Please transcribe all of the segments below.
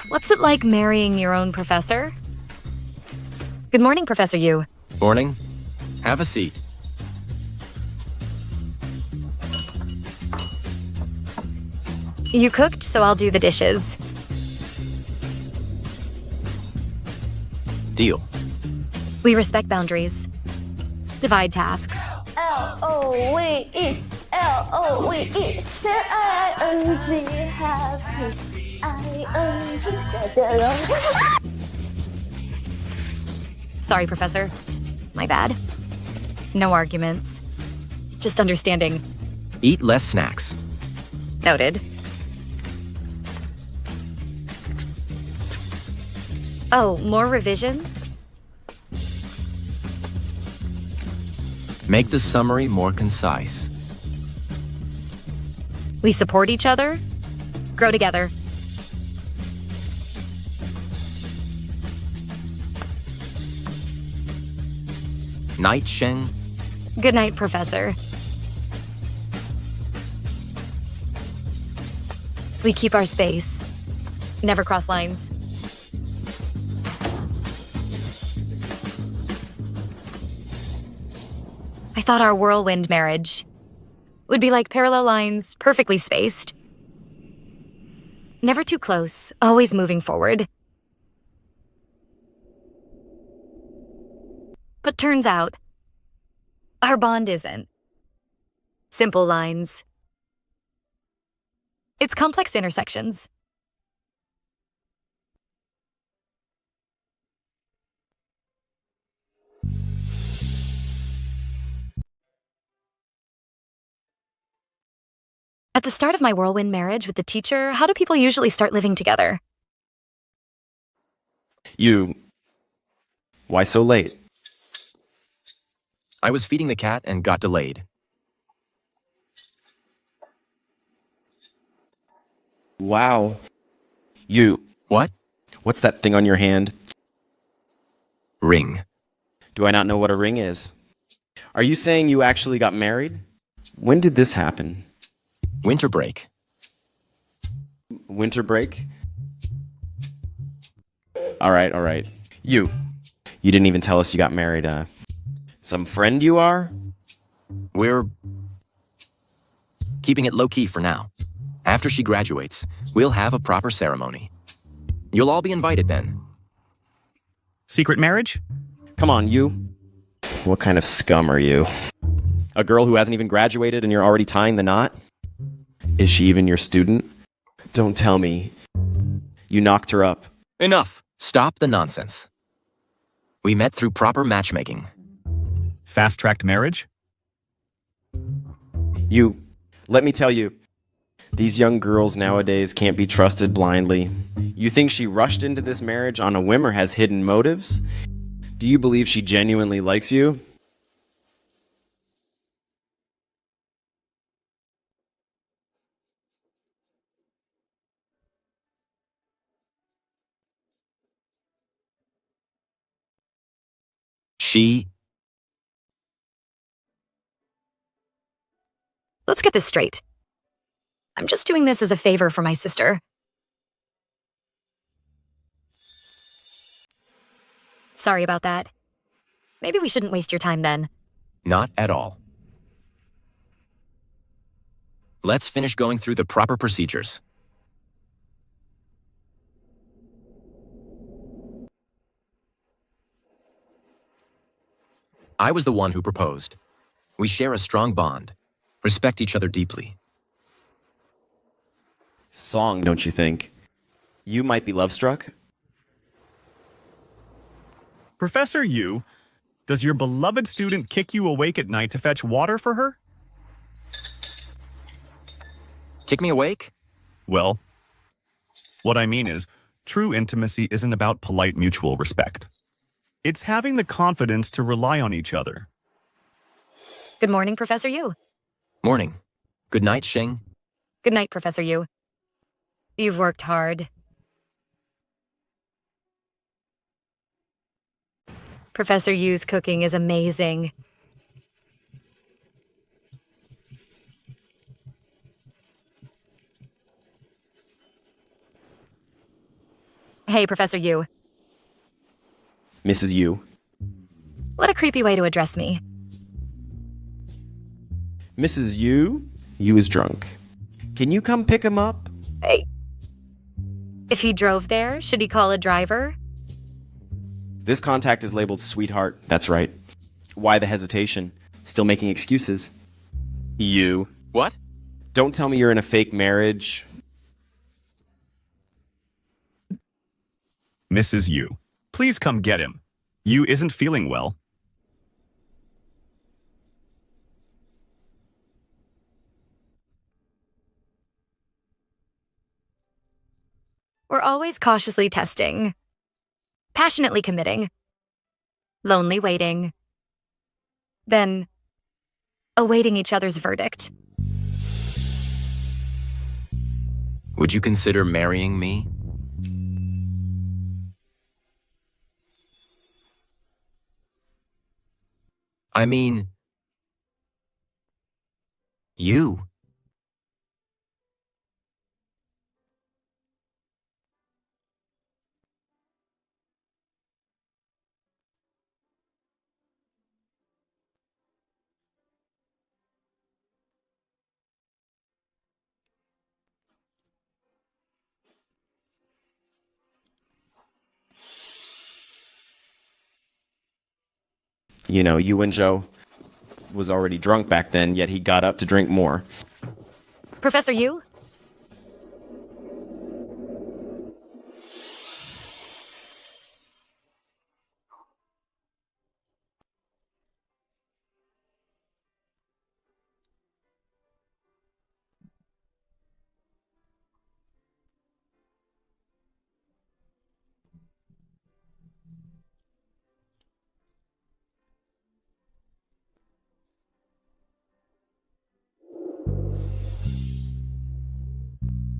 What's it like marrying your own professor? Good morning, Professor Yu. Morning. Have a seat. You cooked, so I'll do the dishes. Deal. We respect boundaries. Divide tasks. L-O-V-E, L-O-V-E, K-I-N-G, happy, I-N-G. Sorry, Professor. My bad. No arguments. Just understanding. Eat less snacks. Noted. Oh, more revisions? Make the summary more concise. We support each other. Grow together. Night, Sheng. Good night, Professor. We keep our space. Never cross lines. I thought our whirlwind marriage would be like parallel lines, perfectly spaced. Never too close, always moving forward. But turns out, our bond isn't. Simple lines. It's complex intersections. At the start of my whirlwind marriage with the teacher, how do people usually start living together? Why so late? I was feeding the cat and got delayed. Wow. What? What's that thing on your hand? Ring. Do I not know what a ring is? Are you saying you actually got married? When did this happen? Winter break. Winter break? All right. You didn't even tell us you got married. Some friend you are? We're keeping it low-key for now. After she graduates, we'll have a proper ceremony. You'll all be invited then. Secret marriage? Come on, you. What kind of scum are you? A girl who hasn't even graduated and you're already tying the knot? Is she even your student? Don't tell me. You knocked her up. Enough. Stop the nonsense. We met through proper matchmaking. Fast-tracked marriage? Let me tell you, these young girls nowadays can't be trusted blindly. You think she rushed into this marriage on a whim or has hidden motives? Do you believe she genuinely likes you? Let's get this straight. I'm just doing this as a favor for my sister. Sorry about that. Maybe we shouldn't waste your time then. Not at all. Let's finish going through the proper procedures. I was the one who proposed. We share a strong bond, respect each other deeply. Song, don't you think? You might be love-struck? Professor Yu, does your beloved student kick you awake at night to fetch water for her? Kick me awake? Well, what I mean is, true intimacy isn't about polite mutual respect. It's having the confidence to rely on each other. Good morning, Professor Yu. Morning. Good night, Sheng. Good night, Professor Yu. You've worked hard. Professor Yu's cooking is amazing. Hey, Professor Yu. Mrs. Yu. What a creepy way to address me. Mrs. Yu? Yu is drunk. Can you come pick him up? Hey. If he drove there, should he call a driver? This contact is labeled sweetheart. That's right. Why the hesitation? Still making excuses. You. What? Don't tell me you're in a fake marriage. Mrs. Yu, please come get him. Yu isn't feeling well. We're always cautiously testing, passionately committing, lonely waiting, then awaiting each other's verdict. Would you consider marrying me? I mean, you. You know, Yu and Joe was already drunk back then, yet he got up to drink more. Professor Yu?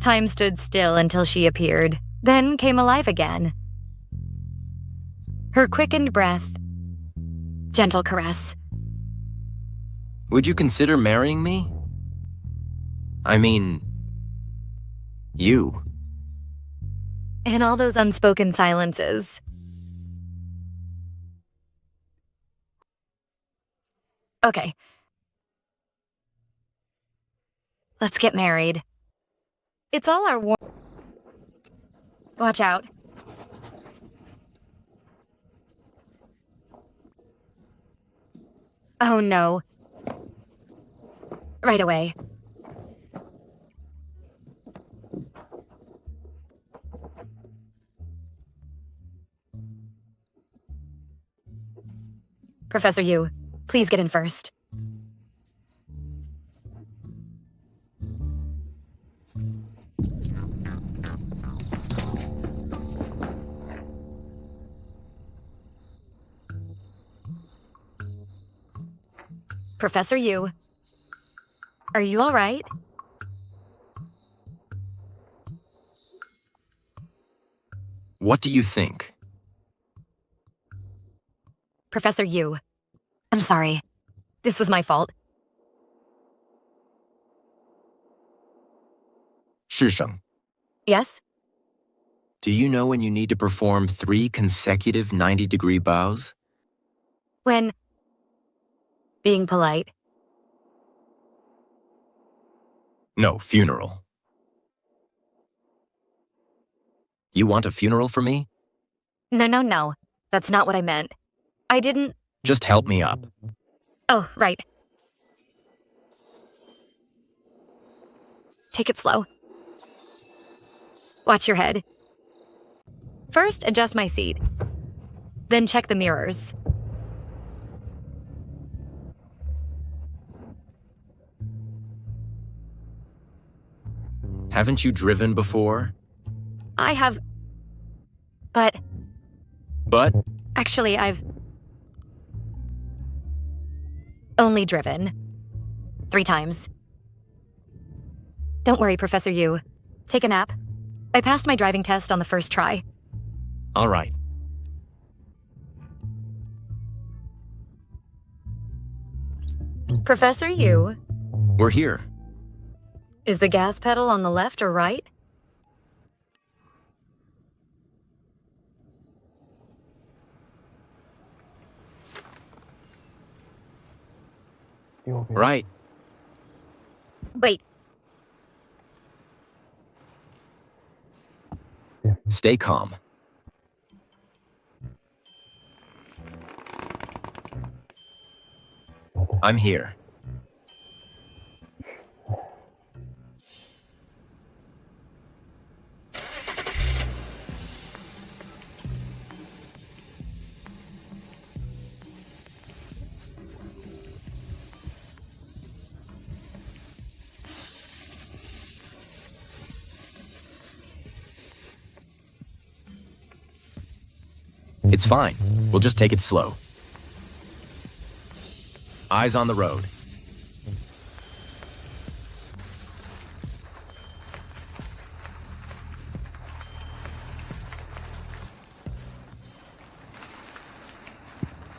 Time stood still until she appeared, then came alive again. Her quickened breath, gentle caress. Would you consider marrying me? I mean, you. In all those unspoken silences. Okay. Let's get married. It's all our Watch out. Oh no. Right away. Professor Yu, please get in first. Professor Yu, are you all right? What do you think? Professor Yu, I'm sorry. This was my fault. 师生, Yes? do you know when you need to perform 3 consecutive 90-degree bows? When being polite. No, funeral. You want a funeral for me? No. That's not what I meant. I didn't... Just help me up. Oh, right. Take it slow. Watch your head. First, adjust my seat. Then check the mirrors. Haven't you driven before? I have... But... But Actually, I've... only driven. 3 times. Don't worry, Professor Yu. Take a nap. I passed my driving test on the first try. all right. Professor Yu, We're here. is the gas pedal on the left or right? Right. Wait, Stay calm. I'm here. It's fine. We'll just take it slow. Eyes on the road.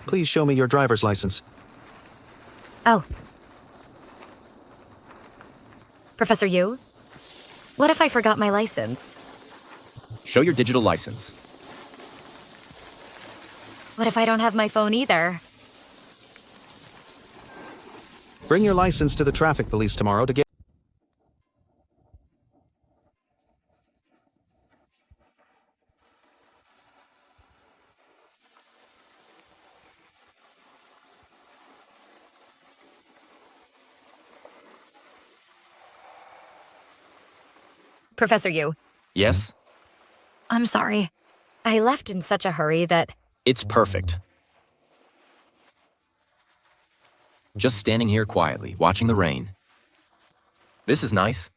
Please show me your driver's license. oh. Professor Yu? What if I forgot my license? Show your digital license. What if I don't have my phone either? Bring your license to the traffic police tomorrow to get... Professor Yu, Yes? I'm sorry. I left in such a hurry that... It's perfect. Just standing here quietly, watching the rain. This is nice.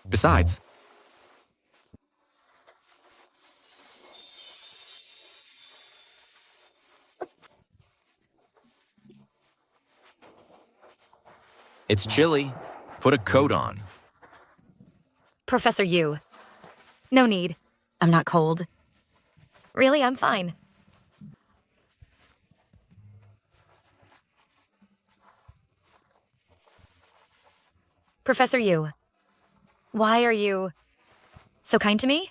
Besides, it's chilly. Put a coat on. Professor Yu. No need. I'm not cold. Really, I'm fine. Professor Yu, why are you so kind to me?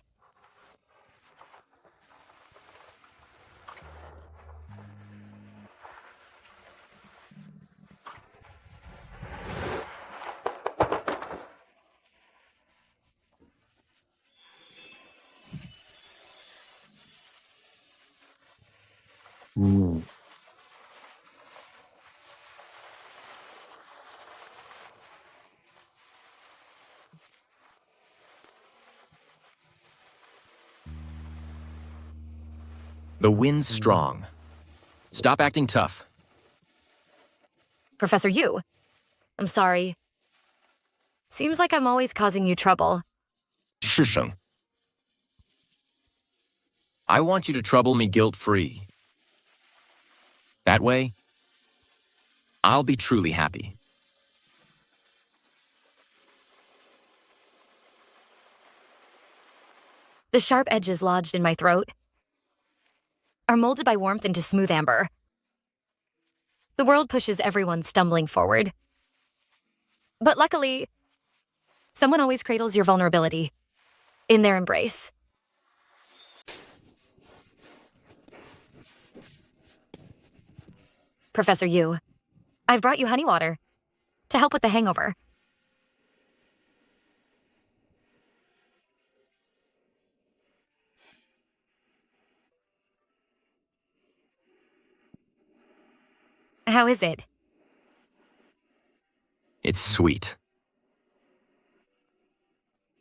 The wind's strong. Stop acting tough. Professor Yu, I'm sorry. Seems like I'm always causing you trouble. 是生. I want you to trouble me guilt-free. That way, I'll be truly happy. The sharp edges lodged in my throat are molded by warmth into smooth amber. The world pushes everyone stumbling forward. But luckily, someone always cradles your vulnerability in their embrace. Professor Yu, I've brought you honey water to help with the hangover. How is it? It's sweet.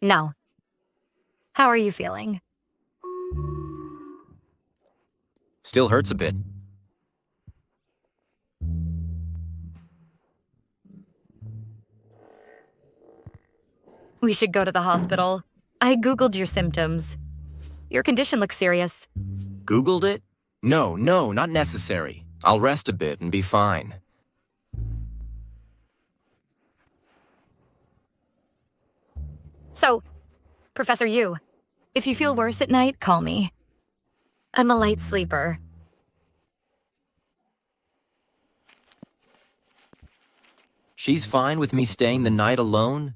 No. How are you feeling? Still hurts a bit. We should go to the hospital. I Googled your symptoms. Your condition looks serious. Googled it? No, not necessary. I'll rest a bit and be fine. So, Professor Yu, if you feel worse at night, call me. I'm a light sleeper. She's fine with me staying the night alone?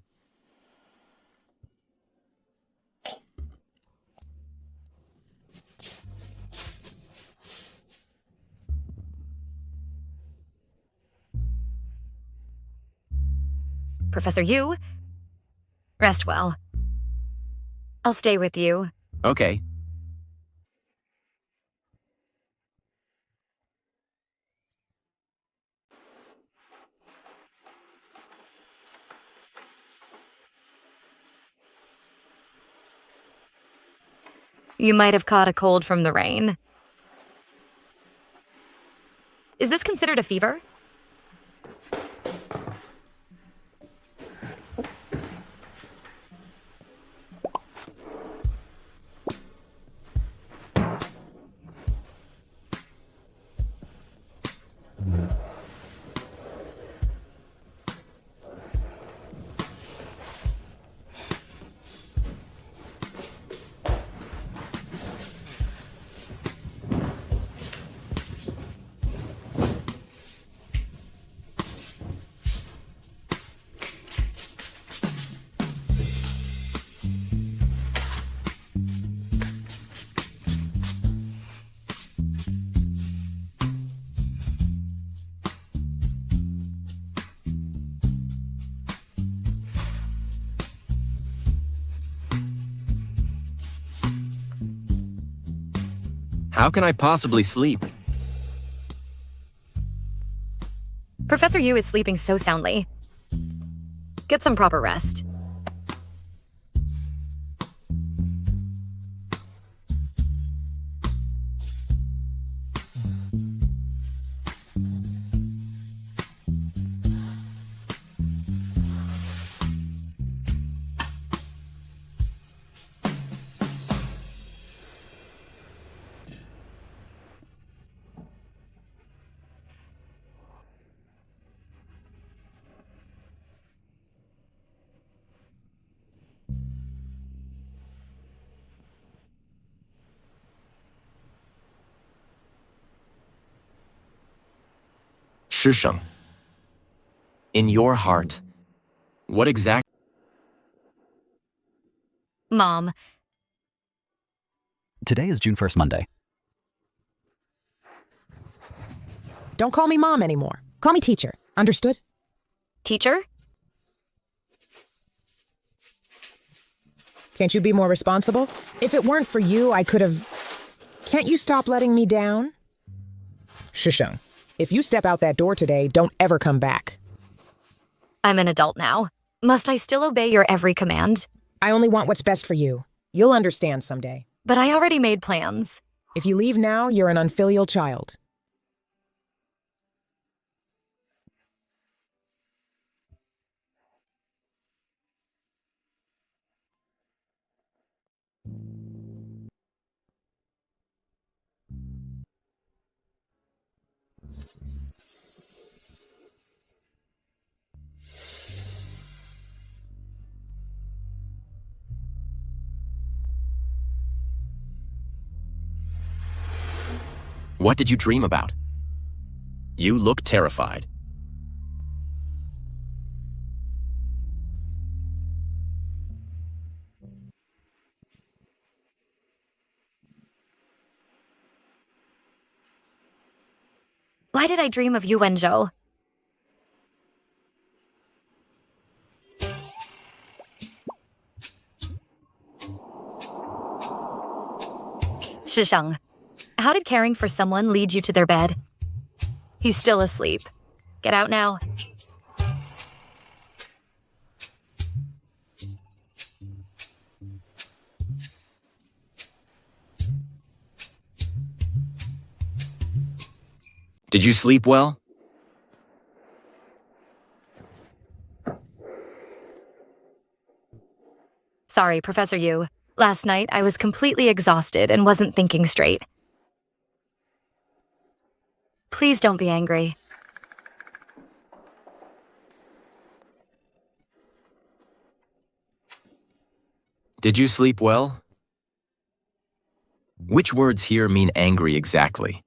Professor Yu, rest well. I'll stay with you. Okay. You might have caught a cold from the rain. Is this considered a fever? How can I possibly sleep? Professor Yu is sleeping so soundly. Get some proper rest. Shisheng. In your heart, what exact? Mom, Today is June 1st, Monday. Don't call me mom anymore. Call me teacher. Understood? teacher? Can't you be more responsible? If it weren't for you, I could have... Can't you stop letting me down? Shisheng, if you step out that door today, don't ever come back. I'm an adult now. Must I still obey your every command? I only want what's best for you. You'll understand someday. But I already made plans. If you leave now, you're an unfilial child. What did you dream about? You look terrified. Why did I dream of you, Wenzhou? Shisheng, how did caring for someone lead you to their bed? He's still asleep. Get out now. Did you sleep well? Sorry, Professor Yu. Last night, I was completely exhausted and wasn't thinking straight. Please don't be angry. Did you sleep well? Which words here mean angry exactly?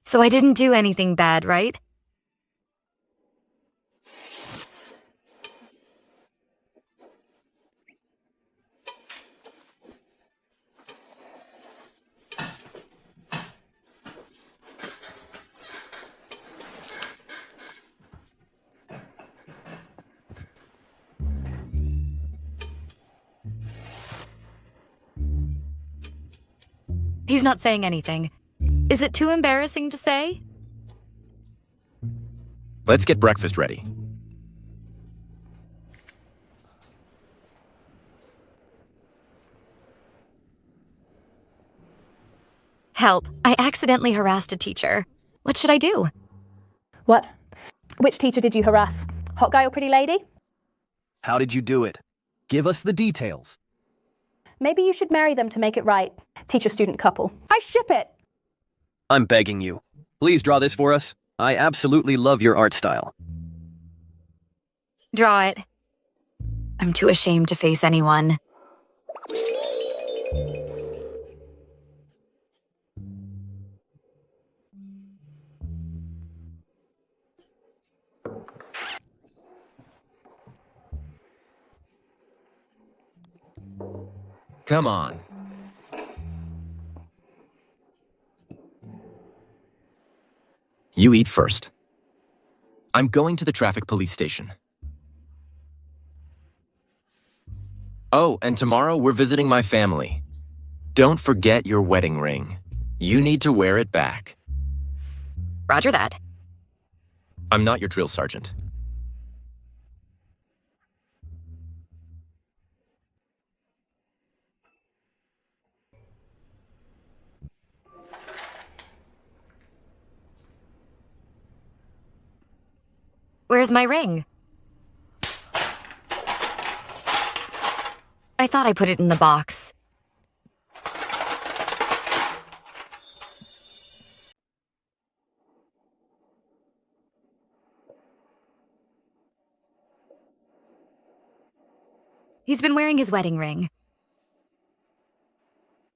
So I didn't do anything bad, right? He's not saying anything. Is it too embarrassing to say? Let's get breakfast ready. Help. I accidentally harassed a teacher. What should I do? What? Which teacher did you harass? Hot guy or pretty lady? How did you do it? Give us the details. Maybe you should marry them to make it right. Teacher-student couple. I ship it! I'm begging you. Please draw this for us. I absolutely love your art style. Draw it. I'm too ashamed to face anyone. Come on. You eat first. I'm going to the traffic police station. Oh, and tomorrow we're visiting my family. Don't forget your wedding ring. You need to wear it back. Roger that. I'm not your drill sergeant. Where's my ring? I thought I put it in the box. He's been wearing his wedding ring.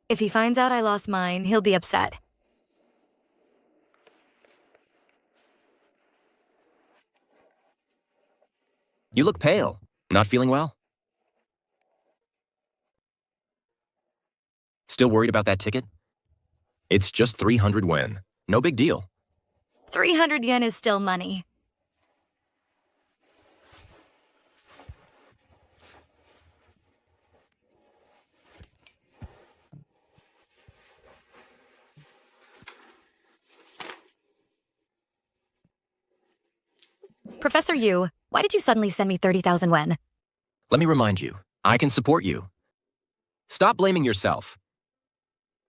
If he finds out I lost mine, he'll be upset. You look pale. Not feeling well? Still worried about that ticket? It's just 300 yen. No big deal. 300 yen is still money. Professor Yu, why did you suddenly send me 30,000 yen? Let me remind you, I can support you. Stop blaming yourself.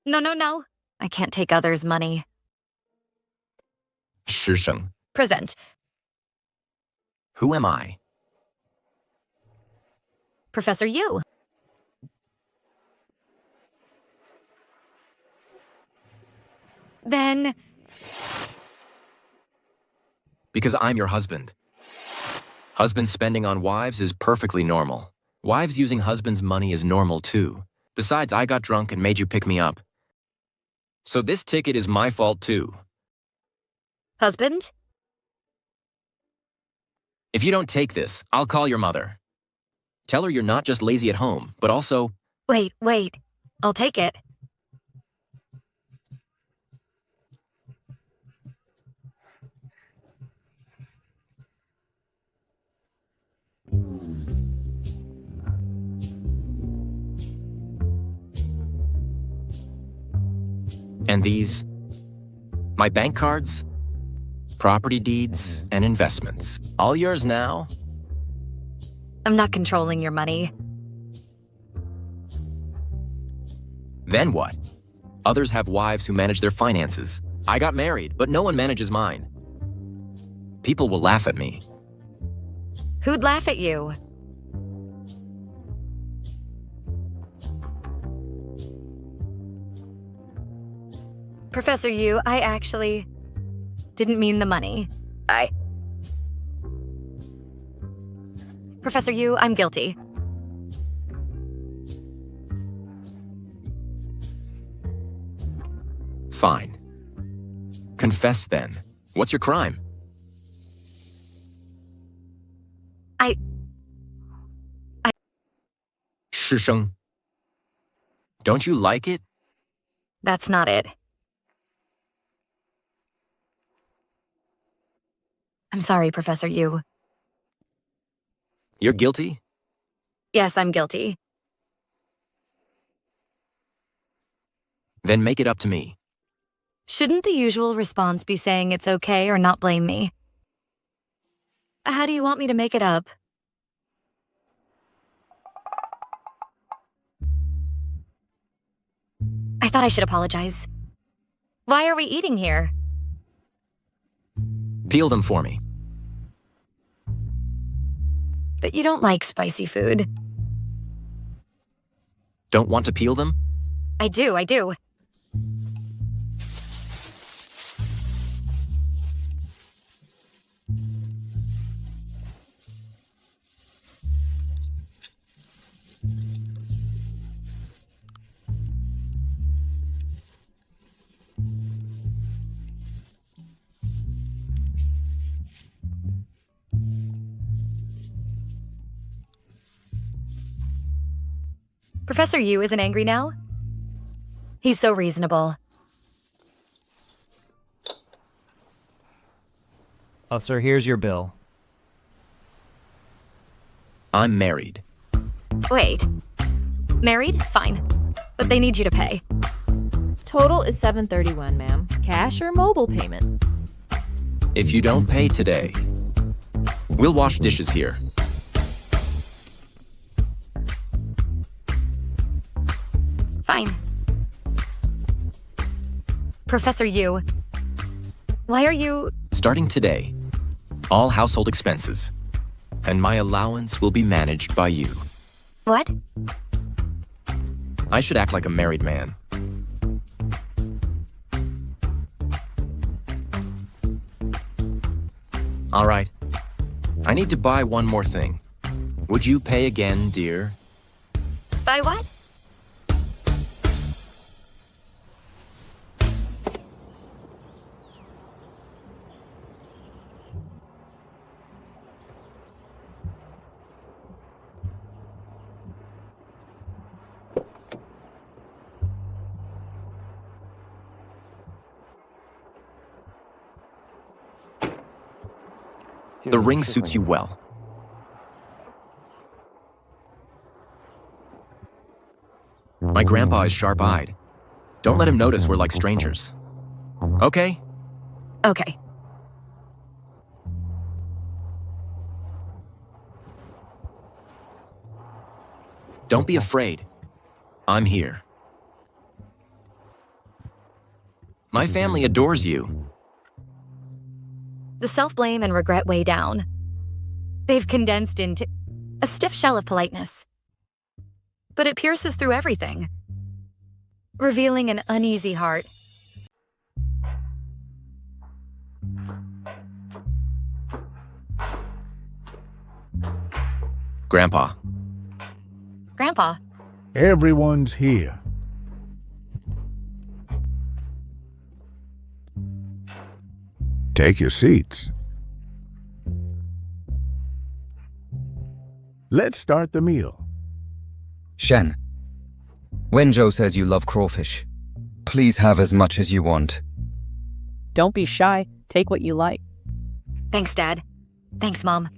No. I can't take others' money. 师生. Present. Who am I? Professor Yu. Then... Because I'm your husband. Husband spending on wives is perfectly normal. Wives using husband's money is normal too. Besides, I got drunk and made you pick me up. So this ticket is my fault too. Husband? If you don't take this, I'll call your mother. Tell her you're not just lazy at home, but also... Wait. I'll take it. And these? My bank cards, property deeds, and investments. All yours now? I'm not controlling your money. Then what? Others have wives who manage their finances. I got married, but no one manages mine. People will laugh at me. Who'd laugh at you? Professor Yu, I actually didn't mean the money. Professor Yu, I'm guilty. Fine. Confess then. What's your crime? I... 师生. Don't you like it? That's not it. I'm sorry, Professor Yu. You're guilty? Yes, I'm guilty. Then make it up to me. Shouldn't the usual response be saying it's okay or not blame me? How do you want me to make it up? I thought I should apologize. Why are we eating here? Peel them for me. But you don't like spicy food. Don't want to peel them? I do. Professor Yu isn't angry now? He's so reasonable. Oh, sir, here's your bill. I'm married. Wait. Married? Fine. But they need you to pay. Total is $731, ma'am. Cash or mobile payment? If you don't pay today, we'll wash dishes here. Fine. Professor Yu, why are you... Starting today, all household expenses, and my allowance will be managed by you. What? I should act like a married man. All right. I need to buy one more thing. Would you pay again, dear? By what? The ring suits you well. My grandpa is sharp-eyed. Don't let him notice we're like strangers. Okay? Okay. Don't be afraid. I'm here. My family adores you. The self-blame and regret weigh down. They've condensed into a stiff shell of politeness. But it pierces through everything, revealing an uneasy heart. Grandpa. Grandpa, Everyone's here. Take your seats. Let's start the meal. Shen, Wenzhou says you love crawfish. Please have as much as you want. Don't be shy. Take what you like. thanks, Dad. Thanks, Mom.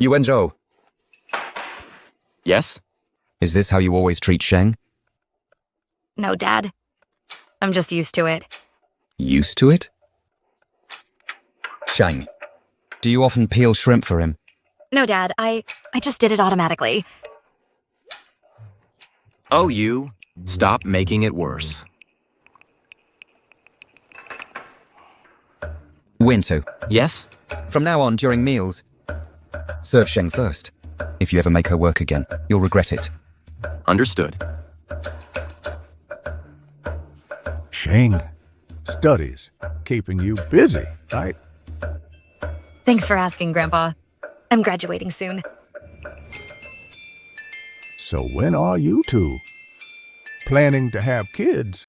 Wenzhou. Yes? Is this how you always treat Sheng? No, Dad. I'm just used to it. Used to it? Sheng, do you often peel shrimp for him? No, Dad. I just did it automatically. Oh, you. Stop making it worse. Wintu. Yes? From now on, during meals, serve Sheng first. If you ever make her work again, you'll regret it. Understood. Sheng, studies, keeping you busy, right? Thanks for asking, Grandpa. I'm graduating soon. So when are you two planning to have kids?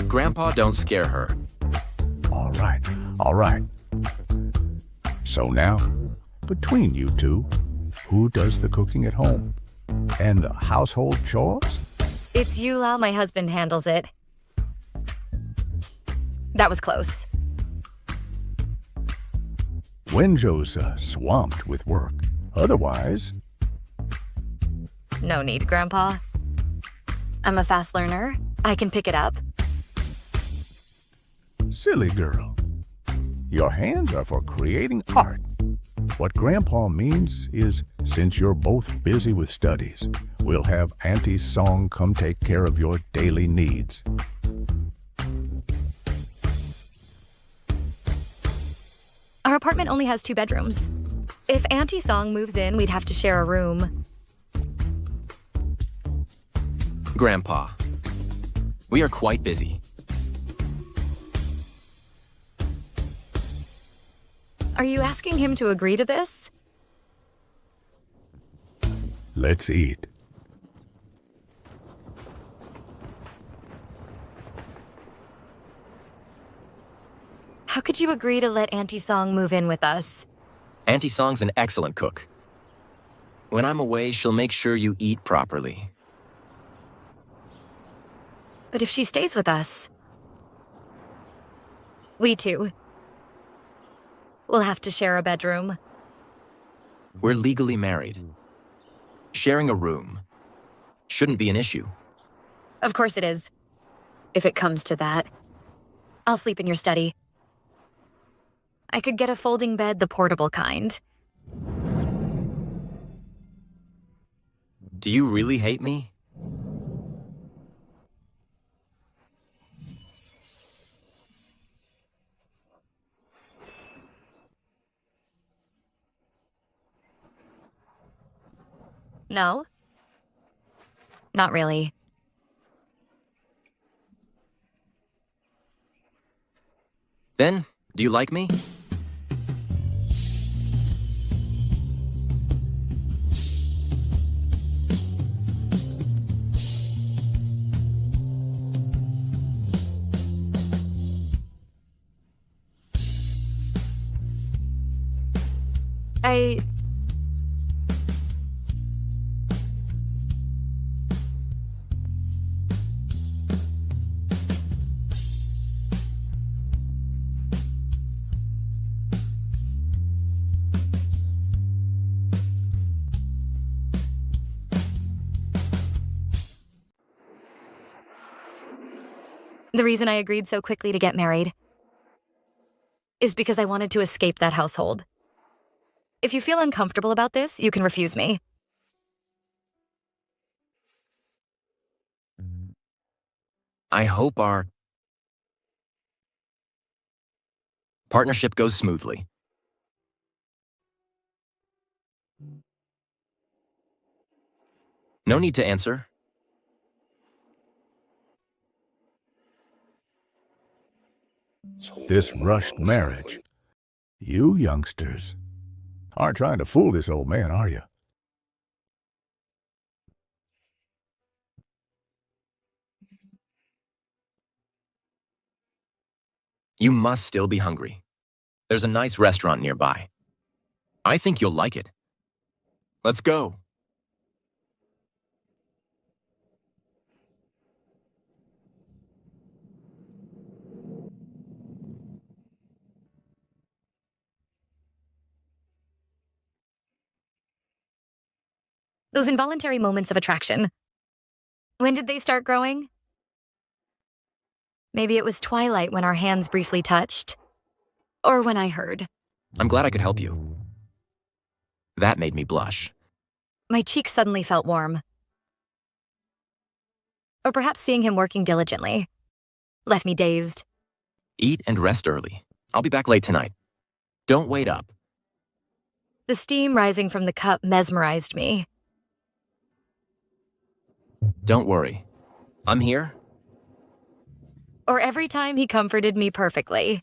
Grandpa, don't scare her. All right, all right. So now, between you two, who does the cooking at home? And the household chores? It's you, Lau. My husband handles it. That was close. Wenjo's swamped with work. Otherwise... No need, Grandpa. I'm a fast learner. I can pick it up. Silly girl. Your hands are for creating art. What Grandpa means is, since you're both busy with studies, we'll have Auntie's song come take care of your daily needs. Our apartment only has 2 bedrooms. If Auntie Song moves in, we'd have to share a room. Grandpa, we are quite busy. Are you asking him to agree to this? Let's eat. How could you agree to let Auntie Song move in with us? Auntie Song's an excellent cook. When I'm away, she'll make sure you eat properly. But if she stays with us, we too will have to share a bedroom. We're legally married. Sharing a room shouldn't be an issue. Of course it is. If it comes to that. I'll sleep in your study. I could get a folding bed, the portable kind. Do you really hate me? No? Not really. Then, do you like me? The reason I agreed so quickly to get married is because I wanted to escape that household. If you feel uncomfortable about this, you can refuse me. I hope our partnership goes smoothly. No need to answer. This rushed marriage. You youngsters aren't trying to fool this old man, are you? You must still be hungry. There's a nice restaurant nearby. I think you'll like it. Let's go. Those involuntary moments of attraction. When did they start growing? Maybe it was twilight when our hands briefly touched. Or when I heard. I'm glad I could help you. That made me blush. My cheeks suddenly felt warm. Or perhaps seeing him working diligently left me dazed. Eat and rest early. I'll be back late tonight. Don't wait up. The steam rising from the cup mesmerized me. Don't worry. I'm here. Or every time he comforted me perfectly.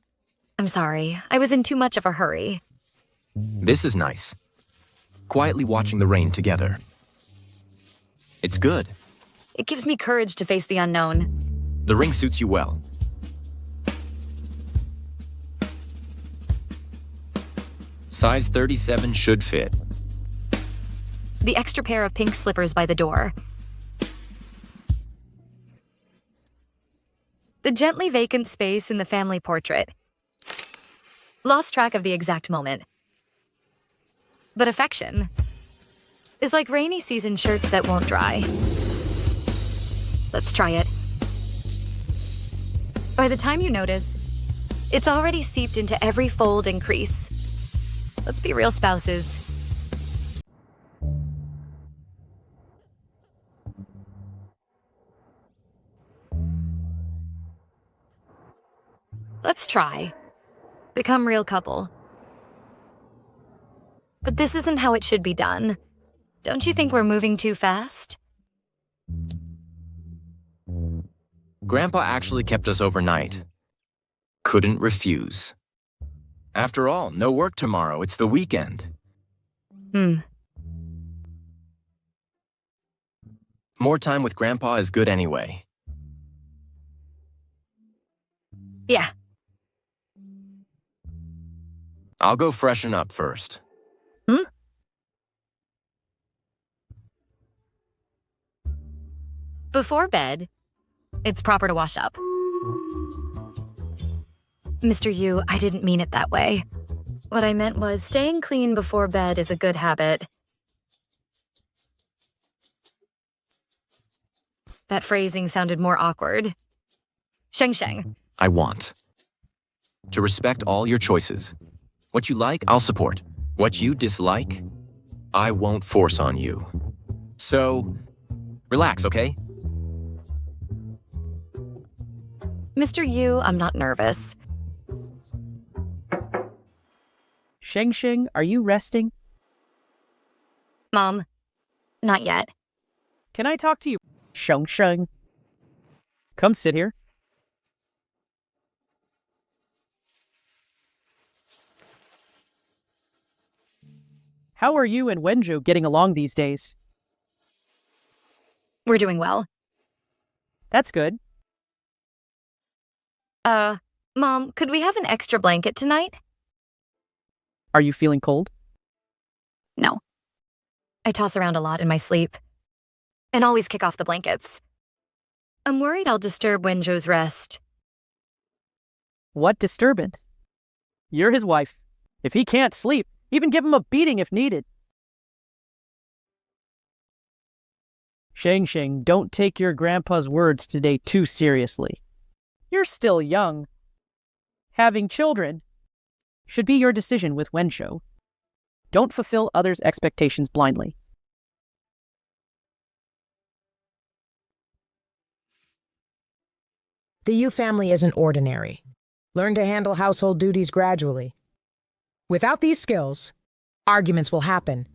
I'm sorry, I was in too much of a hurry. This is nice. Quietly watching the rain together. It's good. It gives me courage to face the unknown. The ring suits you well. Size 37 should fit. The extra pair of pink slippers by the door. The gently vacant space in the family portrait. Lost track of the exact moment. But affection is like rainy season shirts that won't dry. Let's try it. By the time you notice, it's already seeped into every fold and crease. Let's be real spouses. Let's try. Become real couple. But this isn't how it should be done. Don't you think we're moving too fast? Grandpa actually kept us overnight. Couldn't refuse. After all, no work tomorrow. It's the weekend. More time with Grandpa is good anyway. Yeah. I'll go freshen up first. Before bed, it's proper to wash up. Mr. Yu, I didn't mean it that way. What I meant was staying clean before bed is a good habit. That phrasing sounded more awkward. Sheng Sheng. I want to respect all your choices. What you like, I'll support. What you dislike, I won't force on you. So, relax, okay? Mr. Yu, I'm not nervous. Sheng Sheng, are you resting? Mom, not yet. Can I talk to you? Sheng Sheng. Come sit here. How are you and Wenju getting along these days? We're doing well. That's good. Mom, could we have an extra blanket tonight? Are you feeling cold? No. I toss around a lot in my sleep. And always kick off the blankets. I'm worried I'll disturb Wenju's rest. What disturbance? You're his wife. If he can't sleep, even give him a beating if needed. Sheng Sheng, don't take your grandpa's words today too seriously. You're still young. Having children should be your decision with Wenshou. Don't fulfill others' expectations blindly. The Yu family isn't ordinary. Learn to handle household duties gradually. Without these skills, arguments will happen.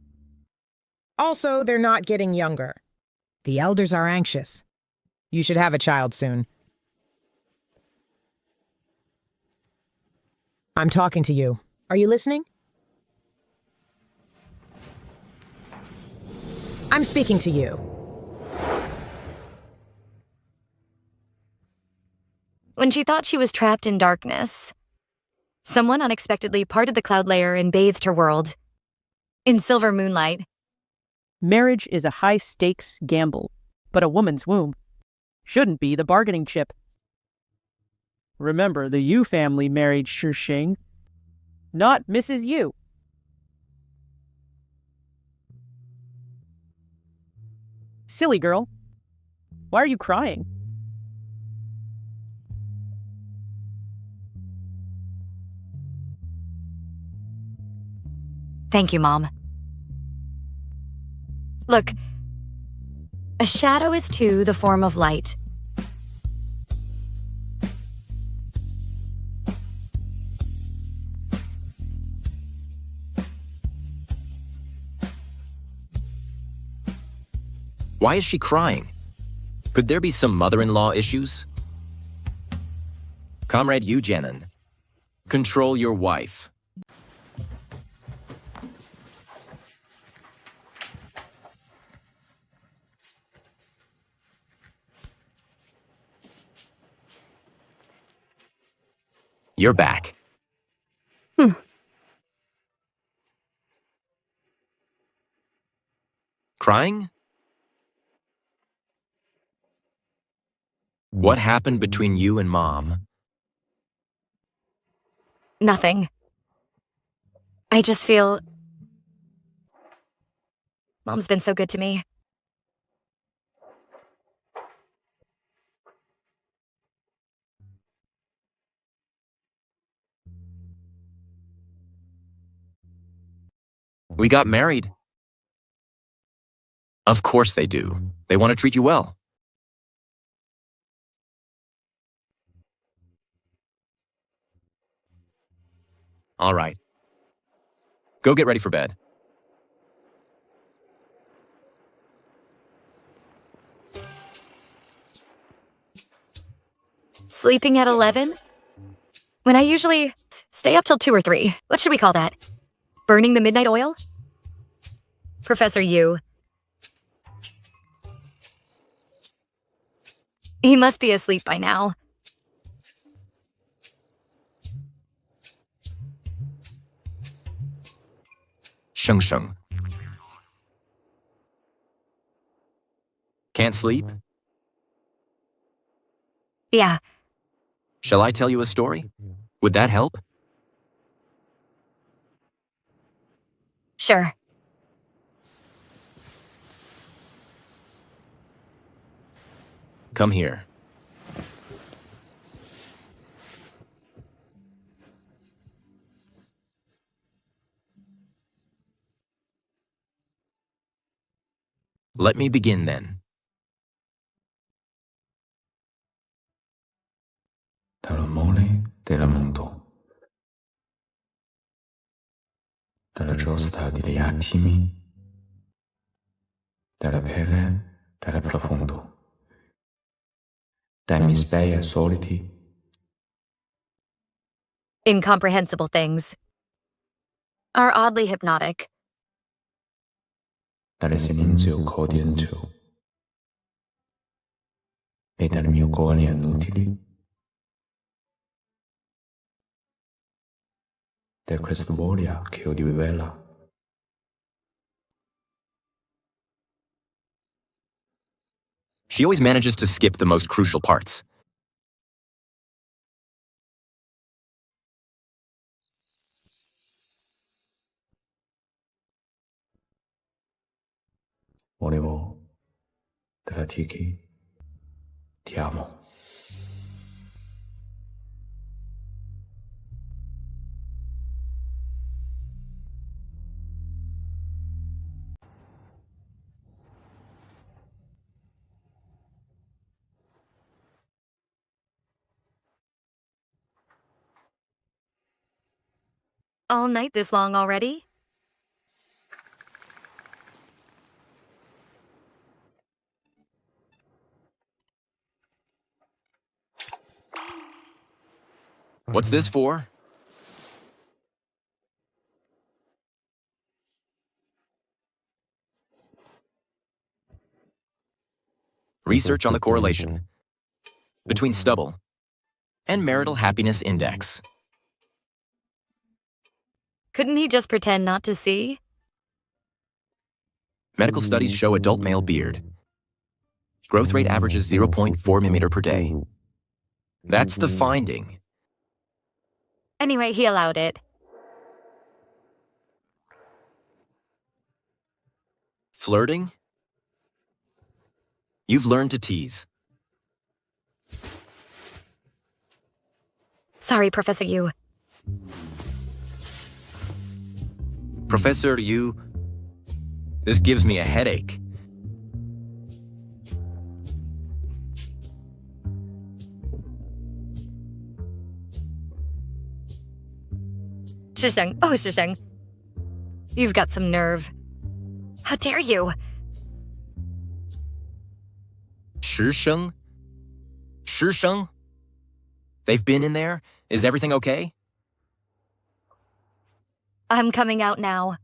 Also, they're not getting younger. The elders are anxious. You should have a child soon. I'm talking to you. Are you listening? I'm speaking to you. When she thought she was trapped in darkness, someone unexpectedly parted the cloud layer and bathed her world. In silver moonlight. Marriage is a high-stakes gamble, but a woman's womb shouldn't be the bargaining chip. Remember, the Yu family married Shi Xing, not Mrs. Yu. Silly girl. Why are you crying? Thank you, Mom. Look, a shadow is too the form of light. Why is she crying? Could there be some mother-in-law issues? Comrade Yu Jianan, control your wife. You're back. Crying? What happened between you and Mom? Nothing. I just feel... Mom's been so good to me. We got married. Of course they do. They want to treat you well. All right. Go get ready for bed. Sleeping at 11? When I usually stay up till 2 or 3. What should we call that? Burning the midnight oil? Professor Yu. He must be asleep by now. Sheng Sheng. Can't sleep? Yeah. Shall I tell you a story? Would that help? Sure. Come here. Let me begin then. Dalla mole della mondo. Dalla giostra degli attimi. Dalla pelle dal profondo. Dai misteri soliti. Incomprehensible things are oddly hypnotic. Dalle silenzio codienzo. E dal mio cuore inutili. Da questa voglia che ho di vivere. She always manages to skip the most crucial parts. Volevo dirti ti amo. All night this long already? What's this for? Research on the correlation between stubble and marital happiness index. Couldn't he just pretend not to see? Medical studies show adult male beard. Growth rate averages 0.4 mm per day. That's the finding. Anyway, he allowed it. Flirting? You've learned to tease. Sorry, Professor Yu. Professor Yu, this gives me a headache. Shisheng. Oh, Shisheng. You've got some nerve. How dare you? Shisheng? Shisheng? They've been in there? Is everything okay? I'm coming out now.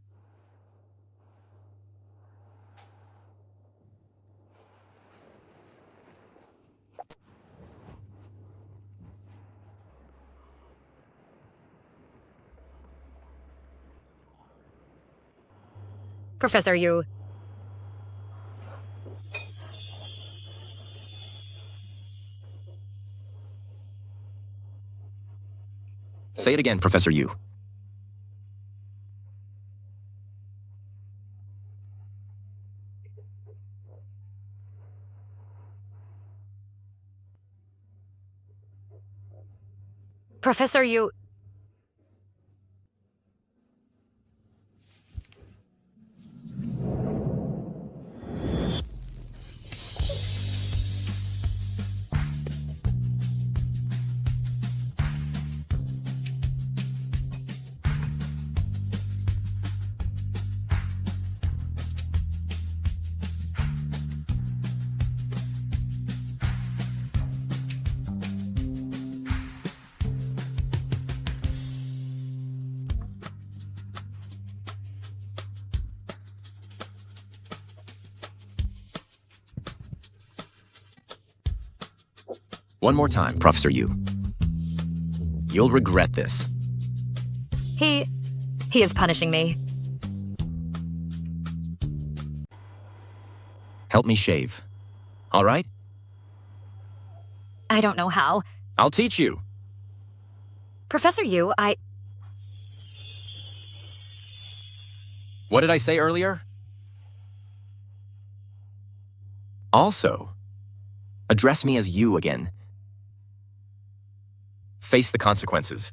Professor Yu. Say it again, Professor Yu. Professor Yu. One more time, Professor Yu. You'll regret this. He is punishing me. Help me shave. All right? I don't know how. I'll teach you. Professor Yu, What did I say earlier? Also, address me as you again. Face the consequences.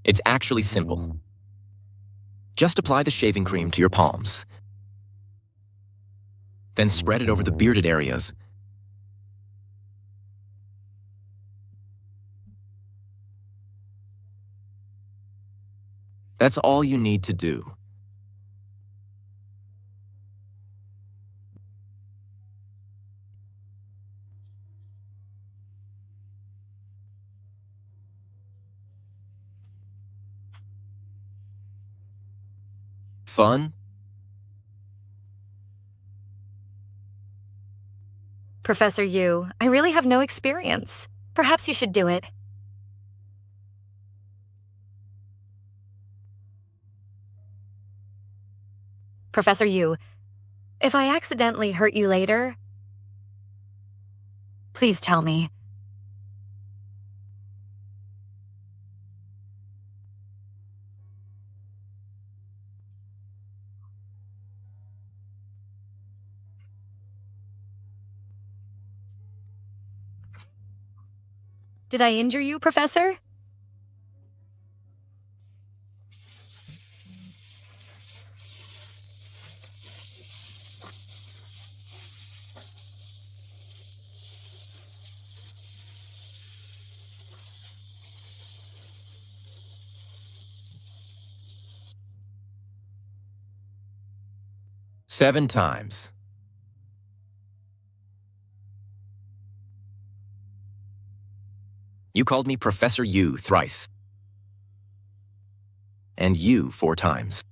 It's actually simple. Just apply the shaving cream to your palms. Then spread it over the bearded areas. That's all you need to do. Fun? Professor Yu, I really have no experience. Perhaps you should do it. Professor Yu, if I accidentally hurt you later, please tell me. Did I injure you, Professor? Seven times. You called me Professor Yu thrice. And you 4 times.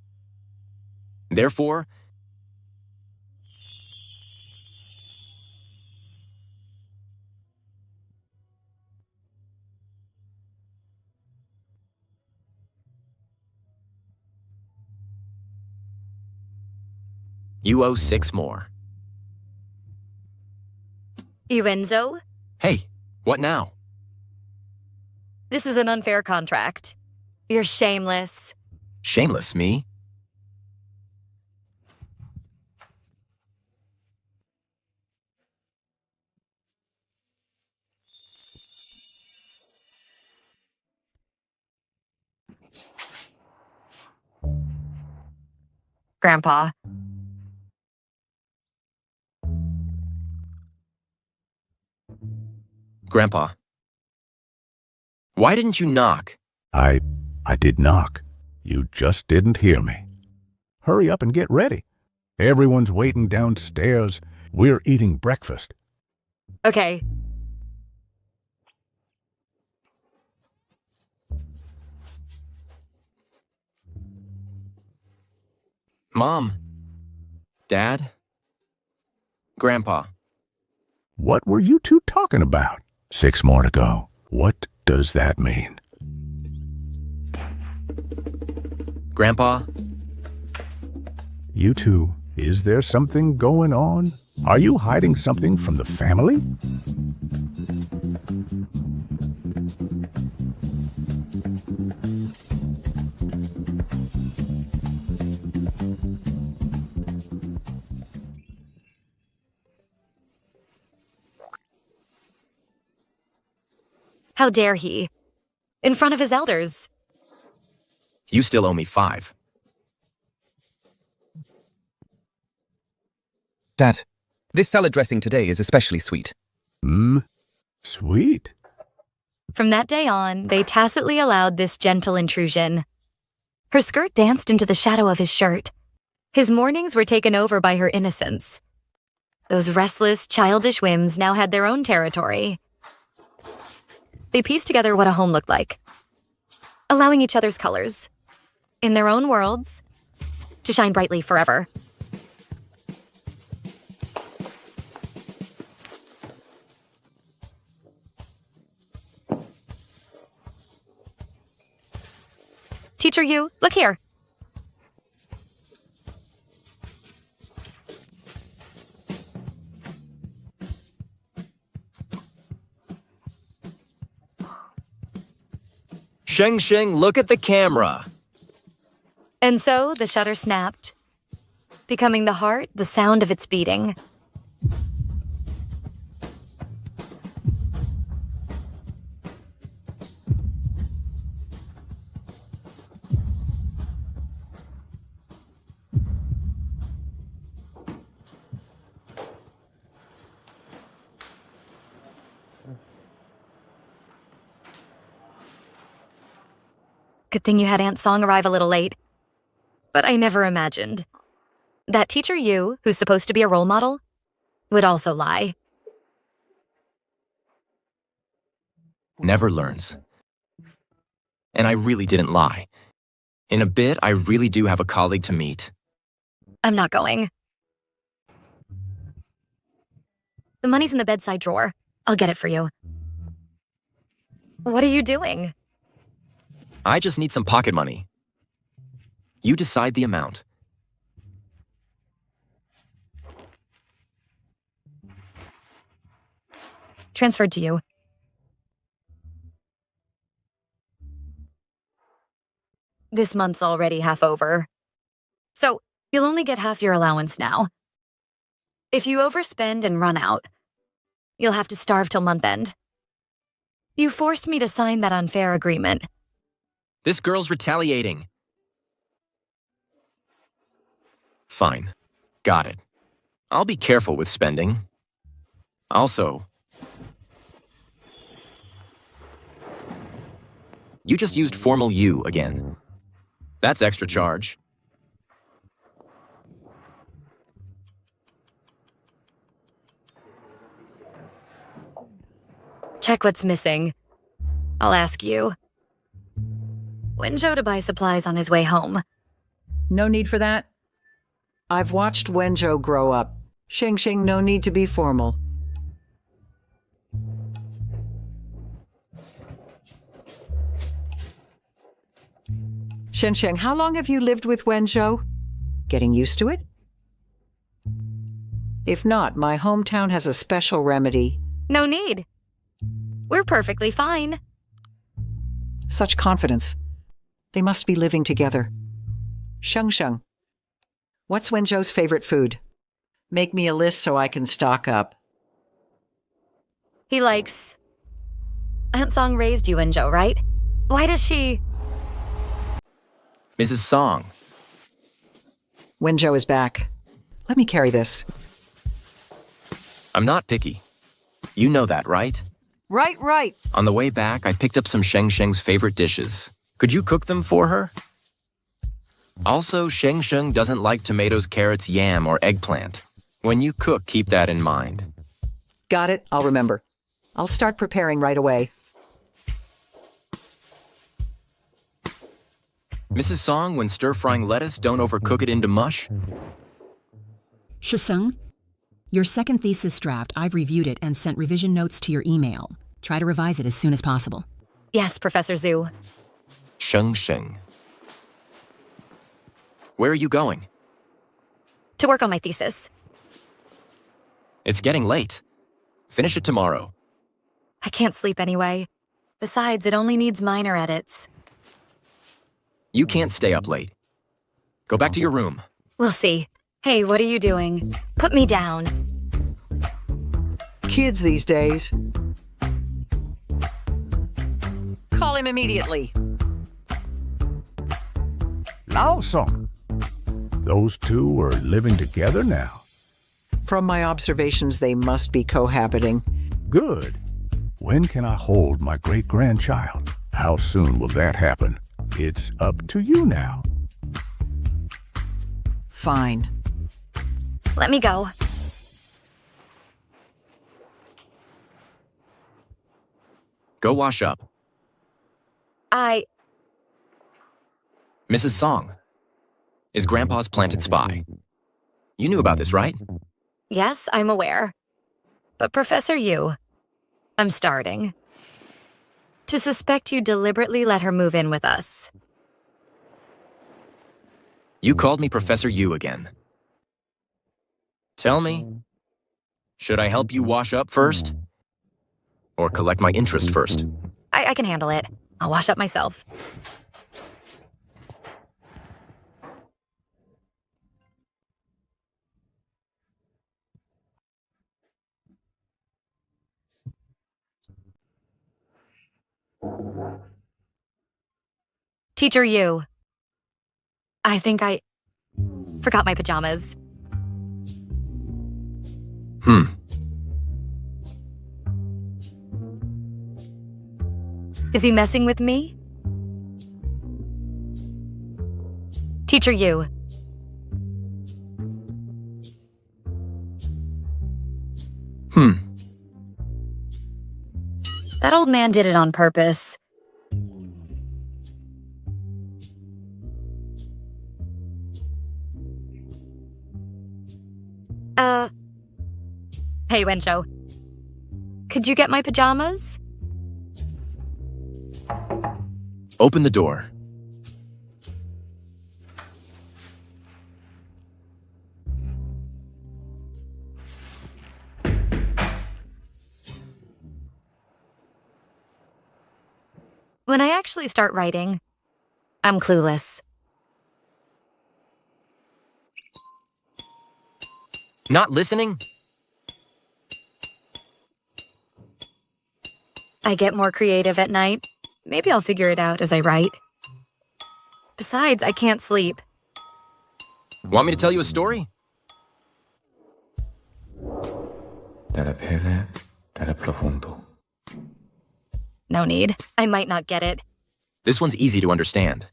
Therefore, you owe 6 more. Irenzo? Hey, what now? This is an unfair contract. You're shameless. Shameless, me? Grandpa. Grandpa. Why didn't you knock? I did knock. You just didn't hear me. Hurry up and get ready. Everyone's waiting downstairs. We're eating breakfast. Okay. Mom. Dad. Grandpa. What were you two talking about? 6 more to go. What does that mean? Grandpa. You two, is there something going on? Are you hiding something from the family? How dare he? In front of his elders. You still owe me 5. Dad, this salad dressing today is especially sweet. Sweet. From that day on, they tacitly allowed this gentle intrusion. Her skirt danced into the shadow of his shirt. His mornings were taken over by her innocence. Those restless, childish whims now had their own territory. They pieced together what a home looked like, allowing each other's colors, in their own worlds, to shine brightly forever. Teacher Yu, look here. Sheng Sheng, look at the camera. And so the shutter snapped, becoming the heart the sound of its beating. Good thing you had Aunt Song arrive a little late. But I never imagined that Teacher Yu, who's supposed to be a role model, would also lie. Never learns. And I really didn't lie. In a bit, I really do have a colleague to meet. I'm not going. The money's in the bedside drawer. I'll get it for you. What are you doing? I just need some pocket money. You decide the amount. Transferred to you. This month's already half over. So, you'll only get half your allowance now. If you overspend and run out, you'll have to starve till month end. You forced me to sign that unfair agreement. This girl's retaliating. Fine. Got it. I'll be careful with spending. Also, you just used formal you again. That's extra charge. Check what's missing. I'll ask you. Wenjo to buy supplies on his way home. No need for that. I've watched Wenjo grow up. Sheng Sheng, no need to be formal. Sheng Sheng, how long have you lived with Wenjo? Getting used to it? If not, my hometown has a special remedy. No need. We're perfectly fine. Such confidence. They must be living together. Sheng Sheng, what's Wenjo's favorite food? Make me a list so I can stock up. He likes... Aunt Song raised you, Wenjo, right? Why does she... Mrs. Song. Wenjo is back. Let me carry this. I'm not picky. You know that, right? Right. On the way back, I picked up some Sheng Sheng's favorite dishes. Could you cook them for her? Also, Sheng Sheng doesn't like tomatoes, carrots, yam, or eggplant. When you cook, keep that in mind. Got it. I'll remember. I'll start preparing right away. Mrs. Song, when stir-frying lettuce, don't overcook it into mush. Shisung, your second thesis draft, I've reviewed it and sent revision notes to your email. Try to revise it as soon as possible. Yes, Professor Zhu. Sheng Sheng. Where are you going? To work on my thesis. It's getting late. Finish it tomorrow. I can't sleep anyway. Besides, it only needs minor edits. You can't stay up late. Go back to your room. We'll see. Hey, what are you doing? Put me down. Kids these days. Call him immediately. Now, son. Those two are living together now. From my observations, they must be cohabiting. Good. When can I hold my great-grandchild? How soon will that happen? It's up to you now. Fine. Let me go. Go wash up. Mrs. Song is Grandpa's planted spy. You knew about this, right? Yes, I'm aware. But Professor Yu, I'm starting to suspect you deliberately let her move in with us. You called me Professor Yu again. Tell me, should I help you wash up first? Or collect my interest first? I can handle it. I'll wash up myself. Teacher Yu, I think I forgot my pajamas. Is he messing with me? Teacher Yu. That old man did it on purpose. Hey, Wenshou. Could you get my pajamas? Open the door. When I actually start writing, I'm clueless. Not listening? I get more creative at night. Maybe I'll figure it out as I write. Besides, I can't sleep. Want me to tell you a story? Dalla pelle, dalla profondo. No need. I might not get it. This one's easy to understand.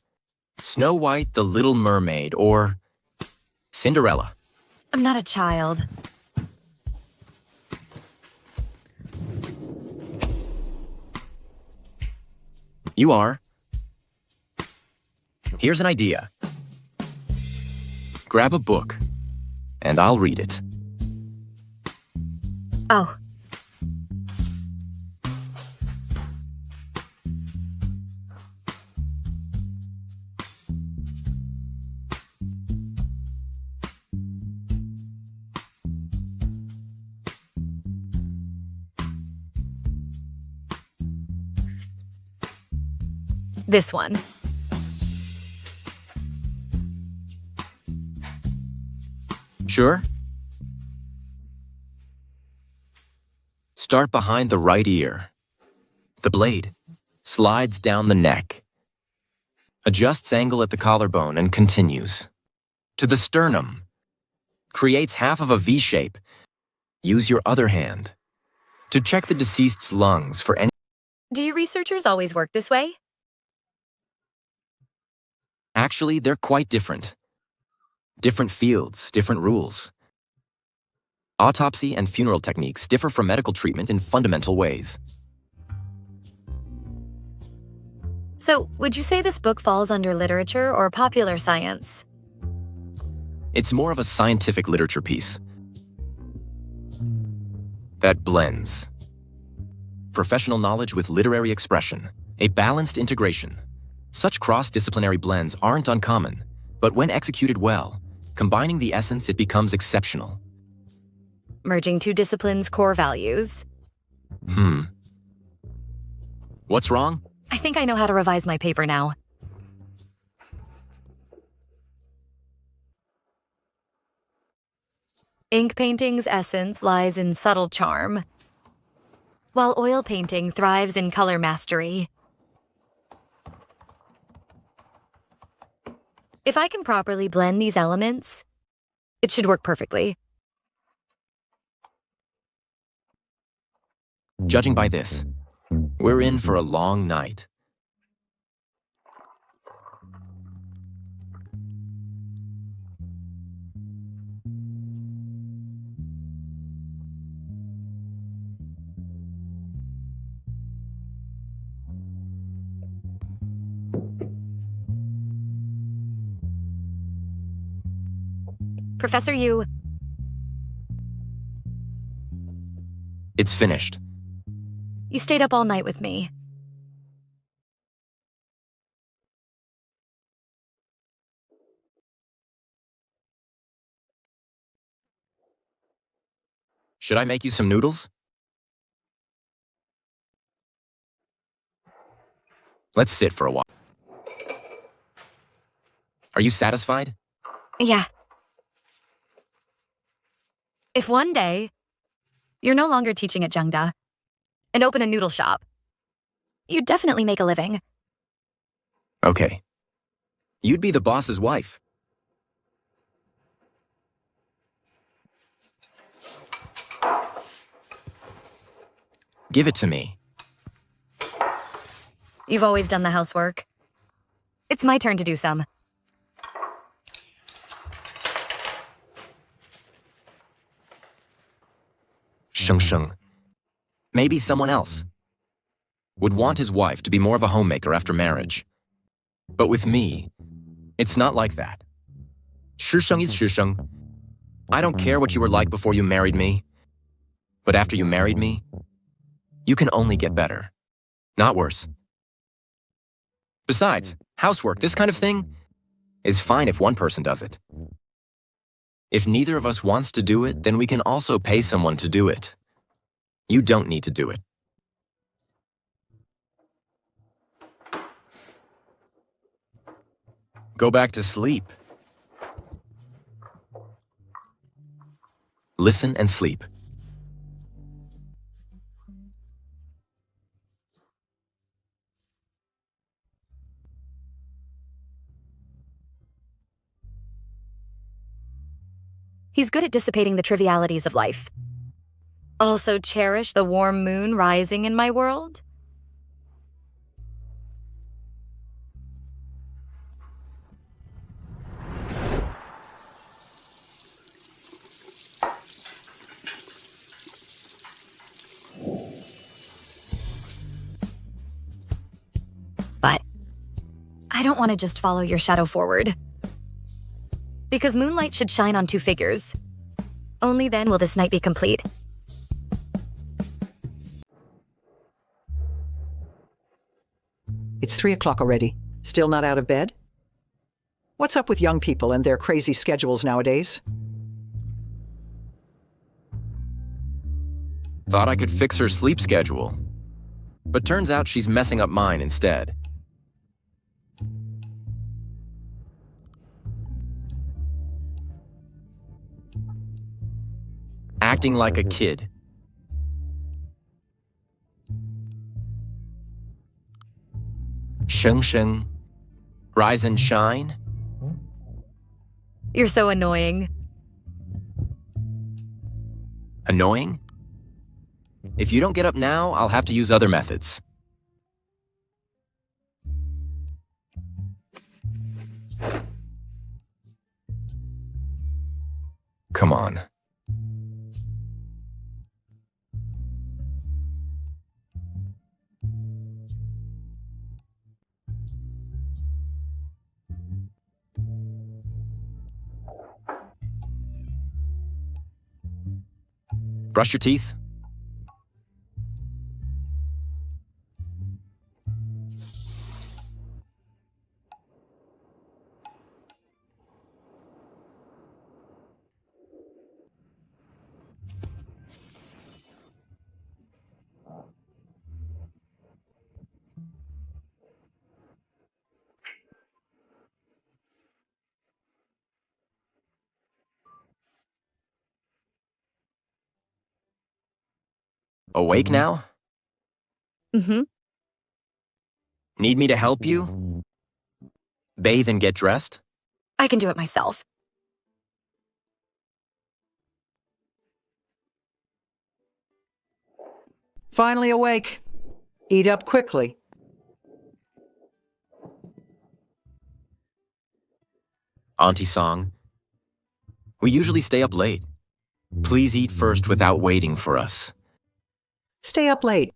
Snow White, the Little Mermaid, or Cinderella. I'm not a child. You are. Here's an idea. Grab a book, and I'll read it. Oh. This one. Sure? Start behind the right ear. The blade slides down the neck, adjusts angle at the collarbone, and continues to the sternum. Creates half of a V shape. Use your other hand to check the deceased's lungs for any. Do you researchers always work this way? Actually, they're quite different. Different fields, different rules. Autopsy and funeral techniques differ from medical treatment in fundamental ways. So, would you say this book falls under literature or popular science? It's more of a scientific literature piece that blends professional knowledge with literary expression, a balanced integration. Such cross-disciplinary blends aren't uncommon, but when executed well, combining the essence, it becomes exceptional. merging two disciplines' core values. What's wrong? I think I know how to revise my paper now. Ink painting's essence lies in subtle charm, while oil painting thrives in color mastery. If I can properly blend these elements, it should work perfectly. Judging by this, we're in for a long night. Professor Yu, It's finished. you stayed up all night with me. Should I make you some noodles? Let's sit for a while. Are you satisfied? Yeah. If one day you're no longer teaching at Zhengda and open a noodle shop, you'd definitely make a living. Okay. You'd be the boss's wife. Give it to me. You've always done the housework. It's my turn to do some. Sheng Sheng. Maybe someone else would want his wife to be more of a homemaker after marriage. But with me, it's not like that. Shisheng is Shisheng. I don't care what you were like before you married me. But after you married me, you can only get better, not worse. Besides, housework, this kind of thing, is fine if one person does it. If neither of us wants to do it, then we can also pay someone to do it. You don't need to do it. Go back to sleep. Listen and sleep. He's good at dissipating the trivialities of life. Also cherish the warm moon rising in my world? But I don't want to just follow your shadow forward. Because moonlight should shine on two figures. Only then will this night be complete. It's 3 o'clock already. Still not out of bed? What's up with young people and their crazy schedules nowadays? Thought I could fix her sleep schedule. But turns out she's messing up mine instead. Acting like a kid. Sheng Sheng, rise and shine. You're so annoying. Annoying? If you don't get up now, I'll have to use other methods. Come on. Brush your teeth. Awake now? Mm-hmm. Need me to help you? Bathe and get dressed? I can do it myself. Finally awake. Eat up quickly. Auntie Song, we usually stay up late. Please eat first without waiting for us. Stay up late.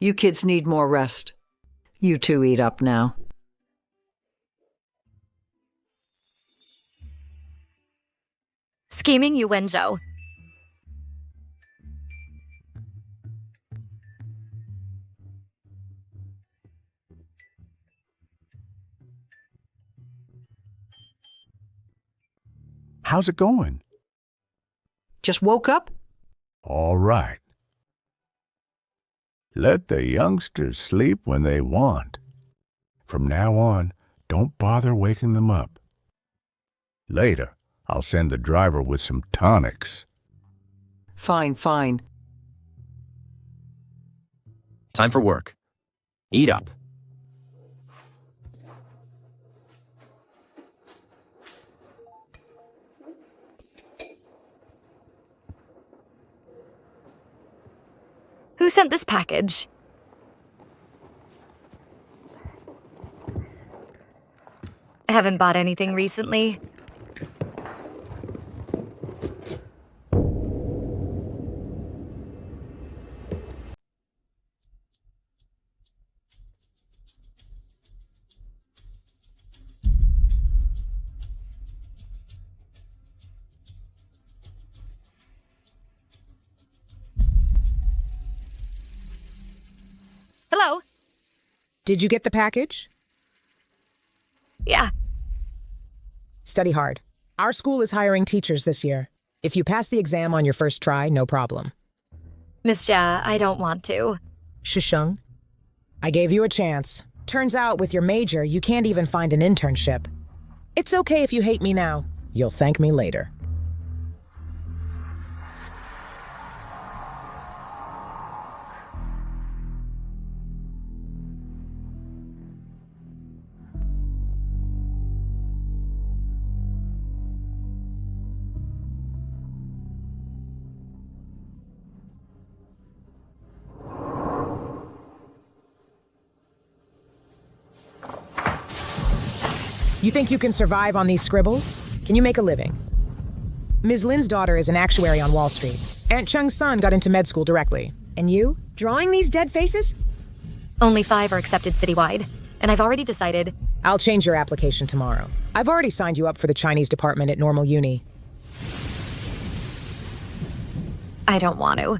You kids need more rest. You two eat up now. Scheming you, Wenzhou. How's it going? Just woke up? All right. Let the youngsters sleep when they want. From now on, don't bother waking them up. Later, I'll send the driver with some tonics. Fine, fine. Time for work. Eat up. Who sent this package? I haven't bought anything recently. Hello? Did you get the package? Yeah. Study hard. Our school is hiring teachers this year. If you pass the exam on your first try, no problem. Miss Jia, I don't want to. Shisheng, I gave you a chance. Turns out with your major, you can't even find an internship. It's okay if you hate me now. You'll thank me later. You think you can survive on these scribbles? Can you make a living? Ms. Lin's daughter is an actuary on Wall Street. Aunt Cheng's son got into med school directly. And you? Drawing these dead faces? Only 5 are accepted citywide, and I've already decided... I'll change your application tomorrow. I've already signed you up for the Chinese department at Normal Uni. I don't want to.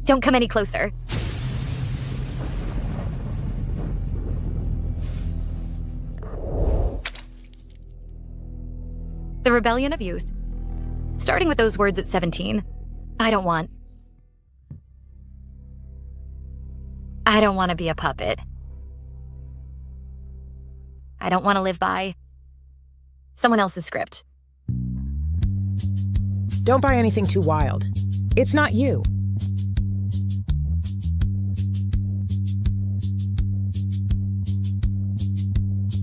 Don't come any closer. The rebellion of youth. Starting with those words at 17. I don't want to be a puppet. I don't want to live by someone else's script. Don't buy anything too wild. It's not you.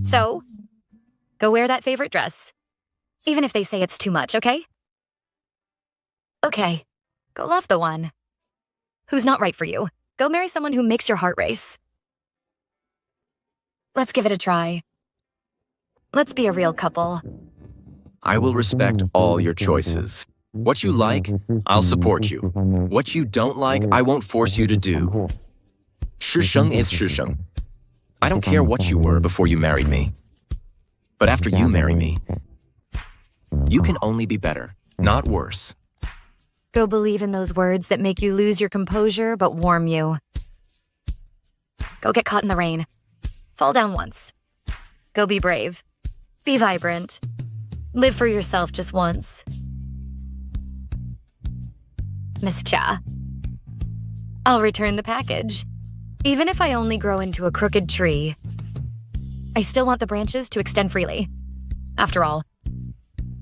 So, go wear that favorite dress. Even if they say it's too much, okay? Okay, go love the one who's not right for you. Go marry someone who makes your heart race. Let's give it a try. Let's be a real couple. I will respect all your choices. What you like, I'll support you. What you don't like, I won't force you to do. Shisheng is Shisheng. I don't care what you were before you married me. But after you marry me, you can only be better, not worse. Go believe in those words that make you lose your composure but warm you. Go get caught in the rain. Fall down once. Go be brave. Be vibrant. Live for yourself just once. Miss Cha. I'll return the package. Even if I only grow into a crooked tree, I still want the branches to extend freely. After all,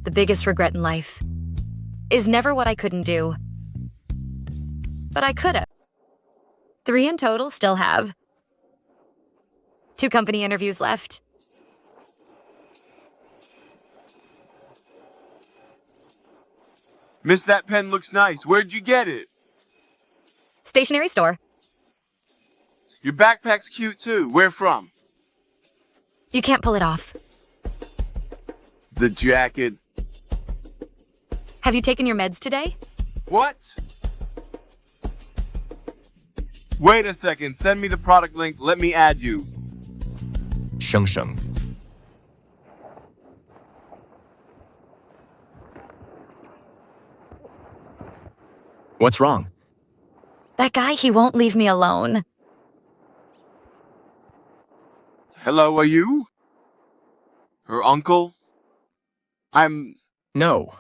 the biggest regret in life is never what I couldn't do, but I could have. 3 in total still have. 2 company interviews left. Miss, that pen looks nice. Where'd you get it? Stationery store. Your backpack's cute too. Where from? You can't pull it off. The jacket. Have you taken your meds today? What? Wait a second. Send me the product link. Let me add you. Sheng Sheng. What's wrong? That guy, he won't leave me alone. Hello, are you? Her uncle? No.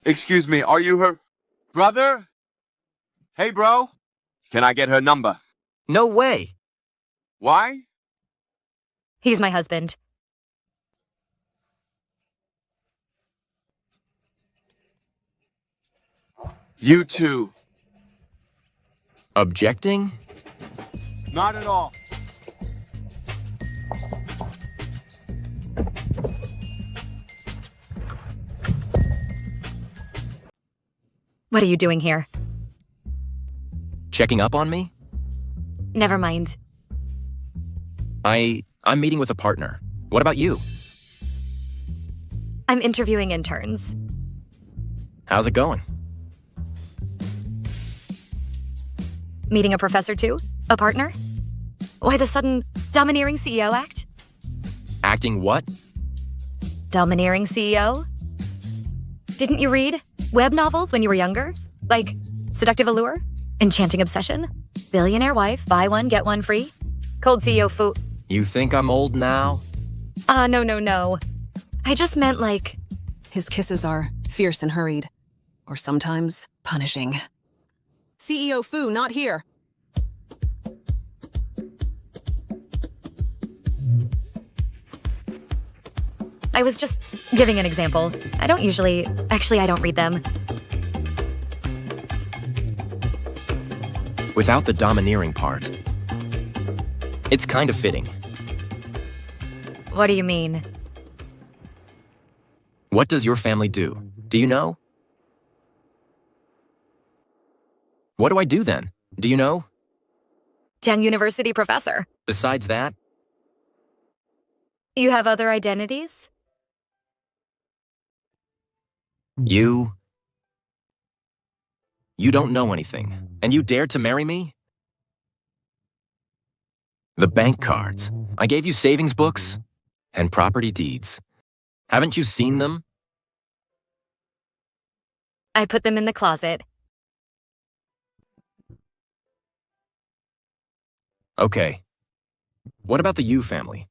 Excuse me, are you her brother? Hey, bro. Can I get her number? No way. Why? He's my husband. You too. Objecting? Not at all. What are you doing here? Checking up on me? Never mind. I'm meeting with a partner. What about you? I'm interviewing interns. How's it going? Meeting a professor too? A partner? Why the sudden domineering CEO act? Acting what? Domineering CEO? Didn't you read web novels when you were younger? Like Seductive Allure? Enchanting Obsession? Billionaire Wife, buy one, get one free? Cold CEO foo. You think I'm old now? No. I just meant like... His kisses are fierce and hurried, or sometimes punishing. CEO Fu, not here. I was just giving an example. I don't usually... Actually, I don't read them. Without the domineering part. It's kind of fitting. What do you mean? What does your family do? Do you know? What do I do then? Do you know? Jiang University professor. Besides that? You have other identities? You don't know anything, and you dared to marry me? The bank cards. I gave you savings books and property deeds. Haven't you seen them? I put them in the closet. Okay. What about the Yu family?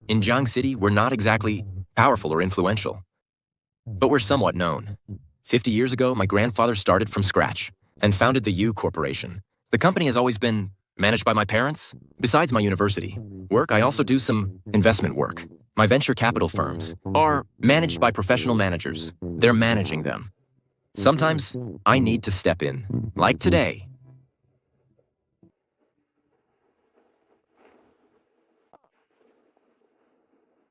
In Jiang City, we're not exactly powerful or influential, but we're somewhat known. 50 years ago, my grandfather started from scratch and founded the Yu Corporation. The company has always been managed by my parents. Besides my university work, I also do some investment work. My venture capital firms are managed by professional managers. They're managing them. Sometimes I need to step in, like today.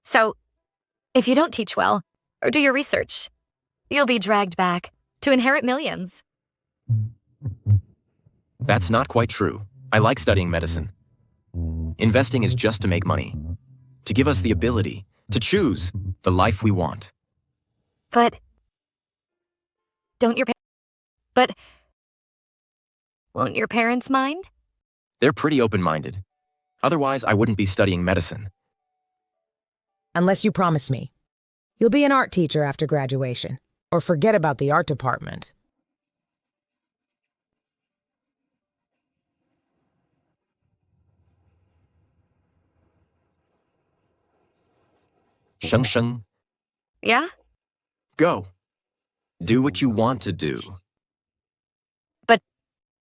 So, if you don't teach well, or do your research, you'll be dragged back to inherit millions. That's not quite true. I like studying medicine. Investing is just to make money, to give us the ability to choose the life we want. But won't your parents mind? They're pretty open-minded. Otherwise, I wouldn't be studying medicine. Unless you promise me. You'll be an art teacher after graduation, or forget about the art department. Sheng Sheng, Yeah? go. Do what you want to do. But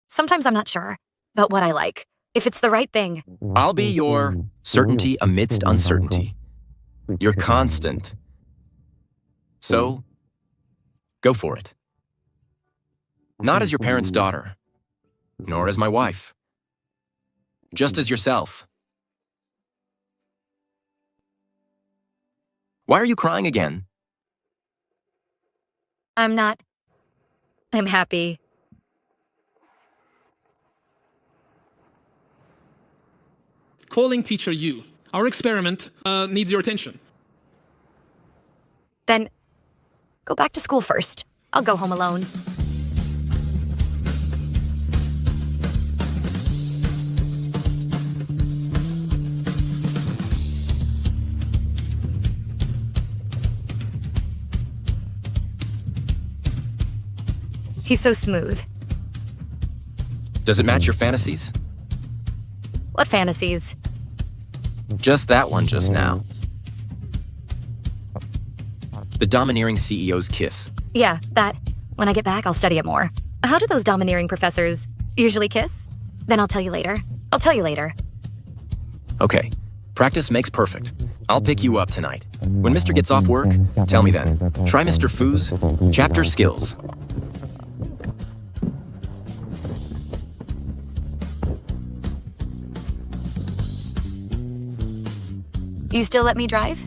sometimes I'm not sure about what I like. If it's the right thing. I'll be your certainty amidst uncertainty. Your constant. So, go for it. Not as your parents' daughter, nor as my wife. Just as yourself. Why are you crying again? I'm not. I'm happy. Calling teacher you. Our experiment needs your attention. Then, go back to school first. I'll go home alone. He's so smooth. Does it match your fantasies? What fantasies? Just that one just now. The domineering CEO's kiss. Yeah, that. When I get back, I'll study it more. How do those domineering professors usually kiss? Then I'll tell you later. I'll tell you later. Okay. Practice makes perfect. I'll pick you up tonight. When Mr. gets off work, tell me then. Try Mr. Fu's chapter skills. You still let me drive?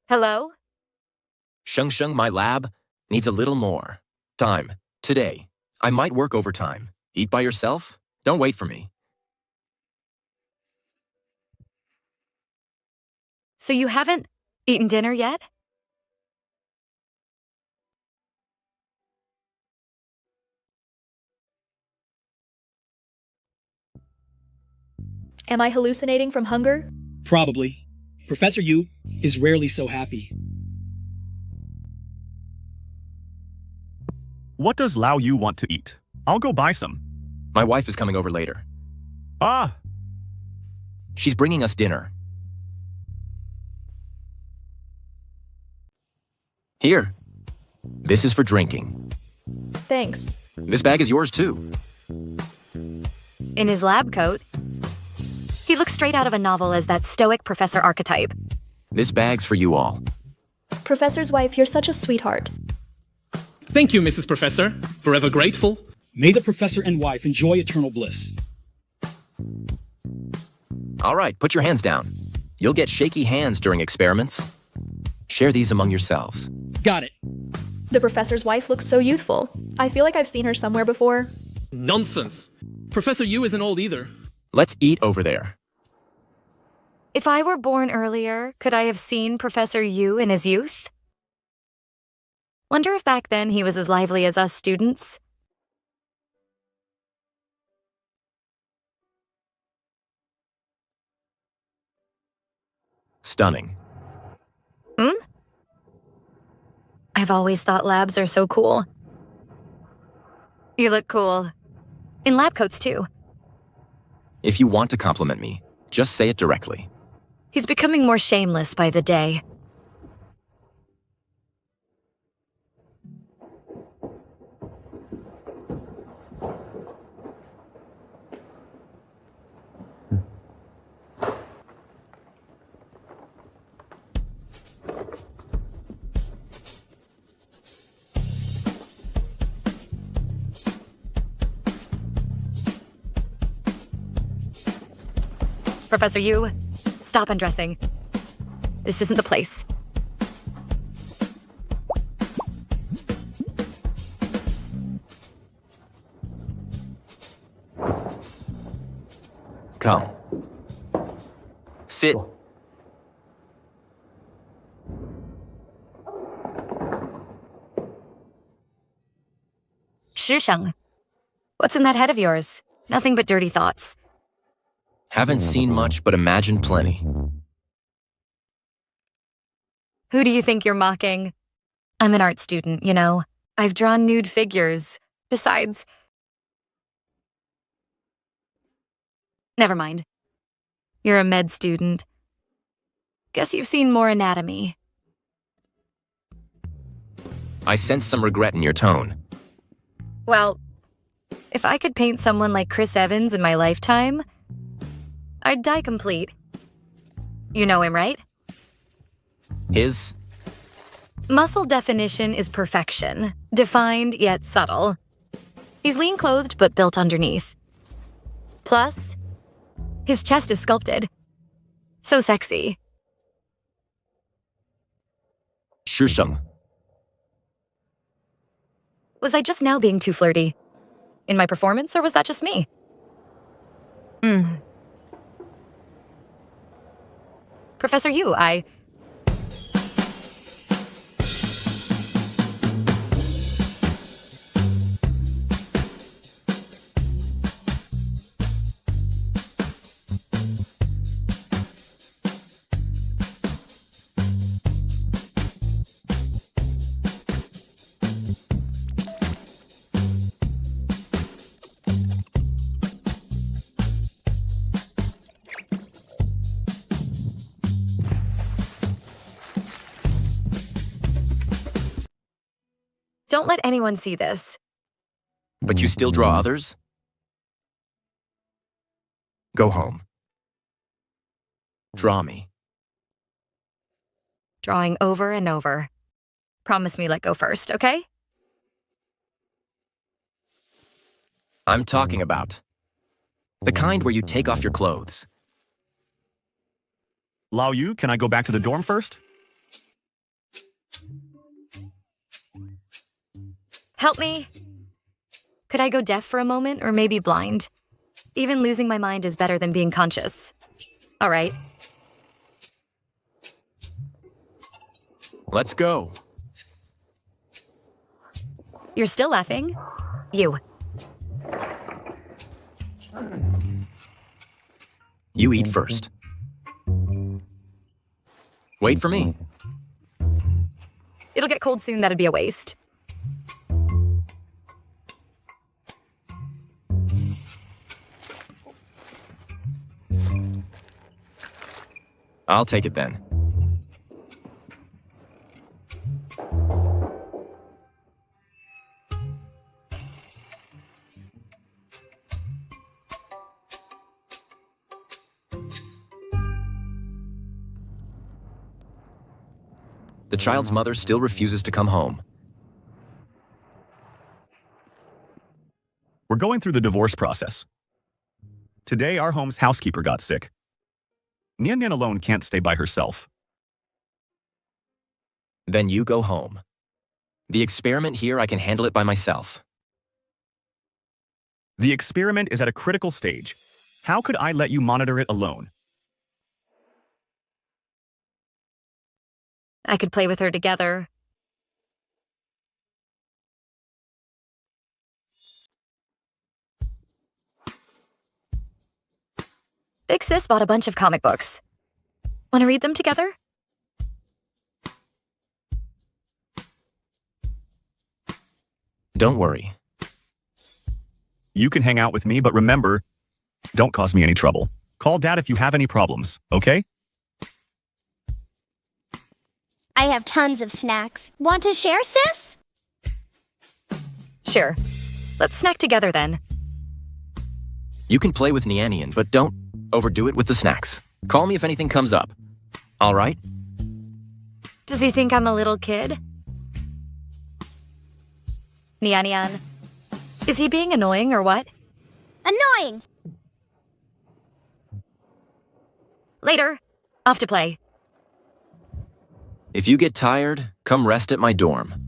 Hello? Sheng, my lab, needs a little more time. Today. I might work overtime. Eat by yourself? Don't wait for me. So you haven't eaten dinner yet? Am I hallucinating from hunger? Probably. Professor Yu is rarely so happy. What does Lao Yu want to eat? I'll go buy some. My wife is coming over later. Ah! She's bringing us dinner. Here. This is for drinking. Thanks. This bag is yours too. In his lab coat. He looks straight out of a novel as that stoic professor archetype. This bag's for you all. Professor's wife, you're such a sweetheart. Thank you, Mrs. Professor. Forever grateful. May the professor and wife enjoy eternal bliss. All right, put your hands down. You'll get shaky hands during experiments. Share these among yourselves. Got it. The professor's wife looks so youthful. I feel like I've seen her somewhere before. Nonsense. Professor Yu isn't old either. Let's eat over there. If I were born earlier, could I have seen Professor Yu in his youth? Wonder if back then he was as lively as us students. Stunning. I've always thought labs are so cool. You look cool. In lab coats, too. If you want to compliment me, just say it directly. He's becoming more shameless by the day. Professor Yu, stop undressing. This isn't the place. Come. Sit. Shisheng, what's in that head of yours? Nothing but dirty thoughts. Haven't seen much, but imagined plenty. Who do you think you're mocking? I'm an art student, you know. I've drawn nude figures. Besides... Never mind. You're a med student. Guess you've seen more anatomy. I sense some regret in your tone. Well, if I could paint someone like Chris Evans in my lifetime, I'd die complete. You know him, right? His? Muscle definition is perfection, defined yet subtle. He's lean-clothed but built underneath. Plus, his chest is sculpted. So sexy. Shisheng. Was I just now being too flirty? In my performance, or was that just me? Professor Yu, Don't let anyone see this. But you still draw others? Go home. Draw me. Drawing over and over. Promise me let go first, okay? I'm talking about the kind where you take off your clothes. Lao Yu, can I go back to the dorm first? Help me. Could I go deaf for a moment, or maybe blind? Even losing my mind is better than being conscious. All right. Let's go. You're still laughing? You. You eat first. Wait for me. It'll get cold soon, that'd be a waste. I'll take it then. The child's mother still refuses to come home. We're going through the divorce process. Today, our home's housekeeper got sick. Nian Nian alone can't stay by herself. Then you go home. The experiment here, I can handle it by myself. The experiment is at a critical stage. How could I let you monitor it alone? I could play with her together. Big Sis bought a bunch of comic books. Want to read them together? Don't worry. You can hang out with me, but remember, don't cause me any trouble. Call Dad if you have any problems, okay? I have tons of snacks. Want to share, sis? Sure. Let's snack together then. You can play with Nianian, but don't overdo it with the snacks. Call me if anything comes up. All right? Does he think I'm a little kid? Nianian, is he being annoying or what? Annoying! Later. Off to play. If you get tired, come rest at my dorm.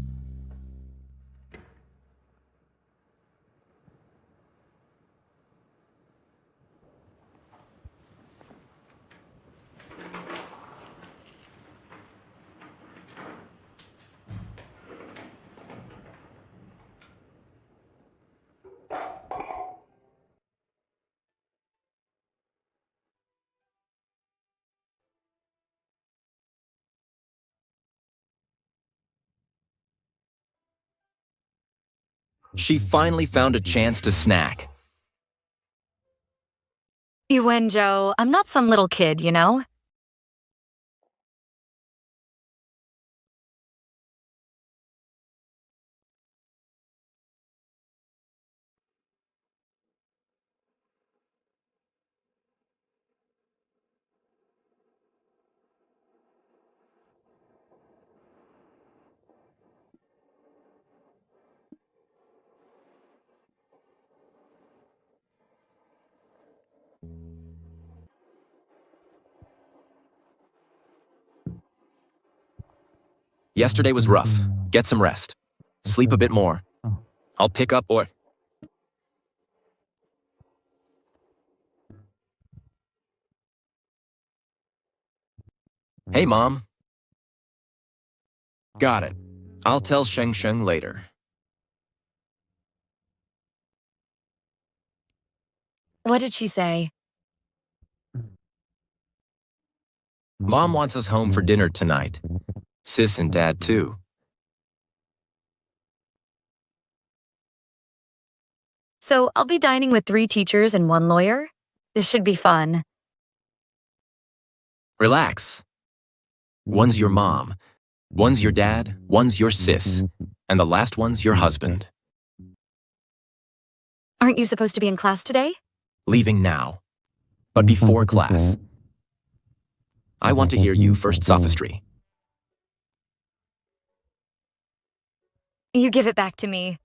She finally found a chance to snack. Wenjo, I'm not some little kid, you know? Yesterday was rough. Get some rest. Sleep a bit more. I'll pick up or... Hey, Mom. Got it. I'll tell Sheng Sheng later. What did she say? Mom wants us home for dinner tonight. Sis and Dad, too. So I'll be dining with 3 teachers and 1 lawyer? This should be fun. Relax. One's your mom. One's your dad. One's your sis. And the last one's your husband. Aren't you supposed to be in class today? Leaving now. But before class. I want to hear you first sophistry. You give it back to me.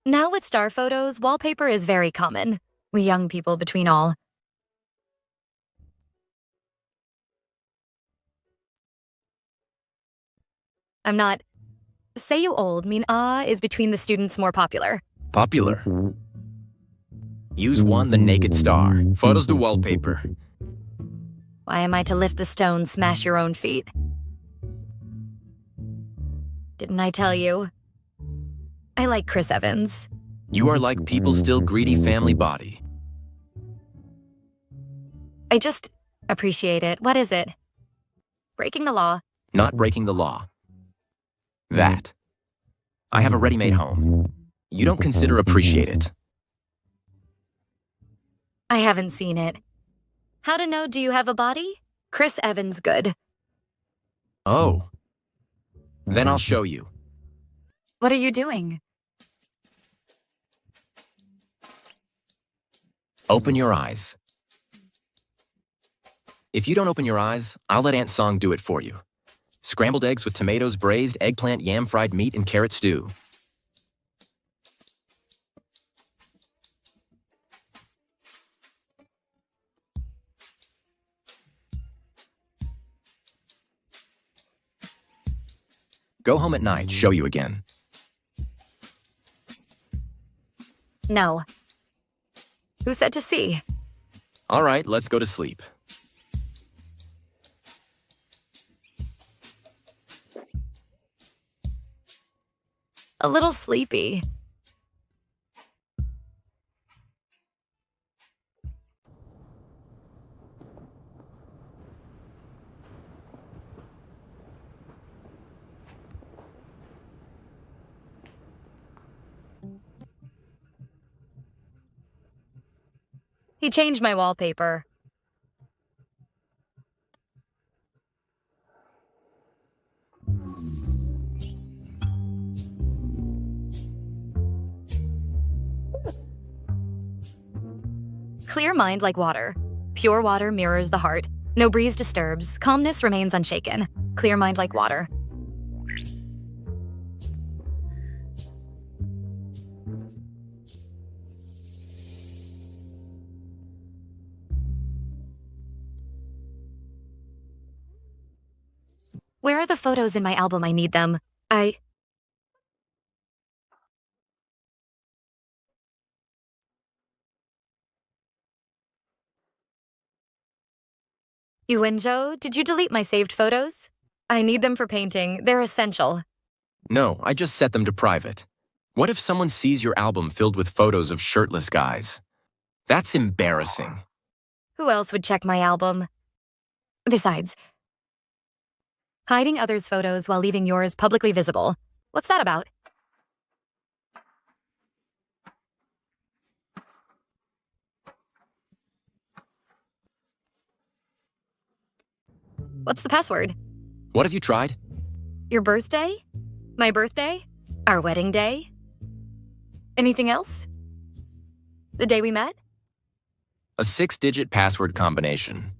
Now with star photos, wallpaper is very common. We young people between all. I'm not... Say you old mean is between the students more popular. Popular. Use one, the naked star. Photos do wallpaper. Why am I to lift the stone, smash your own feet? Didn't I tell you? I like Chris Evans. You are like people's still greedy family body. I just appreciate it. What is it? Breaking the law. Not breaking the law. That. I have a ready-made home. You don't consider appreciate it. I haven't seen it. How to know do you have a body? Chris Evans good. Oh. Then I'll show you. What are you doing? Open your eyes. If you don't open your eyes, I'll let Aunt Song do it for you. Scrambled eggs with tomatoes, braised, eggplant, yam, fried meat, and carrot stew. Go home at night, show you again. No. Who said to see? All right, let's go to sleep. A little sleepy. He changed my wallpaper. Clear mind like water. Pure water mirrors the heart. No breeze disturbs. Calmness remains unshaken. Clear mind like water. Where are the photos in my album? I need them. Yuenjo, did you delete my saved photos? I need them for painting. They're essential. No, I just set them to private. What if someone sees your album filled with photos of shirtless guys? That's embarrassing. Who else would check my album? Besides, hiding others' photos while leaving yours publicly visible. What's that about? What's the password? What have you tried? Your birthday? My birthday? Our wedding day? Anything else? The day we met? A 6-digit password combination.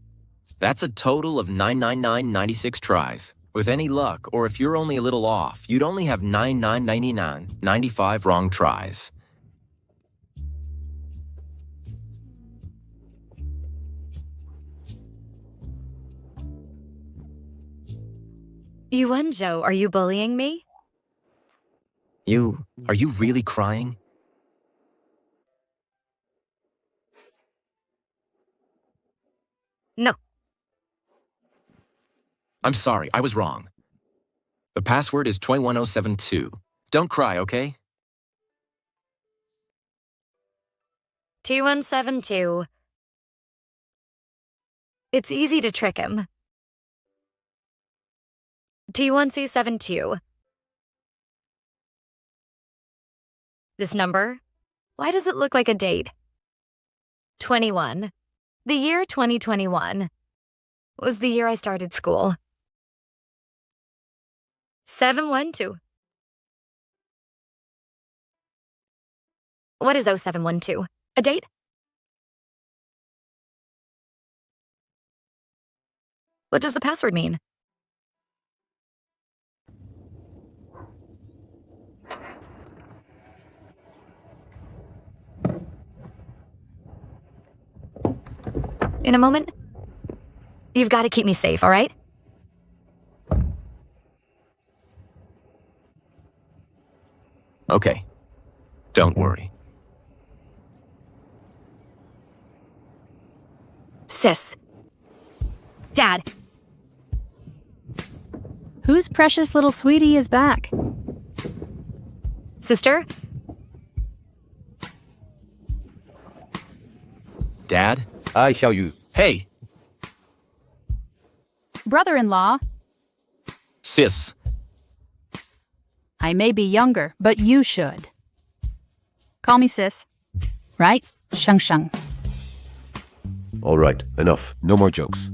That's a total of 99996 tries. With any luck, or if you're only a little off, you'd only have 95 wrong tries. Yuanzhou, are you bullying me? Are you really crying? No. I'm sorry, I was wrong. The password is 21072. Don't cry, okay? 2172. It's easy to trick him. T1272. This number? Why does it look like a date? 21. The year 2021 was the year I started school. 712. What is 0712? A date? What does the password mean? In a moment. You've got to keep me safe, all right? Okay. Don't worry. Sis. Dad. Whose precious little sweetie is back? Sister? Dad? I shall you. Hey! Brother-in-law. Sis. I may be younger, but you should. Call me sis. Right? Sheng Sheng. All right, enough. No more jokes.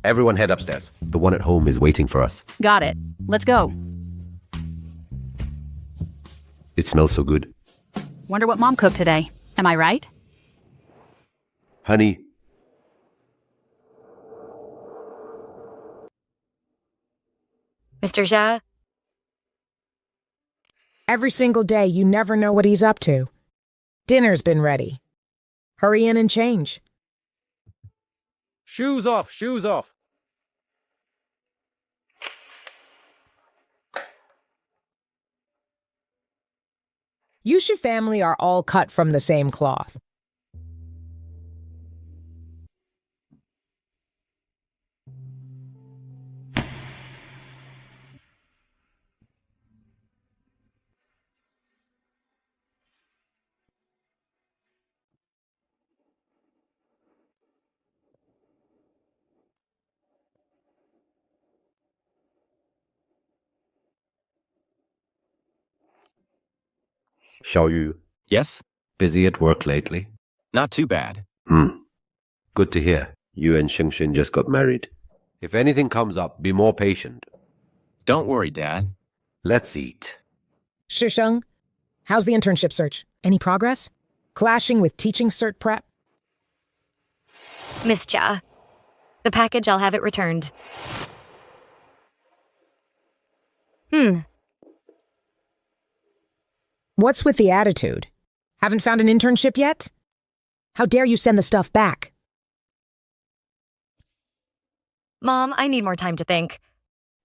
Everyone head upstairs. The one at home is waiting for us. Got it. Let's go. It smells so good. Wonder what Mom cooked today. Am I right? Honey. Mr. Xia? Every single day, you never know what he's up to. Dinner's been ready. Hurry in and change. Shoes off, shoes off. Yushu family are all cut from the same cloth. Xiaoyu. Yes? Busy at work lately? Not too bad. Good to hear. You and Shengsheng just got married. If anything comes up, be more patient. Don't worry, Dad. Let's eat. Shisheng, how's the internship search? Any progress? Clashing with teaching cert prep? Miss Chia. The package, I'll have it returned. What's with the attitude? Haven't found an internship yet? How dare you send the stuff back? Mom, I need more time to think.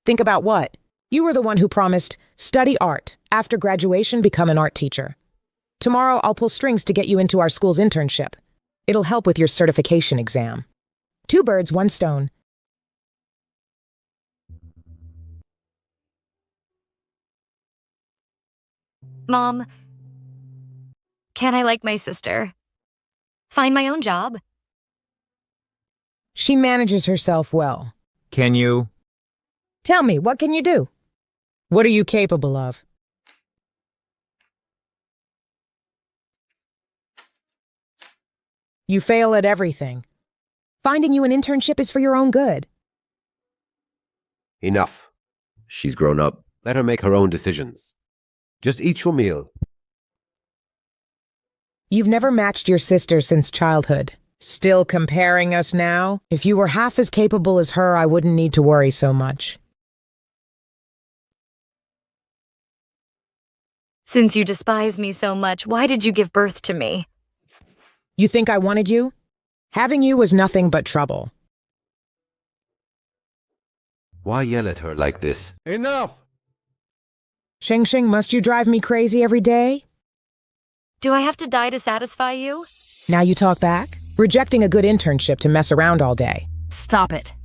Think about what? You were the one who promised, study art, after graduation become an art teacher. Tomorrow I'll pull strings to get you into our school's internship. It'll help with your certification exam. 2 birds, 1 stone. Mom, can I like my sister? Find my own job? She manages herself well. Can you? Tell me, what can you do? What are you capable of? You fail at everything. Finding you an internship is for your own good. Enough. She's grown up. Let her make her own decisions. Just eat your meal. You've never matched your sister since childhood. Still comparing us now? If you were half as capable as her, I wouldn't need to worry so much. Since you despise me so much, why did you give birth to me? You think I wanted you? Having you was nothing but trouble. Why yell at her like this? Enough! Shing Shing, must you drive me crazy every day? Do I have to die to satisfy you? Now you talk back? Rejecting a good internship to mess around all day. Stop it.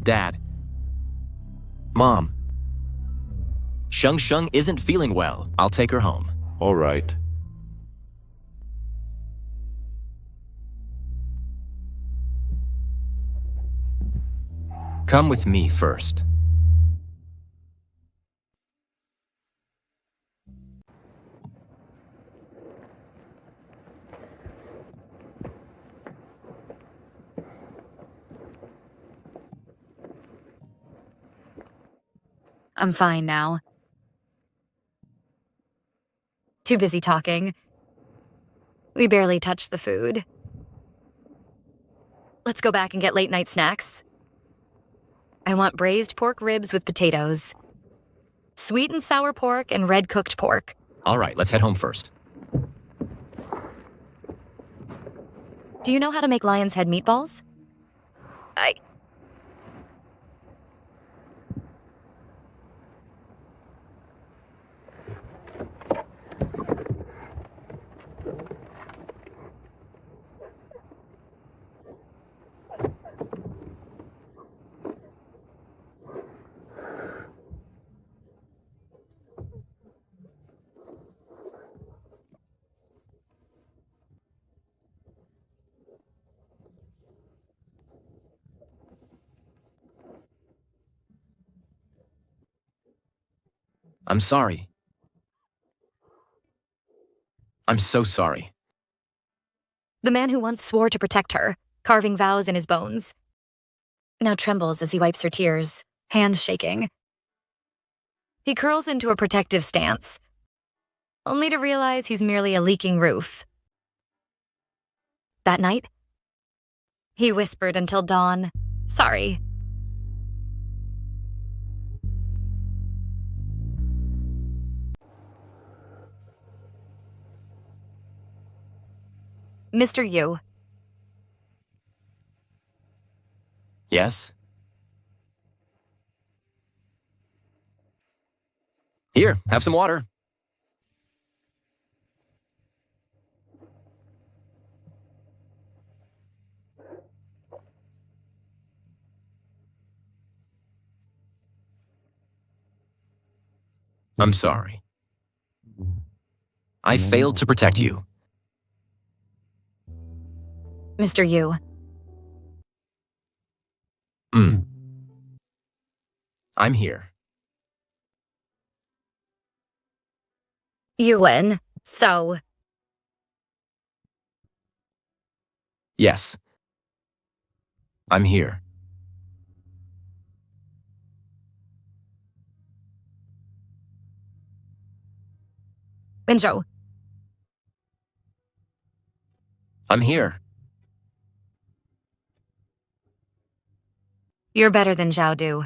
Dad. Mom. Sheng Sheng isn't feeling well. I'll take her home. All right. Come with me first. I'm fine now. Too busy talking. We barely touched the food. Let's go back and get late night snacks. I want braised pork ribs with potatoes. Sweet and sour pork and red cooked pork. All right, let's head home first. Do you know how to make lion's head meatballs? I'm sorry. I'm so sorry. The man who once swore to protect her, carving vows in his bones, now trembles as he wipes her tears, hands shaking. He curls into a protective stance, only to realize he's merely a leaking roof. That night, he whispered until dawn, "Sorry." Mr. Yu. Yes? Here, have some water. I'm sorry. I failed to protect you. Mr. Yu. I'm here. You win. So. Yes. I'm here. Benjo. I'm here. You're better than Zhao Du.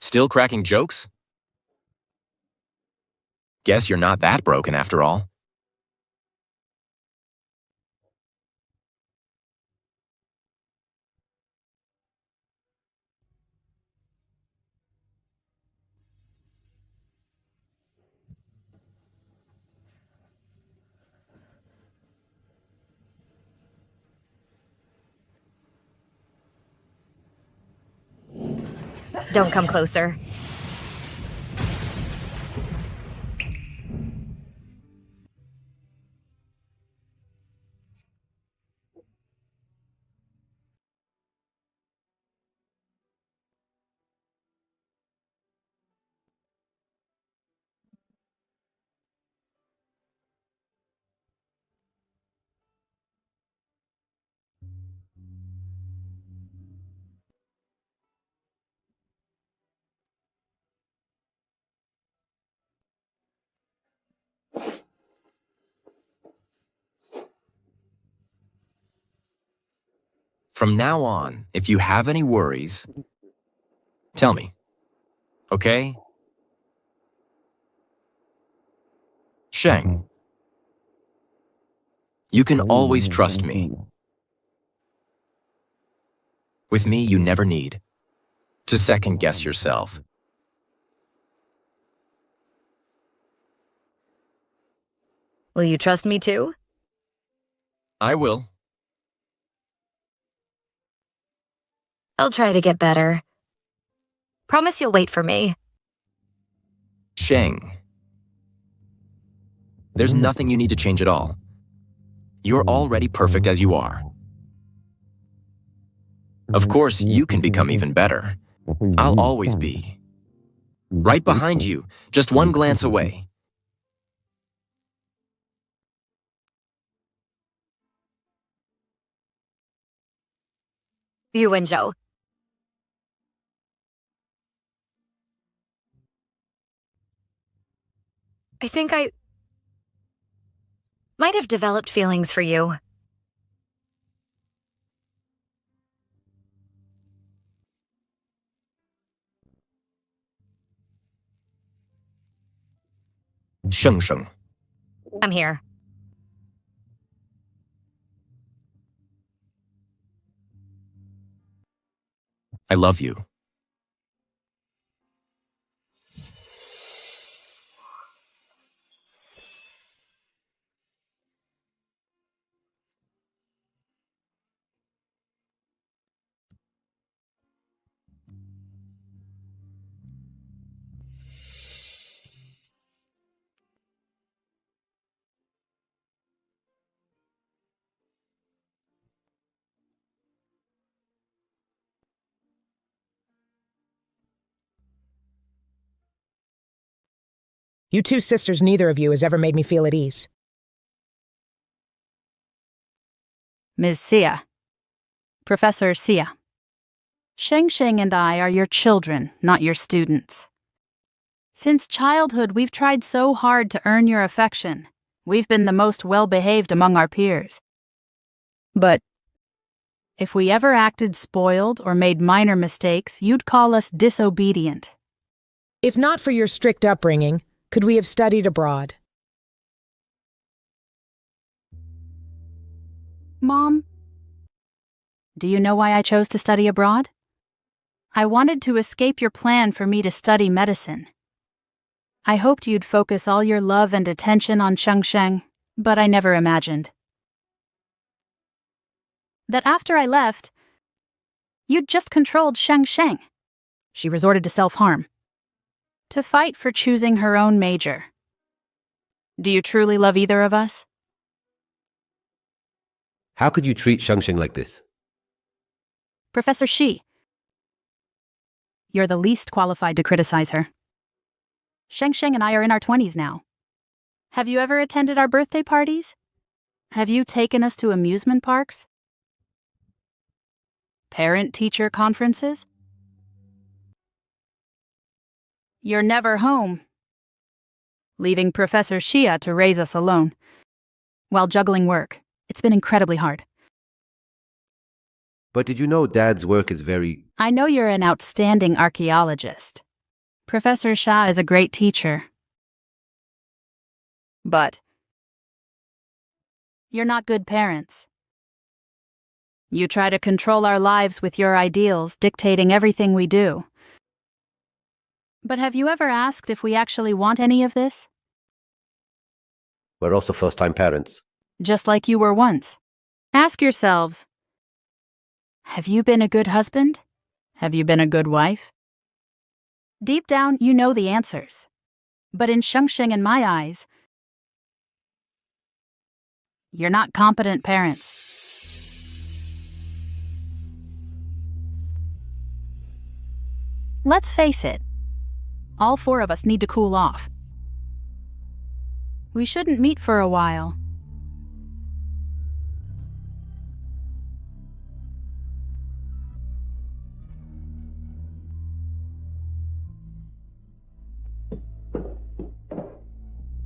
Still cracking jokes? Guess you're not that broken after all. Don't come closer. From now on, if you have any worries, tell me. Okay? Sheng, you can always trust me. With me, you never need to second-guess yourself. Will you trust me too? I will. I'll try to get better. Promise you'll wait for me. Sheng, there's nothing you need to change at all. You're already perfect as you are. Of course, you can become even better. I'll always be right behind you, just one glance away. Yu Wenzhou. I think I might have developed feelings for you. Sheng Sheng. I'm here. I love you. You two sisters, neither of you has ever made me feel at ease. Ms. Xia. Professor Xia. Sheng Sheng and I are your children, not your students. Since childhood, we've tried so hard to earn your affection. We've been the most well-behaved among our peers. But if we ever acted spoiled or made minor mistakes, you'd call us disobedient. If not for your strict upbringing, could we have studied abroad? Mom, do you know why I chose to study abroad? I wanted to escape your plan for me to study medicine. I hoped you'd focus all your love and attention on Sheng Sheng, but I never imagined that after I left, you'd just controlled Sheng Sheng. She resorted to self-harm to fight for choosing her own major. Do you truly love either of us? How could you treat Sheng Sheng like this? Professor Shi, you're the least qualified to criticize her. Sheng Sheng and I are in our 20s now. Have you ever attended our birthday parties? Have you taken us to amusement parks? Parent-teacher conferences? You're never home, leaving Professor Xia to raise us alone. While juggling work, it's been incredibly hard. But did you know Dad's work is very... I know you're an outstanding archaeologist. Professor Xia is a great teacher. But you're not good parents. You try to control our lives with your ideals, dictating everything we do. But have you ever asked if we actually want any of this? We're also first-time parents. Just like you were once. Ask yourselves, have you been a good husband? Have you been a good wife? Deep down, you know the answers. But in Sheng Sheng and my eyes, you're not competent parents. Let's face it. All four of us need to cool off. We shouldn't meet for a while.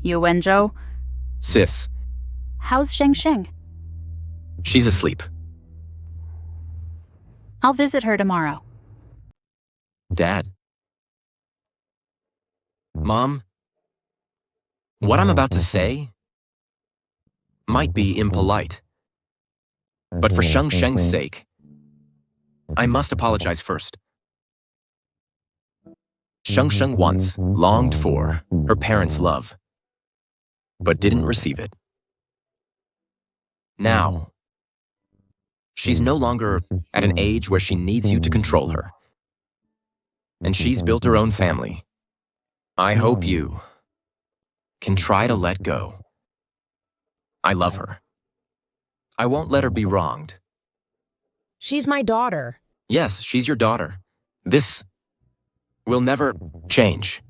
Yu Wenzhou, Sis, how's Sheng Sheng? she's asleep. I'll visit her tomorrow. Dad? Mom? What I'm about to say might be impolite, but for Sheng Sheng's sake, I must apologize first. Sheng Sheng once longed for her parents' love, but didn't receive it. Now, she's no longer at an age where she needs you to control her, and she's built her own family. I hope you can try to let go. I love her. I won't let her be wronged. She's my daughter. Yes, she's your daughter. This will never change.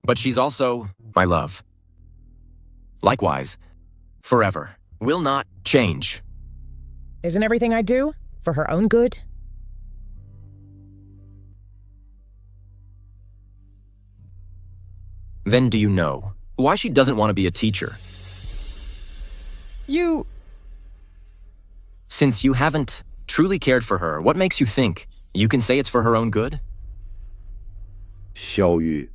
But she's also my love. Likewise, forever will not change. Isn't everything I do for her own good? Then do you know why she doesn't want to be a teacher? Since you haven't truly cared for her, what makes you think you can say it's for her own good? Xiaoyu,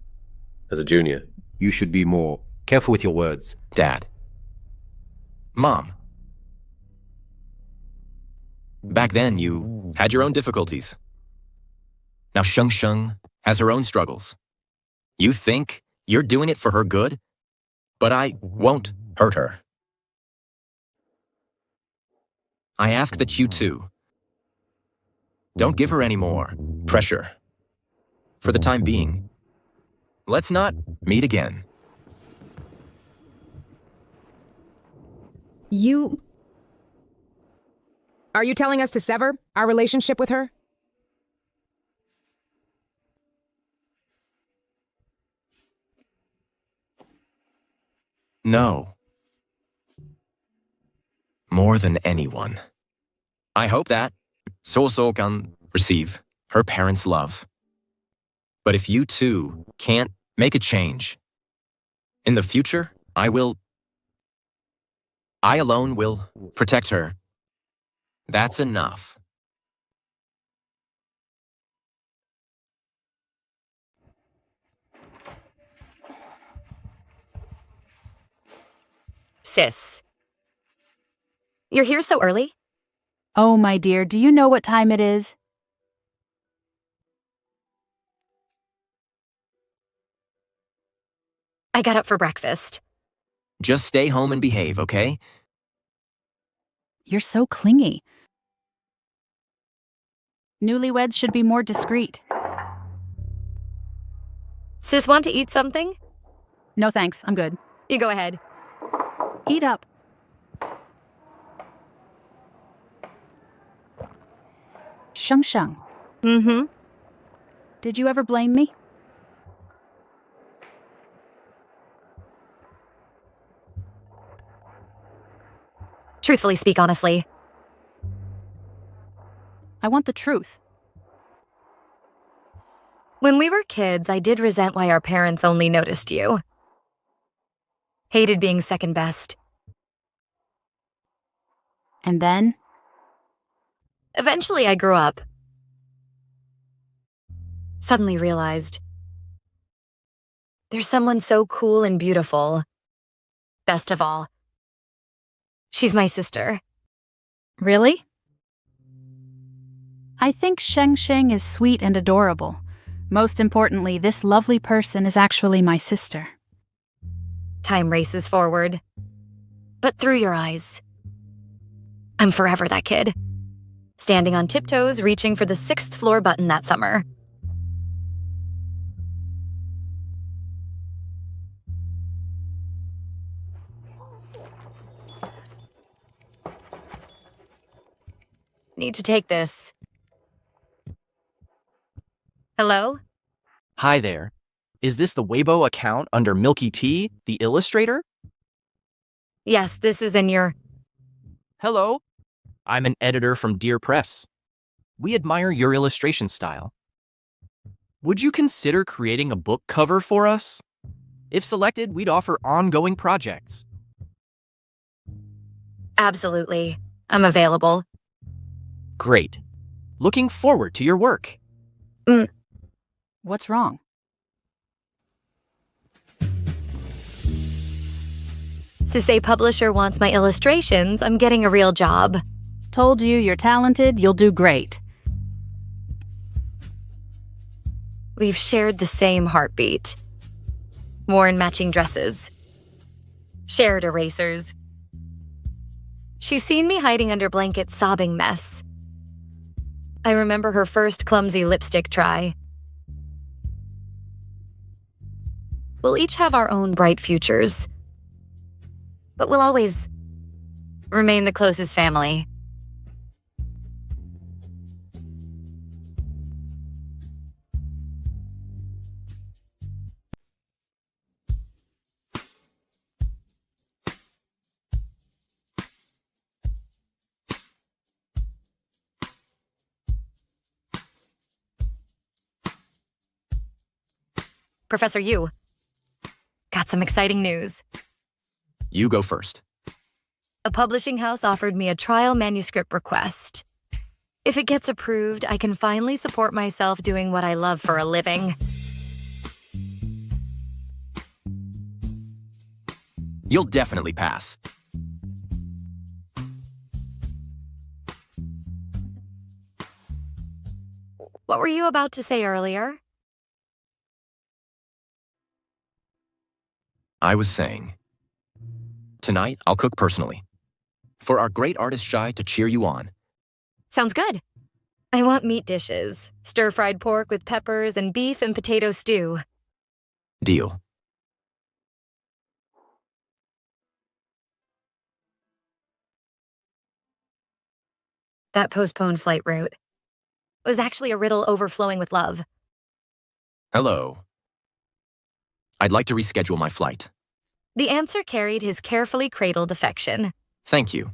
as a junior, you should be more careful with your words. Dad. Mom. Back then, you had your own difficulties. Now Sheng Sheng has her own struggles. You think you're doing it for her good, but I won't hurt her. I ask that you too don't give her any more pressure. For the time being, let's not meet again. Are you telling us to sever our relationship with her? No. More than anyone. I hope that So can receive her parents' love. But if you two can't make a change, in the future, I alone will protect her. That's enough. Sis. You're here so early? Oh, my dear, do you know what time it is? I got up for breakfast. Just stay home and behave, okay? You're so clingy. Newlyweds should be more discreet. Sis, want to eat something? No thanks, I'm good. You go ahead. Eat up. Sheng Sheng. Mm-hmm. Did you ever blame me? Truthfully speak honestly. I want the truth. When we were kids, I did resent why our parents only noticed you. Hated being second best. And then? Eventually, I grew up. Suddenly realized there's someone so cool and beautiful. Best of all, she's my sister. Really? I think Sheng Sheng is sweet and adorable. Most importantly, this lovely person is actually my sister. Time races forward. But through your eyes, I'm forever that kid. Standing on tiptoes, reaching for the 6th floor button that summer. Need to take this. Hello? Hi there. Is this the Weibo account under Milky Tea, the illustrator? Yes, this is in your... Hello. I'm an editor from Dear Press. We admire your illustration style. Would you consider creating a book cover for us? If selected, we'd offer ongoing projects. Absolutely. I'm available. Great. Looking forward to your work. What's wrong? To say publisher wants my illustrations, I'm getting a real job. Told you you're talented, you'll do great. We've shared the same heartbeat. Worn matching dresses. Shared erasers. She's seen me hiding under blankets sobbing mess. I remember her first clumsy lipstick try. We'll each have our own bright futures. But we'll always remain the closest family. Professor Yu, got some exciting news. You go first. A publishing house offered me a trial manuscript request. If it gets approved, I can finally support myself doing what I love for a living. You'll definitely pass. What were you about to say earlier? I was saying, tonight I'll cook personally. For our great artist Shai to cheer you on. Sounds good. I want meat dishes, stir-fried pork with peppers and beef and potato stew. Deal. That postponed flight route was actually a riddle overflowing with love. Hello. I'd like to reschedule my flight. The answer carried his carefully cradled affection. Thank you.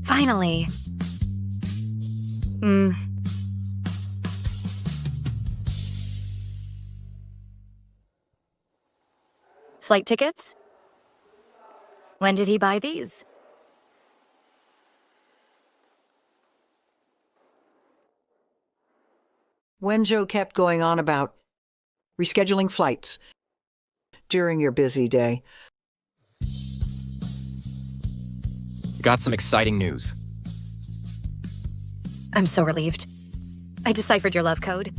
Finally. Flight tickets? When did he buy these? Wenjo kept going on about rescheduling flights during your busy day. Got some exciting news. I'm so relieved. I deciphered your love code.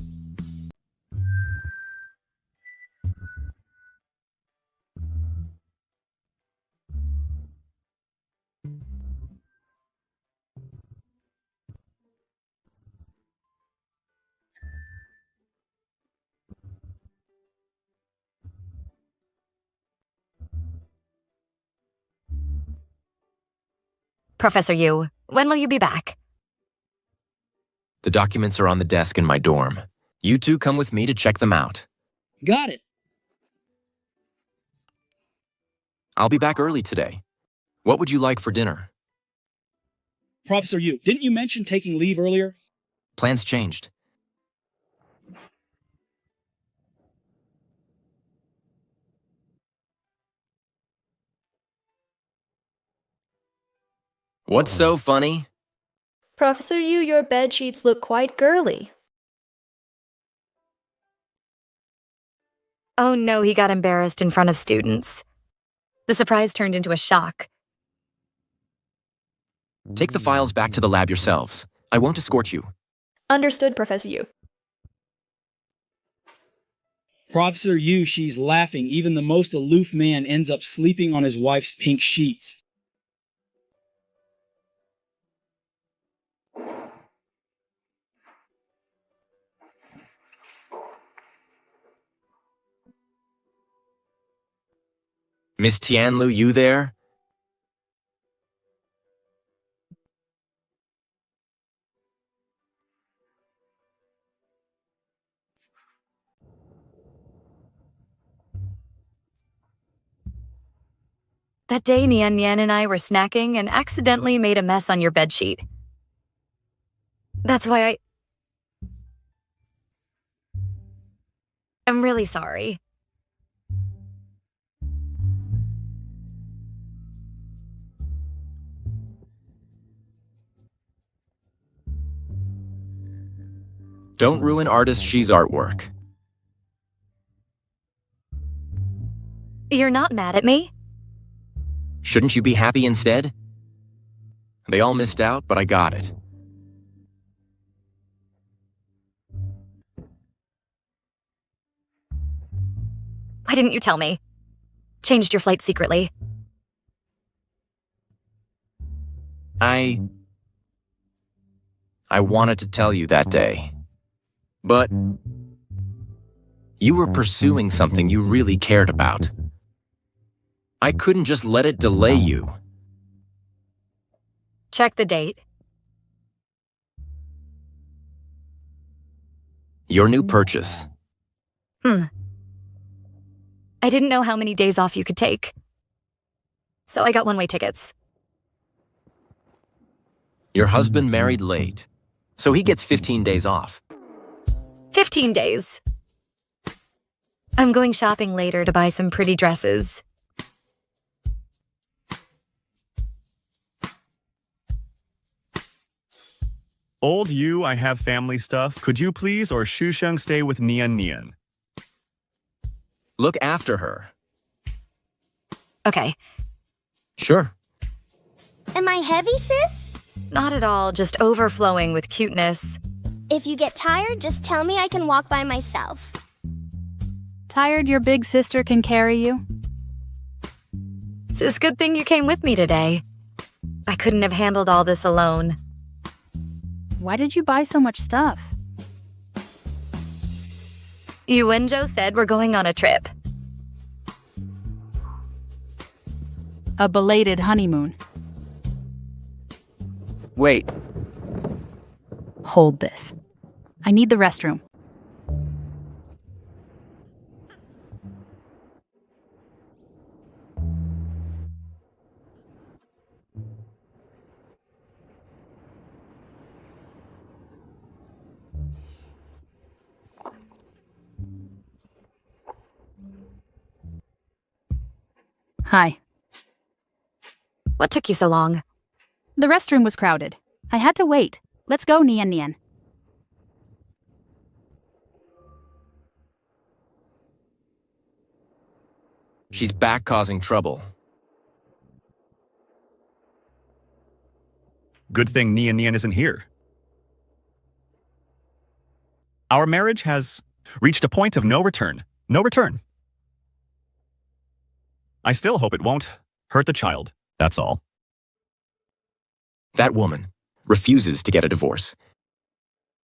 Professor Yu, when will you be back? The documents are on the desk in my dorm. You two come with me to check them out. Got it. I'll be back early today. What would you like for dinner? Professor Yu, didn't you mention taking leave earlier? Plans changed. What's so funny? Professor Yu, your bed sheets look quite girly. Oh no, he got embarrassed in front of students. The surprise turned into a shock. Take the files back to the lab yourselves. I won't escort you. Understood, Professor Yu. Professor Yu, she's laughing. Even the most aloof man ends up sleeping on his wife's pink sheets. Miss Tianlu, you there? That day, Nian Nian and I were snacking and accidentally made a mess on your bedsheet. That's why I'm really sorry. Don't ruin artist She's artwork. You're not mad at me? Shouldn't you be happy instead? They all missed out, but I got it. Why didn't you tell me? Changed your flight secretly. I wanted to tell you that day. But you were pursuing something you really cared about. I couldn't just let it delay you. Check the date. Your new purchase. I didn't know how many days off you could take. So I got one-way tickets. Your husband married late, so he gets 15 days off. 15 days. I'm going shopping later to buy some pretty dresses. Old you, I have family stuff. Could you please or Shusheng stay with Nian Nian? Look after her. Okay. Sure. Am I heavy, sis? Not at all, just overflowing with cuteness. If you get tired, just tell me I can walk by myself. Tired your big sister can carry you? It's a good thing you came with me today. I couldn't have handled all this alone. Why did you buy so much stuff? You and Joe said we're going on a trip. A belated honeymoon. Wait. Hold this. I need the restroom. Hi. What took you so long? The restroom was crowded. I had to wait. Let's go, Nian Nian. She's back causing trouble. Good thing Nian Nian isn't here. Our marriage has reached a point of no return. No return. I still hope it won't hurt the child, that's all. That woman refuses to get a divorce.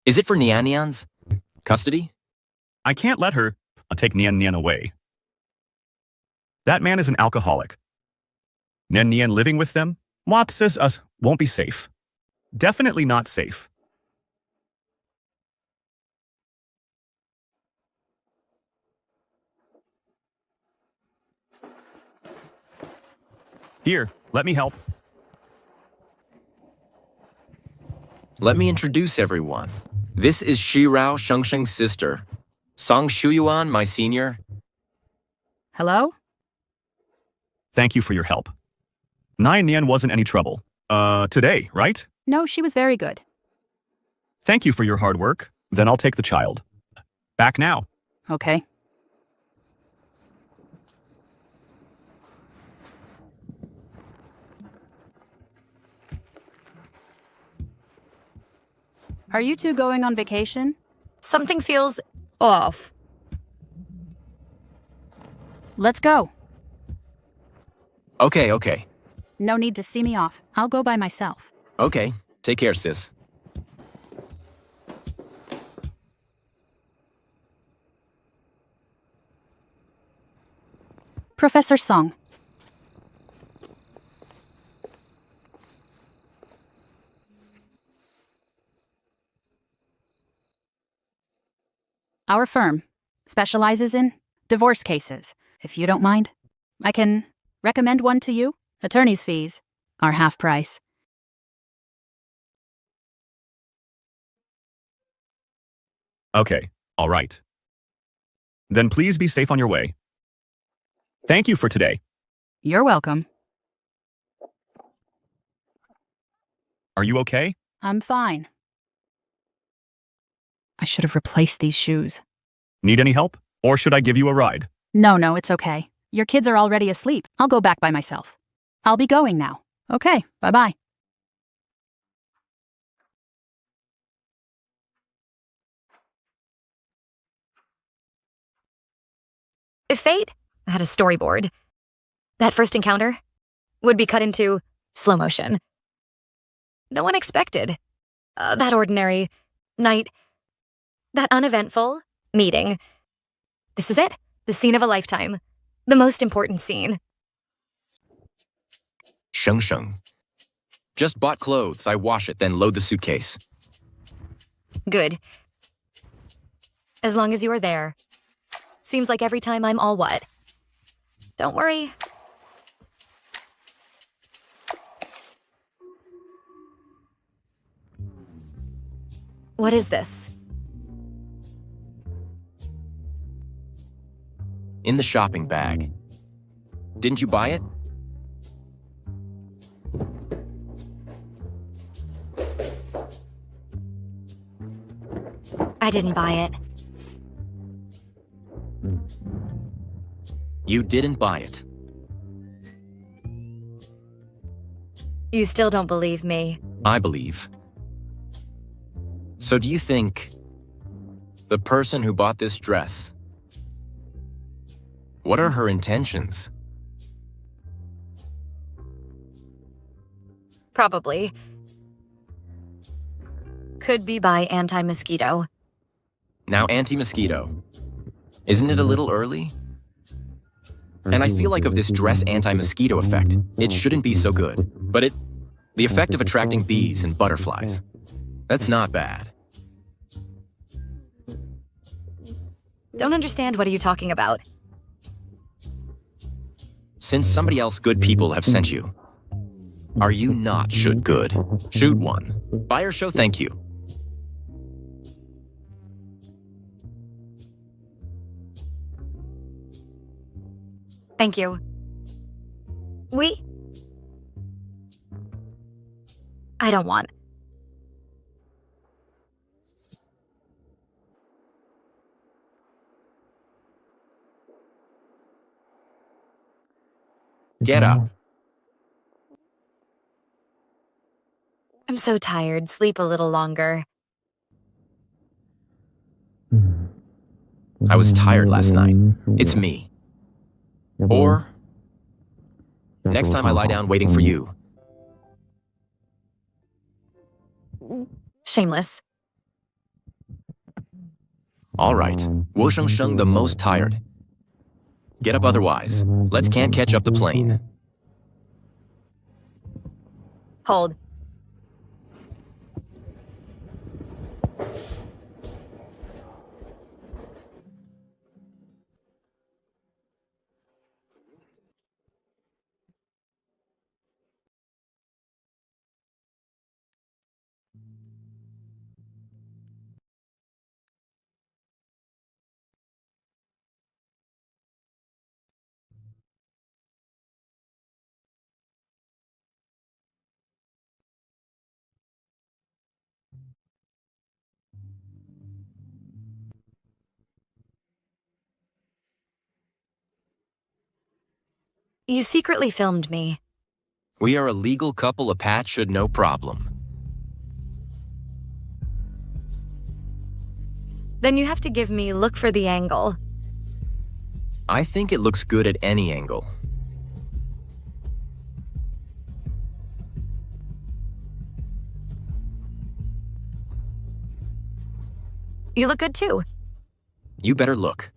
Is it for Nian Nian's custody? I can't let her take Nian Nian away. That man is an alcoholic. Nian Nian living with them, Wat says us won't be safe. Definitely not safe. Here, let me help. Let me introduce everyone. This is Shirao Shengsheng's sister. Song Shuyuan, my senior. Hello? Thank you for your help. Nian Nian wasn't any trouble. Today, right? No, she was very good. Thank you for your hard work. Then I'll take the child. Back now. Okay. Are you two going on vacation? Something feels off. Let's go. Okay. No need to see me off. I'll go by myself. Okay, take care, sis. Professor Song. Our firm specializes in divorce cases. If you don't mind, I can recommend one to you. Attorney's fees are half price. Okay, all right. Then please be safe on your way. Thank you for today. You're welcome. Are you okay? I'm fine. I should have replaced these shoes. Need any help? Or should I give you a ride? No, it's okay. Your kids are already asleep. I'll go back by myself. I'll be going now. Okay, bye-bye. If fate had a storyboard, that first encounter would be cut into slow motion. No one expected that ordinary night, that uneventful meeting. This is it, the scene of a lifetime, the most important scene. Sheng Sheng. Just bought clothes. I wash it, then load the suitcase. Good. As long as you are there. Seems like every time I'm all what? Don't worry. What is this? In the shopping bag. Didn't you buy it? I didn't buy it. You didn't buy it. You still don't believe me. I believe. So do you think the person who bought this dress, what are her intentions? Probably. Could be by anti-mosquito. Now anti-mosquito. Isn't it a little early? And I feel like of this dress anti-mosquito effect, it shouldn't be so good. But the effect of attracting bees and butterflies, that's not bad. Don't understand, what are you talking about? Since somebody else good people have sent you, are you not should good? Shoot one. Buy or show thank you. Thank you. I don't want. Get up. I'm so tired. Sleep a little longer. I was tired last night. It's me. Or, next time I lie down waiting for you. Shameless. All right. Wu Sheng Sheng the most tired. Get up otherwise. Let's can't catch up the plane. Hold. You secretly filmed me. We are a legal couple, a pat should no problem. Then you have to give me look for the angle. I think it looks good at any angle. You look good too. You better look.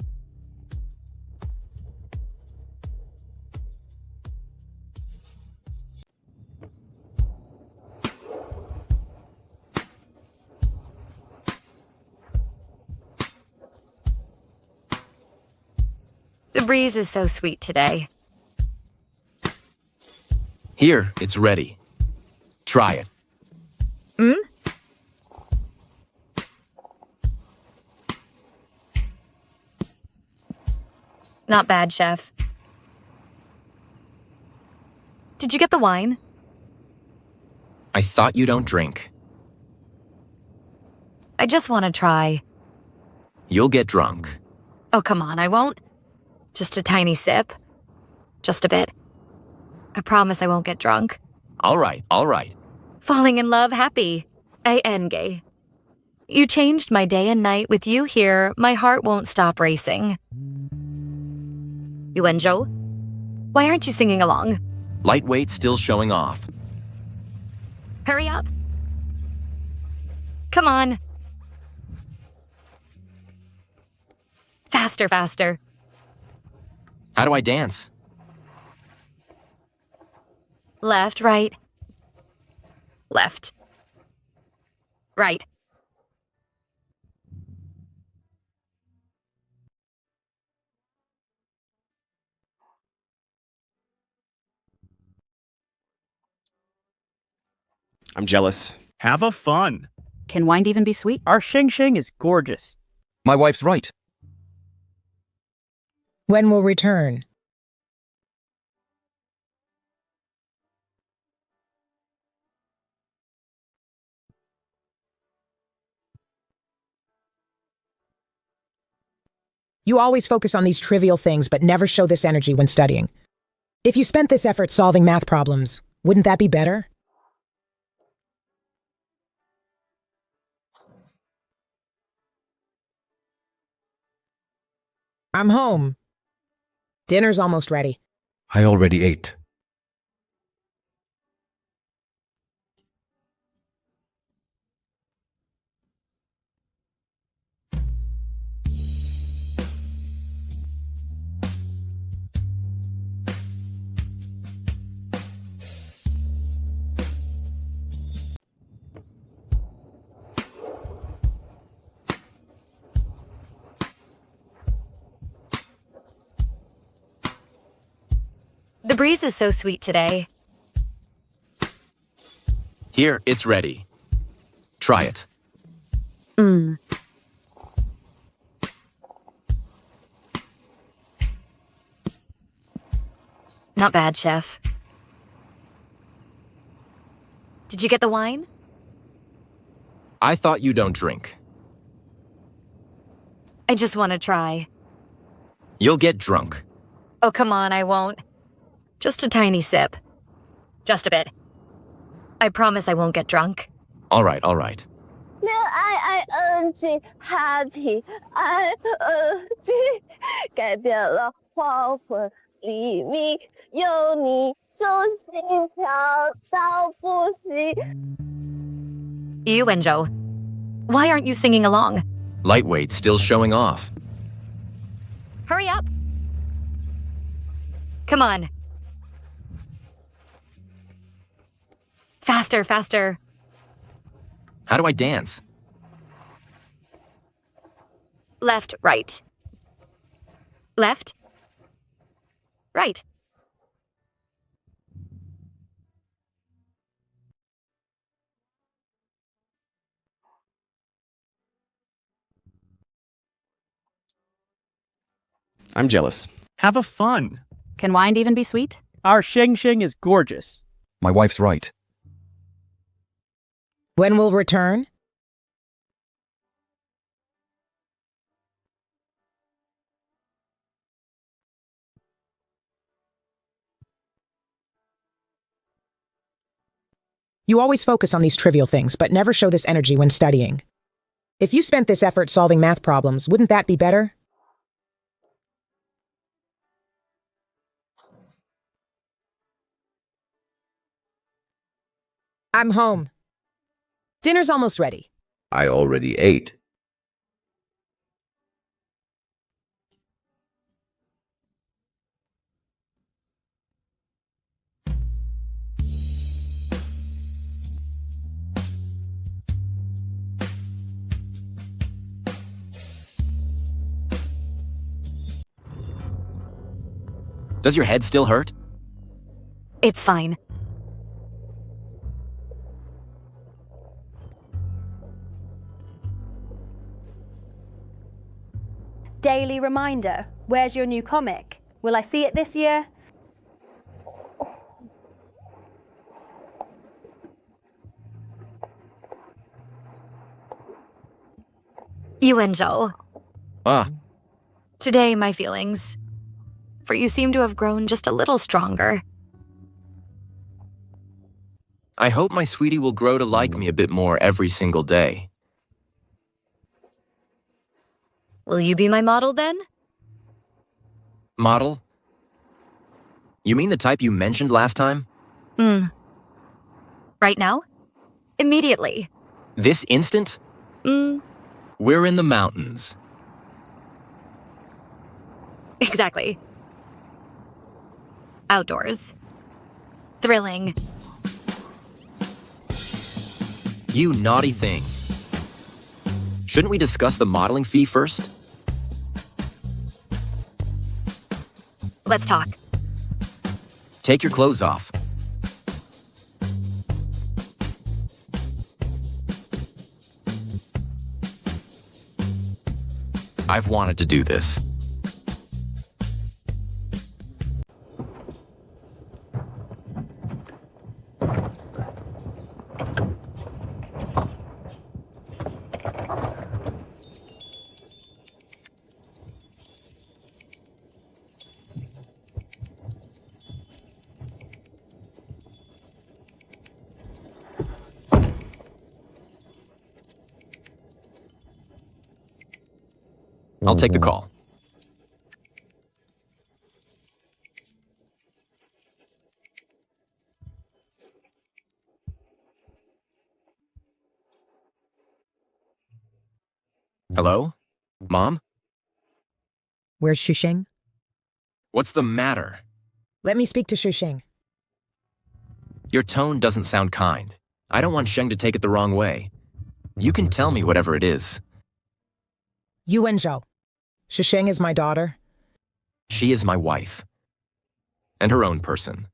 The breeze is so sweet today. Here, it's ready. Try it. Not bad, chef. Did you get the wine? I thought you don't drink. I just want to try. You'll get drunk. Oh, come on, I won't. Just a tiny sip. Just a bit. I promise I won't get drunk. All right, all right. Falling in love happy. A-N-gay. You changed my day and night. With you here, my heart won't stop racing. Yuanzhou? Why aren't you singing along? Lightweight still showing off. Hurry up. Come on. Faster, faster. How do I dance? Left, right. Left. Right. I'm jealous. Have a fun. Can wine even be sweet? Our Sheng Sheng is gorgeous. My wife's right. When will return? You always focus on these trivial things, but never show this energy when studying. If you spent this effort solving math problems, wouldn't that be better? I'm home. Dinner's almost ready. I already ate. The breeze is so sweet today. Here, it's ready. Try it. Not bad, chef. Did you get the wine? I thought you don't drink. I just want to try. You'll get drunk. Oh, come on, I won't. Just a tiny sip. Just a bit. I promise I won't get drunk. All right, all right. ing happy ing 改变了黄昏黎明，有你就心跳到不行。Yuanzhou, why aren't you singing along? Lightweight still showing off. Hurry up. Come on. Faster, faster. How do I dance? Left, right. Left. Right. I'm jealous. Have a fun. Can wine even be sweet? Our Sheng Sheng is gorgeous. My wife's right. When will return? You always focus on these trivial things, but never show this energy when studying. If you spent this effort solving math problems, wouldn't that be better? I'm home. Dinner's almost ready. I already ate. Does your head still hurt? It's fine. Daily reminder. Where's your new comic? Will I see it this year? Yuanzhou. Ah, Today, my feelings for you seem to have grown just a little stronger. I hope my sweetie will grow to like me a bit more every single day. Will you be my model then? Model? You mean the type you mentioned last time? Right now? Immediately. This instant? We're in the mountains. Exactly. Outdoors. Thrilling. You naughty thing. Shouldn't we discuss the modeling fee first? Let's talk. Take your clothes off. I've wanted to do this. I'll take the call. Hello? Mom? Where's Shusheng? What's the matter? Let me speak to Shusheng. Your tone doesn't sound kind. I don't want Sheng to take it the wrong way. You can tell me whatever it is. Yuanzhou. Shusheng is my daughter. She is my wife. And her own person.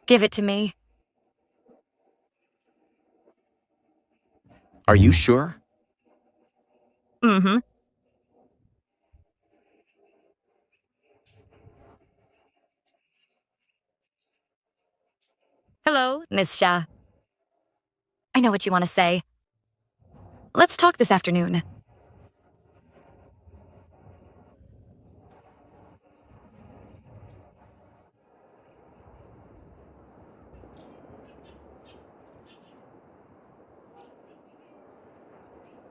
Give it to me. Are you sure? Mm-hmm. Hello, Miss Xia. I know what you want to say. Let's talk this afternoon.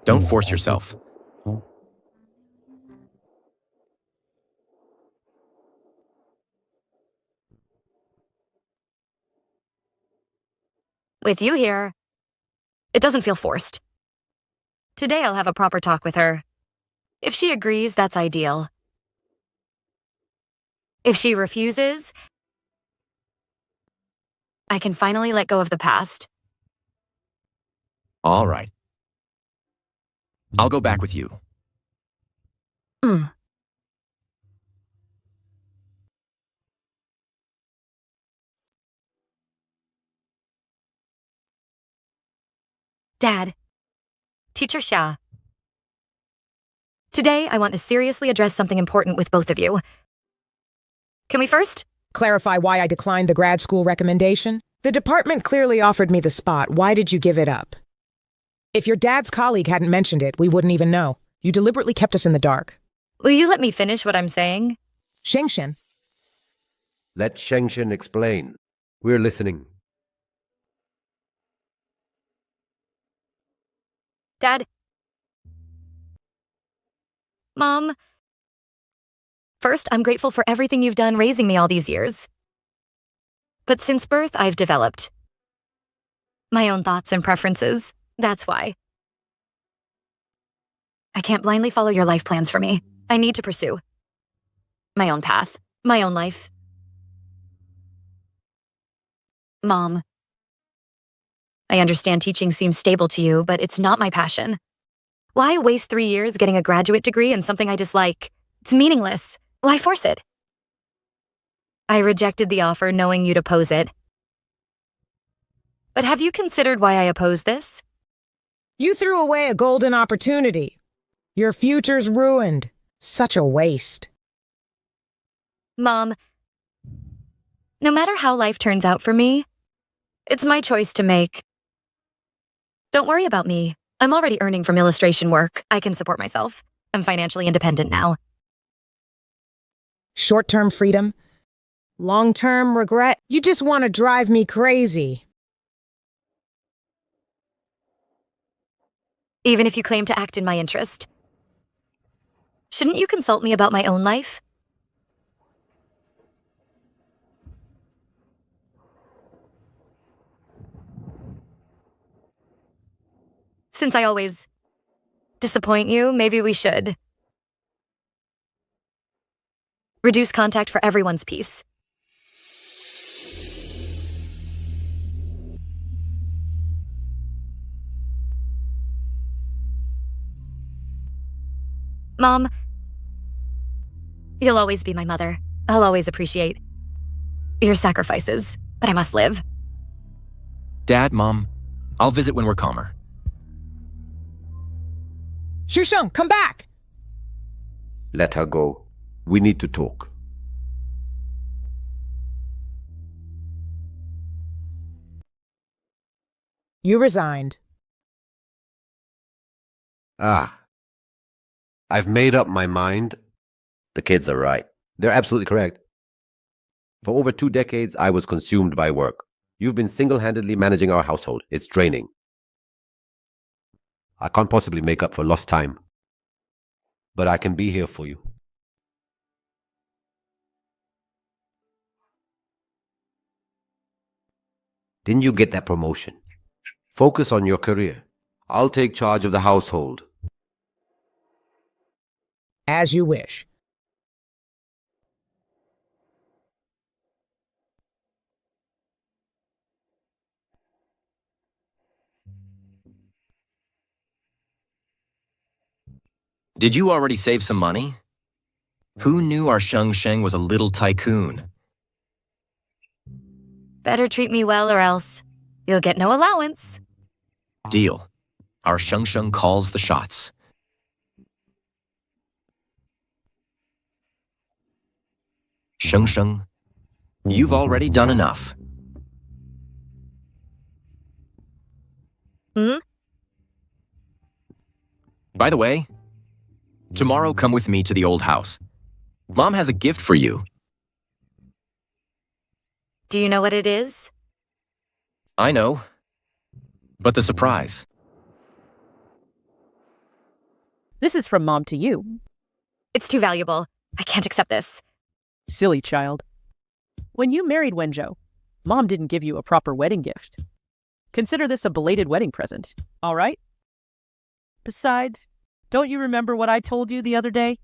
Don't force yourself. With you here, it doesn't feel forced. Today I'll have a proper talk with her. If she agrees, that's ideal. If she refuses, I can finally let go of the past. All right. I'll go back with you. Dad, Teacher Xia. Today, I want to seriously address something important with both of you. Can we first? Clarify why I declined the grad school recommendation? The department clearly offered me the spot. Why did you give it up? If your dad's colleague hadn't mentioned it, we wouldn't even know. You deliberately kept us in the dark. Will you let me finish what I'm saying? Shengshen. Let Shengshen explain. We're listening. Dad? Mom? First, I'm grateful for everything you've done raising me all these years. But since birth, I've developed my own thoughts and preferences. That's why. I can't blindly follow your life plans for me. I need to pursue my own path, my own life. Mom, I understand teaching seems stable to you, but it's not my passion. Why waste 3 years getting a graduate degree in something I dislike? It's meaningless. Why force it? I rejected the offer knowing you'd oppose it. But have you considered why I oppose this? You threw away a golden opportunity. Your future's ruined. Such a waste. Mom, no matter how life turns out for me, it's my choice to make. Don't worry about me. I'm already earning from illustration work. I can support myself. I'm financially independent now. Short-term freedom. Long-term regret. You just want to drive me crazy. Even if you claim to act in my interest. Shouldn't you consult me about my own life? Since I always disappoint you, maybe we should. Reduce contact for everyone's peace. Mom, you'll always be my mother. I'll always appreciate your sacrifices, but I must live. Dad, Mom, I'll visit when we're calmer. Shusheng, come back! Let her go. We need to talk. You resigned. I've made up my mind. The kids are right. They're absolutely correct. For over 2 decades, I was consumed by work. You've been single-handedly managing our household. It's draining. I can't possibly make up for lost time. But I can be here for you. Didn't you get that promotion? Focus on your career. I'll take charge of the household. As you wish. Did you already save some money? Who knew our Sheng was a little tycoon? Better treat me well or else you'll get no allowance. Deal. Our Sheng calls the shots. Sheng, you've already done enough. By the way, tomorrow come with me to the old house. Mom has a gift for you. Do you know what it is? I know. But the surprise. This is from Mom to you. It's too valuable. I can't accept this. Silly child. When you married Wenzhou, Mom didn't give you a proper wedding gift. Consider this a belated wedding present, all right? Besides, don't you remember what I told you the other day?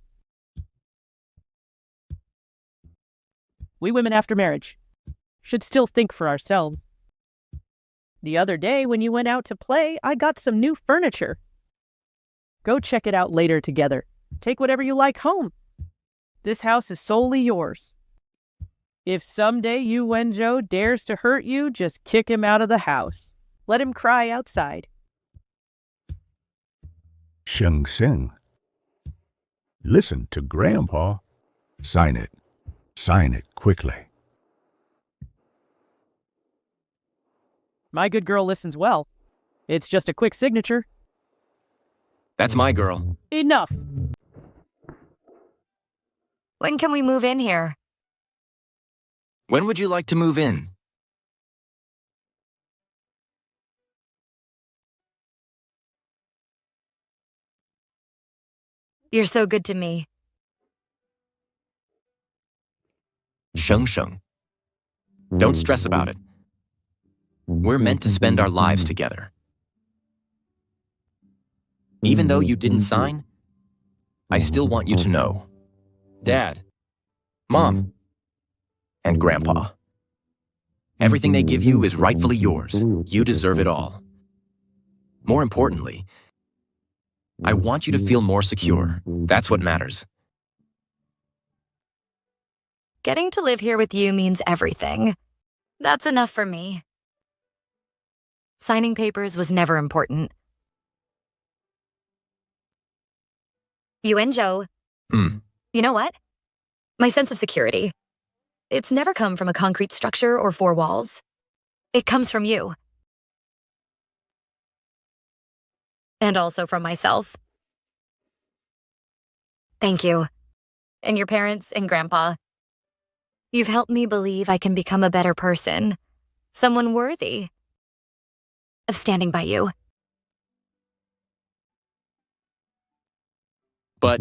We women after marriage should still think for ourselves. The other day when you went out to play, I got some new furniture. Go check it out later together. Take whatever you like home. This house is solely yours. If someday you Wenzhou dares to hurt you, just kick him out of the house. Let him cry outside. Sheng. Listen to Grandpa. Sign it. Sign it quickly. My good girl listens well. It's just a quick signature. That's my girl. Enough. When can we move in here? When would you like to move in? You're so good to me. Sheng. Don't stress about it. We're meant to spend our lives together. Even though you didn't sign, I still want you to know. Dad, Mom, and Grandpa. Everything they give you is rightfully yours. You deserve it all. More importantly, I want you to feel more secure. That's what matters. Getting to live here with you means everything. That's enough for me. Signing papers was never important. You and Joe. You know what? My sense of security. It's never come from a concrete structure or four walls. It comes from you. And also from myself. Thank you. And your parents and Grandpa. You've helped me believe I can become a better person. Someone worthy of standing by you. But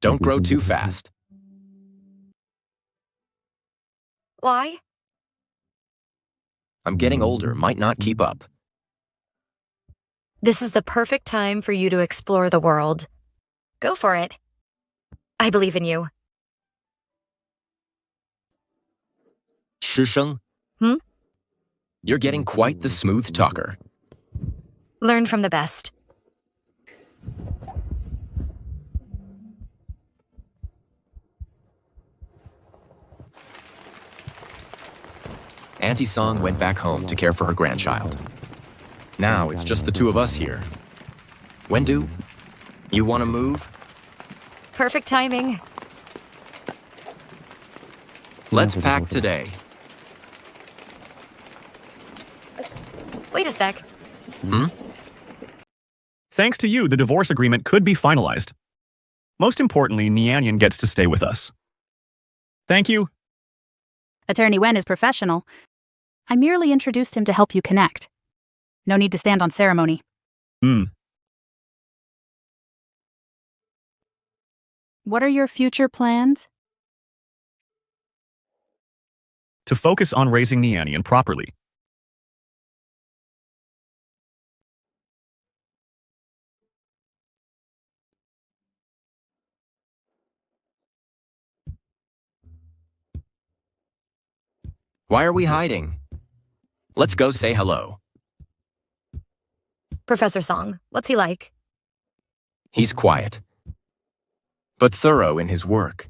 don't grow too fast. Why? I'm getting older, might not keep up. This is the perfect time for you to explore the world. Go for it. I believe in you. Shisheng? You're getting quite the smooth talker. Learn from the best. Auntie Song went back home to care for her grandchild. Now it's just the two of us here. Wendu, you want to move? Perfect timing. Let's pack today. Wait a sec. Thanks to you, the divorce agreement could be finalized. Most importantly, Nianyan gets to stay with us. Thank you. Attorney Wen is professional. I merely introduced him to help you connect. No need to stand on ceremony. What are your future plans? To focus on raising Nianyan properly. Why are we hiding? Let's go say hello. Professor Song, what's he like? He's quiet, but thorough in his work.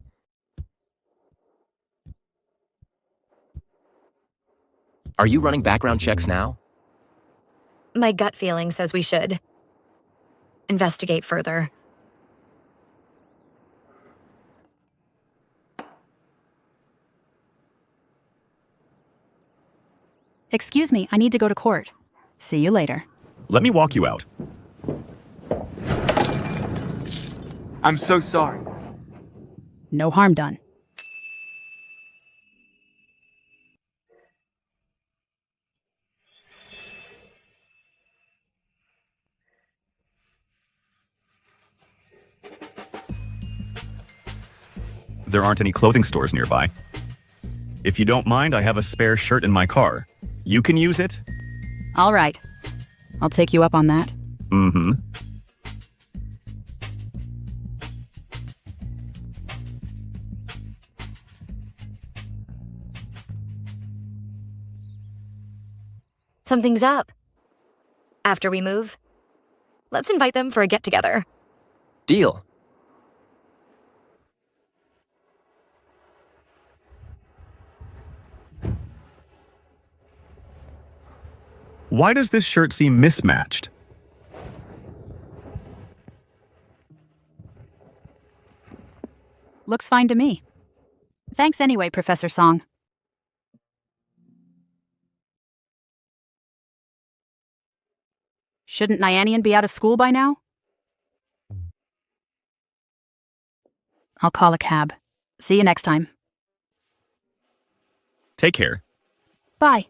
Are you running background checks now? My gut feeling says we should. Investigate further. Excuse me, I need to go to court. See you later. Let me walk you out. I'm so sorry. No harm done. There aren't any clothing stores nearby. If you don't mind, I have a spare shirt in my car. You can use it? All right. I'll take you up on that. Something's up. After we move, let's invite them for a get-together. Deal. Why does this shirt seem mismatched? Looks fine to me. Thanks anyway, Professor Song. Shouldn't Nianyan be out of school by now? I'll call a cab. See you next time. Take care. Bye.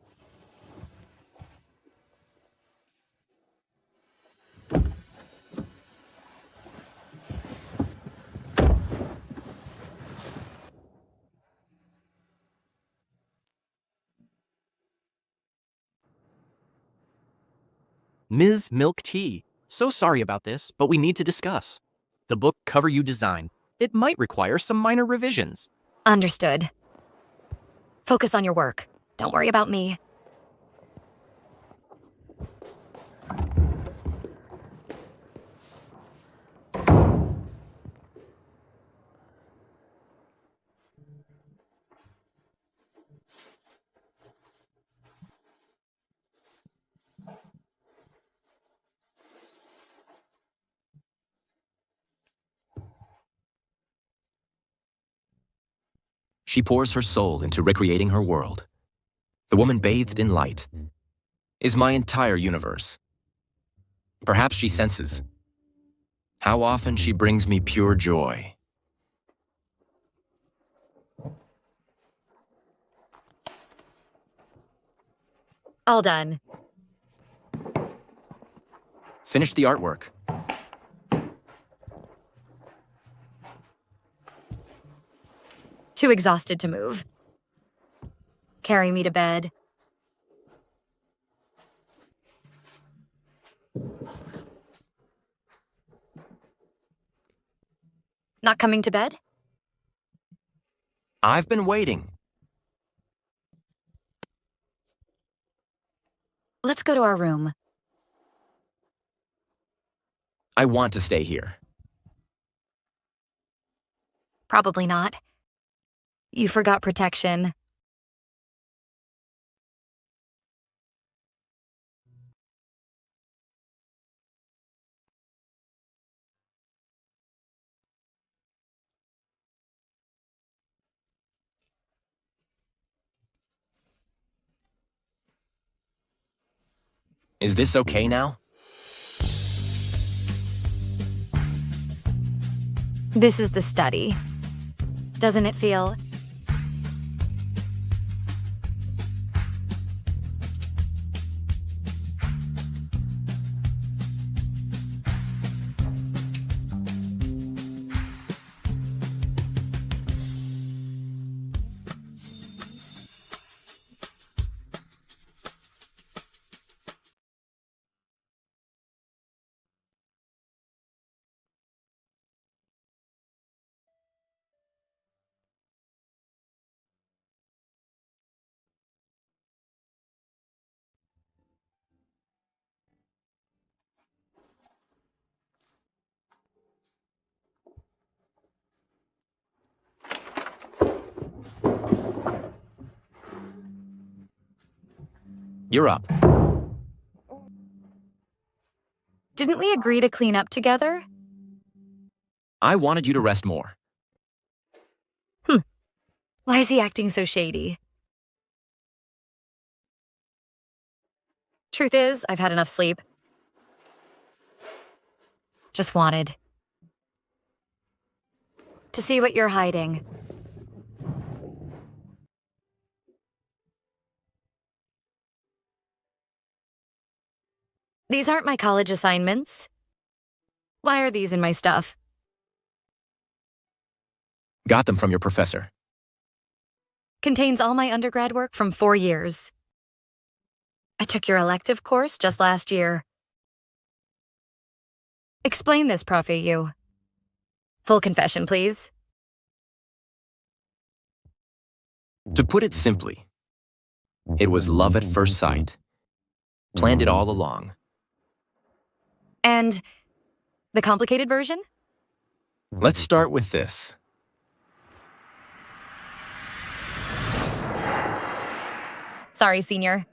Ms. Milk Tea, so sorry about this, but we need to discuss. The book cover you designed. It might require some minor revisions. Understood. Focus on your work. Don't worry about me. She pours her soul into recreating her world. The woman bathed in light is my entire universe. Perhaps she senses how often she brings me pure joy. All done. Finish the artwork. Too exhausted to move. Carry me to bed. Not coming to bed? I've been waiting. Let's go to our room. I want to stay here. Probably not. You forgot protection. Is this okay now? This is the study. Doesn't it feel... You're up. Didn't we agree to clean up together? I wanted you to rest more. Why is he acting so shady? Truth is, I've had enough sleep. Just wanted to see what you're hiding. These aren't my college assignments. Why are these in my stuff? Got them from your professor. Contains all my undergrad work from 4 years. I took your elective course just last year. Explain this, Prof. AU. Full confession, please. To put it simply, it was love at first sight. Planned it all along. And the complicated version? Let's start with this. Sorry, senior.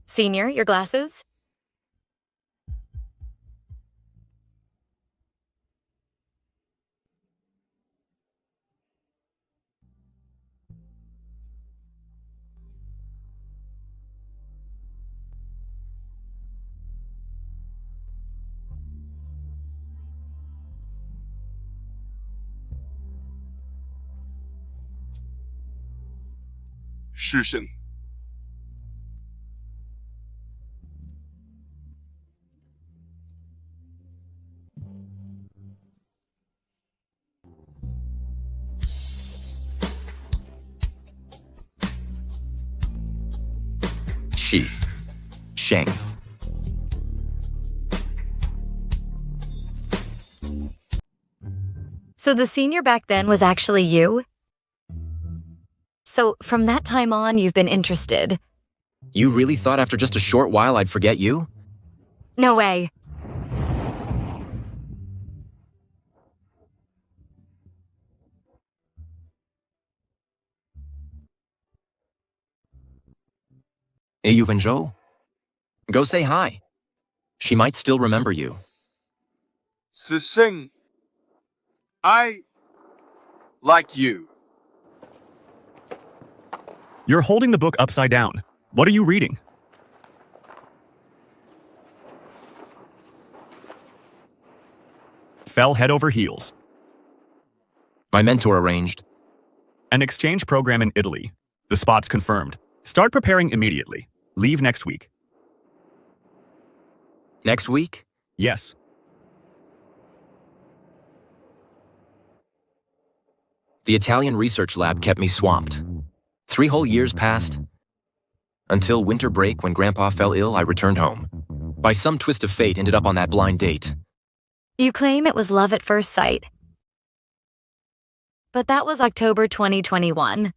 Senior, your glasses? Shushin. She. Sheng. So the senior back then was actually you? So from that time on, you've been interested? You really thought after just a short while I'd forget you? No way. Et you Zhou? Go say hi. She might still remember you. Sing. I like you. You're holding the book upside down. What are you reading? Fell head over heels. My mentor arranged. An exchange program in Italy. The spot's confirmed. Start preparing immediately. Leave next week. Next week? Yes. The Italian research lab kept me swamped. 3 whole years passed. Until winter break, when Grandpa fell ill, I returned home. By some twist of fate, ended up on that blind date. You claim it was love at first sight. But that was October 2021.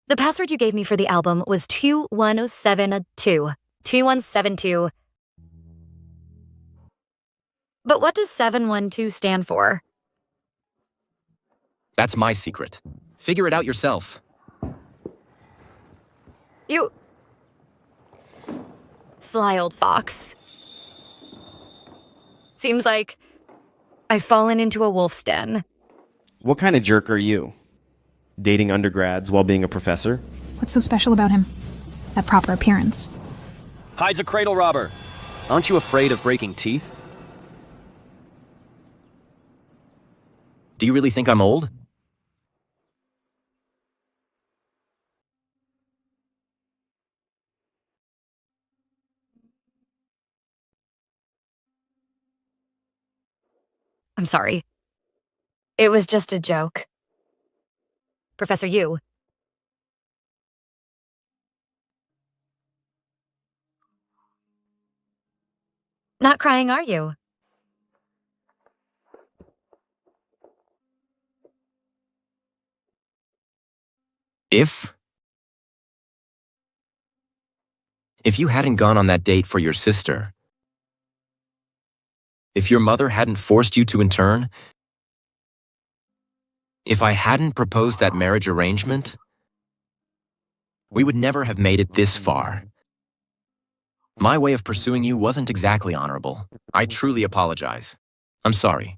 The password you gave me for the album was 2107-2. 2172. But what does 712 stand for? That's my secret. Figure it out yourself. You... Sly old fox. Seems like I've fallen into a wolf's den. What kind of jerk are you? Dating undergrads while being a professor? What's so special about him? That proper appearance. Hides a cradle robber. Aren't you afraid of breaking teeth? Do you really think I'm old? I'm sorry. It was just a joke. Professor Yu. Not crying, are you? If you hadn't gone on that date for your sister, if your mother hadn't forced you to intern, if I hadn't proposed that marriage arrangement, we would never have made it this far. My way of pursuing you wasn't exactly honorable. I truly apologize. I'm sorry.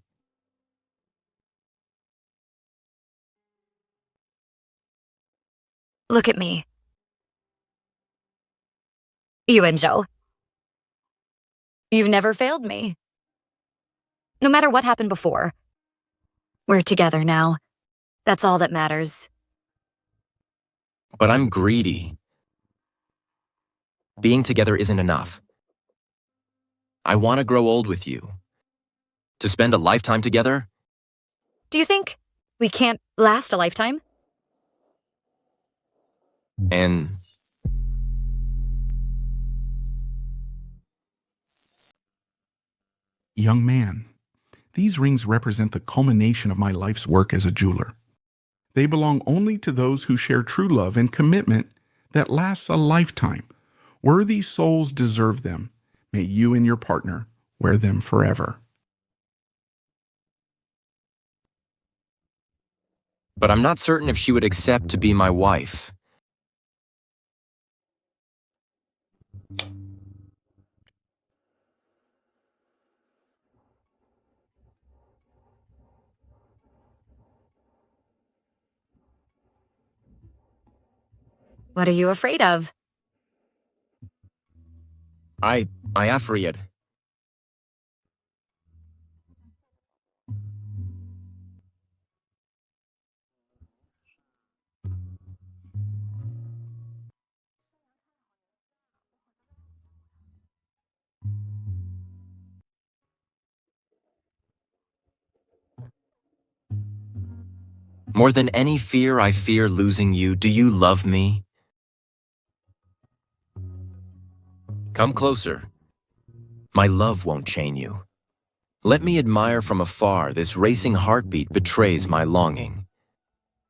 Look at me. You and Joe. You've never failed me. No matter what happened before. We're together now. That's all that matters. But I'm greedy. Being together isn't enough. I want to grow old with you. To spend a lifetime together? Do you think we can't last a lifetime? And Young man, these rings represent the culmination of my life's work as a jeweler. They belong only to those who share true love and commitment that lasts a lifetime. Worthy souls deserve them. May you and your partner wear them forever. but I'm not certain if she would accept to be my wife. What are you afraid of? I afraid. More than any fear, I fear losing you. Do you love me? Come closer. My love won't chain you. Let me admire from afar. This racing heartbeat betrays my longing.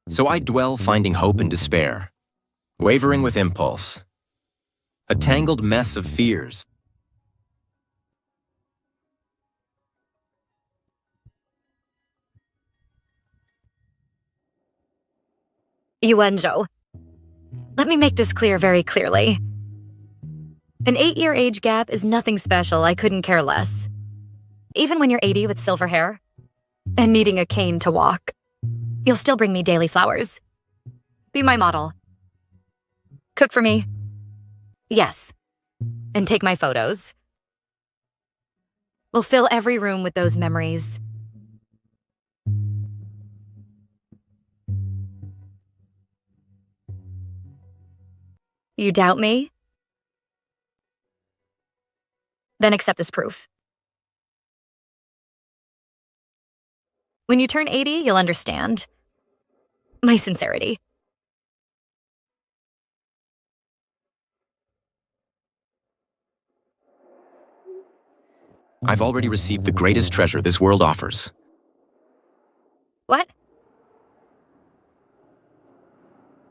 So I dwell finding hope and despair, wavering with impulse, a tangled mess of fears. Yuanzhou. Let me make this clear very clearly. An 8-year age gap is nothing special. I couldn't care less. Even when you're 80 with silver hair and needing a cane to walk, you'll still bring me daily flowers. Be my model. Cook for me. Yes. And take my photos. We'll fill every room with those memories. You doubt me? Then accept this proof. When you turn 80, you'll understand my sincerity. I've already received the greatest treasure this world offers. What?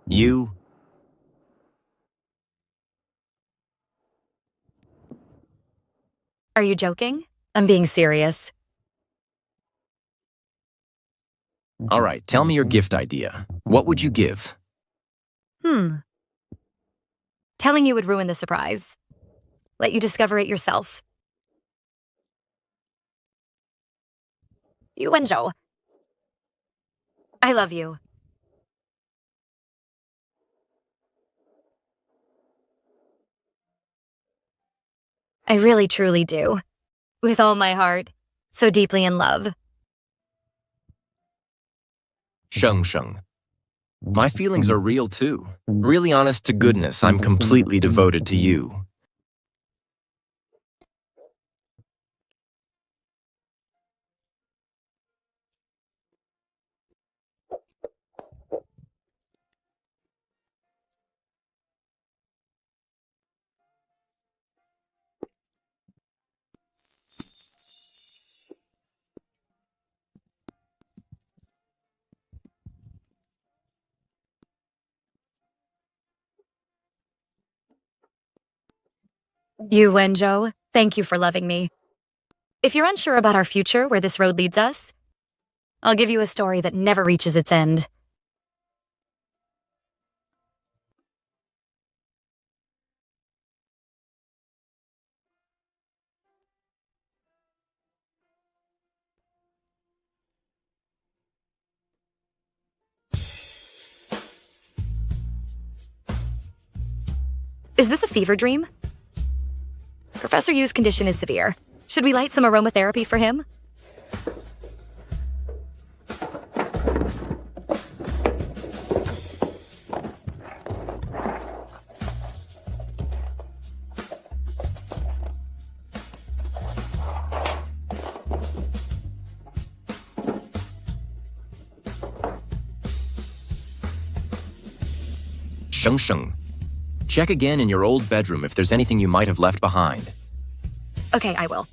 You. Are you joking? I'm being serious. All right, tell me your gift idea. What would you give? Telling you would ruin the surprise. Let you discover it yourself. You Wenzhou. I love you. I really truly do. With all my heart. So deeply in love. Sheng Sheng. My feelings are real too. Really honest to goodness, I'm completely devoted to you. You Wenzhou, thank you for loving me. If you're unsure about our future, where this road leads us, I'll give you a story that never reaches its end. Is this a fever dream? Professor Yu's condition is severe. Should we light some aromatherapy for him? Sheng Sheng. Check again in your old bedroom if there's anything you might have left behind. Okay, I will.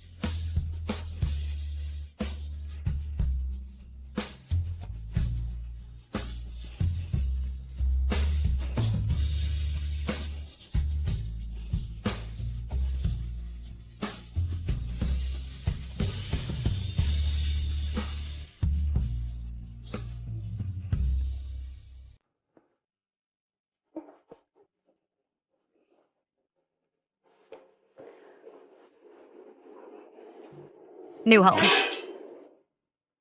New home.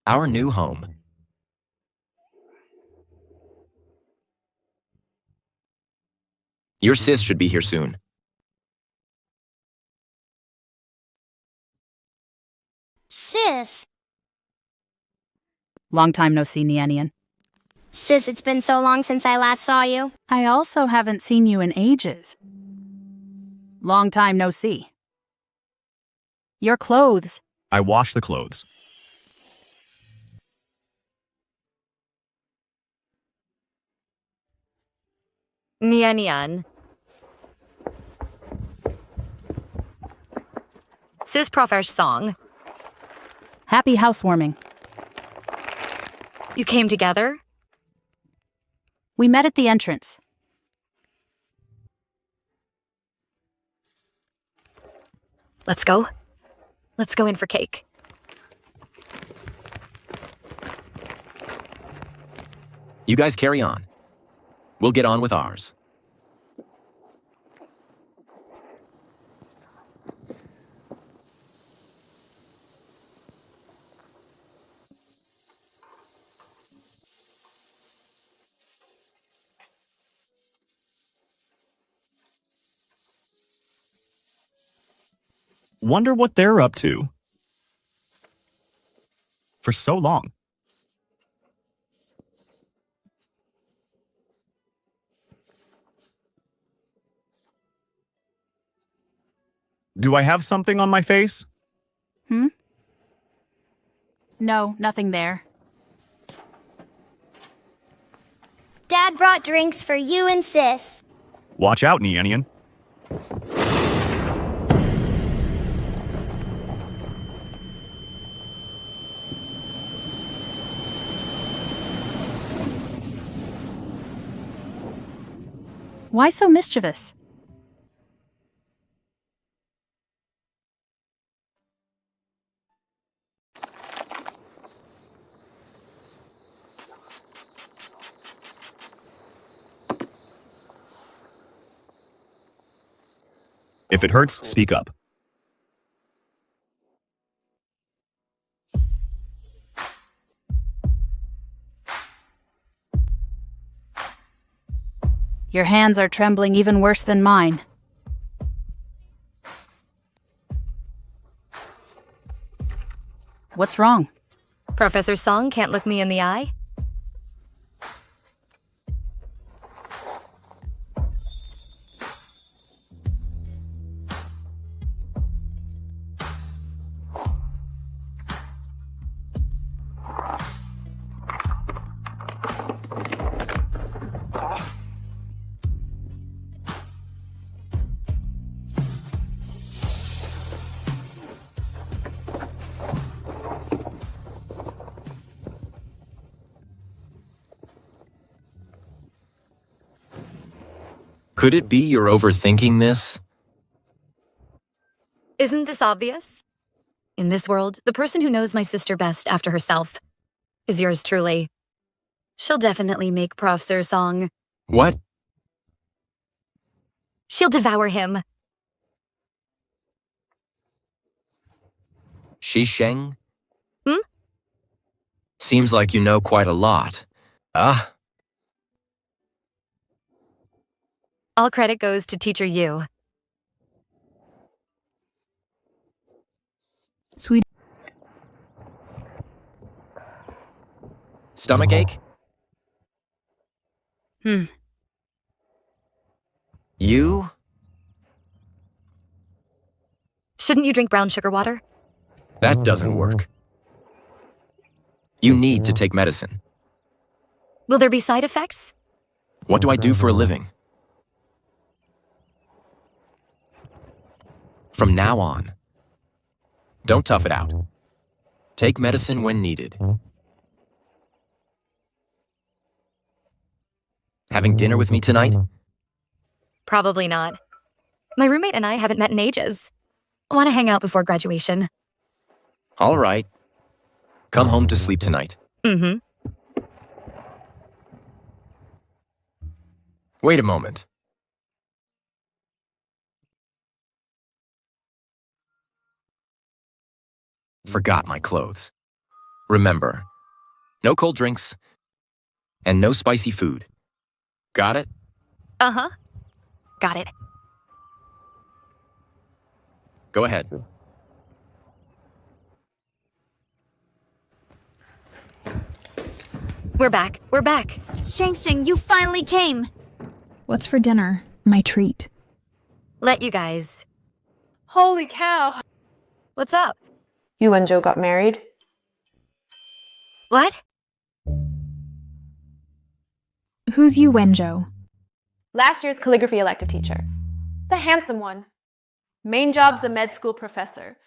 Our new home. Your sis should be here soon. Sis. Long time no see, Nianian. Sis, it's been so long since I last saw you. I also haven't seen you in ages. Long time no see. Your clothes. I wash the clothes. Nian. Sis Profesh song. Happy housewarming. You came together? We met at the entrance. Let's go. Let's go in for cake. You guys carry on. We'll get on with ours. Wonder what they're up to. For so long. Do I have something on my face? No, nothing there. Dad brought drinks for you and Sis. Watch out, Nianian. Why so mischievous? If it hurts, speak up. Your hands are trembling even worse than mine. What's wrong? Professor Song can't look me in the eye? Could it be you're overthinking this? Isn't this obvious? In this world, the person who knows my sister best after herself is yours truly. She'll definitely make Professor Song. What? She'll devour him. Shisheng? Hmm? Seems like you know quite a lot. Ah. All credit goes to Teacher Yu. Sweet. Stomachache? You? Shouldn't you drink brown sugar water? That doesn't work. You need to take medicine. Will there be side effects? What do I do for a living? From now on, don't tough it out. Take medicine when needed. Having dinner with me tonight? Probably not. My roommate and I haven't met in ages. Want to hang out before graduation. All right. Come home to sleep tonight. Mm-hmm. Wait a moment. Forgot my clothes. Remember, no cold drinks and no spicy food. Got it? Uh-huh. Got it. Go ahead. We're back. We're back. Shang, you finally came. What's for dinner? My treat. Let you guys. Holy cow. What's up? You and Joe got married? What? Who's you, Wenjo? Last year's calligraphy elective teacher. The handsome one. Main job's a med school professor.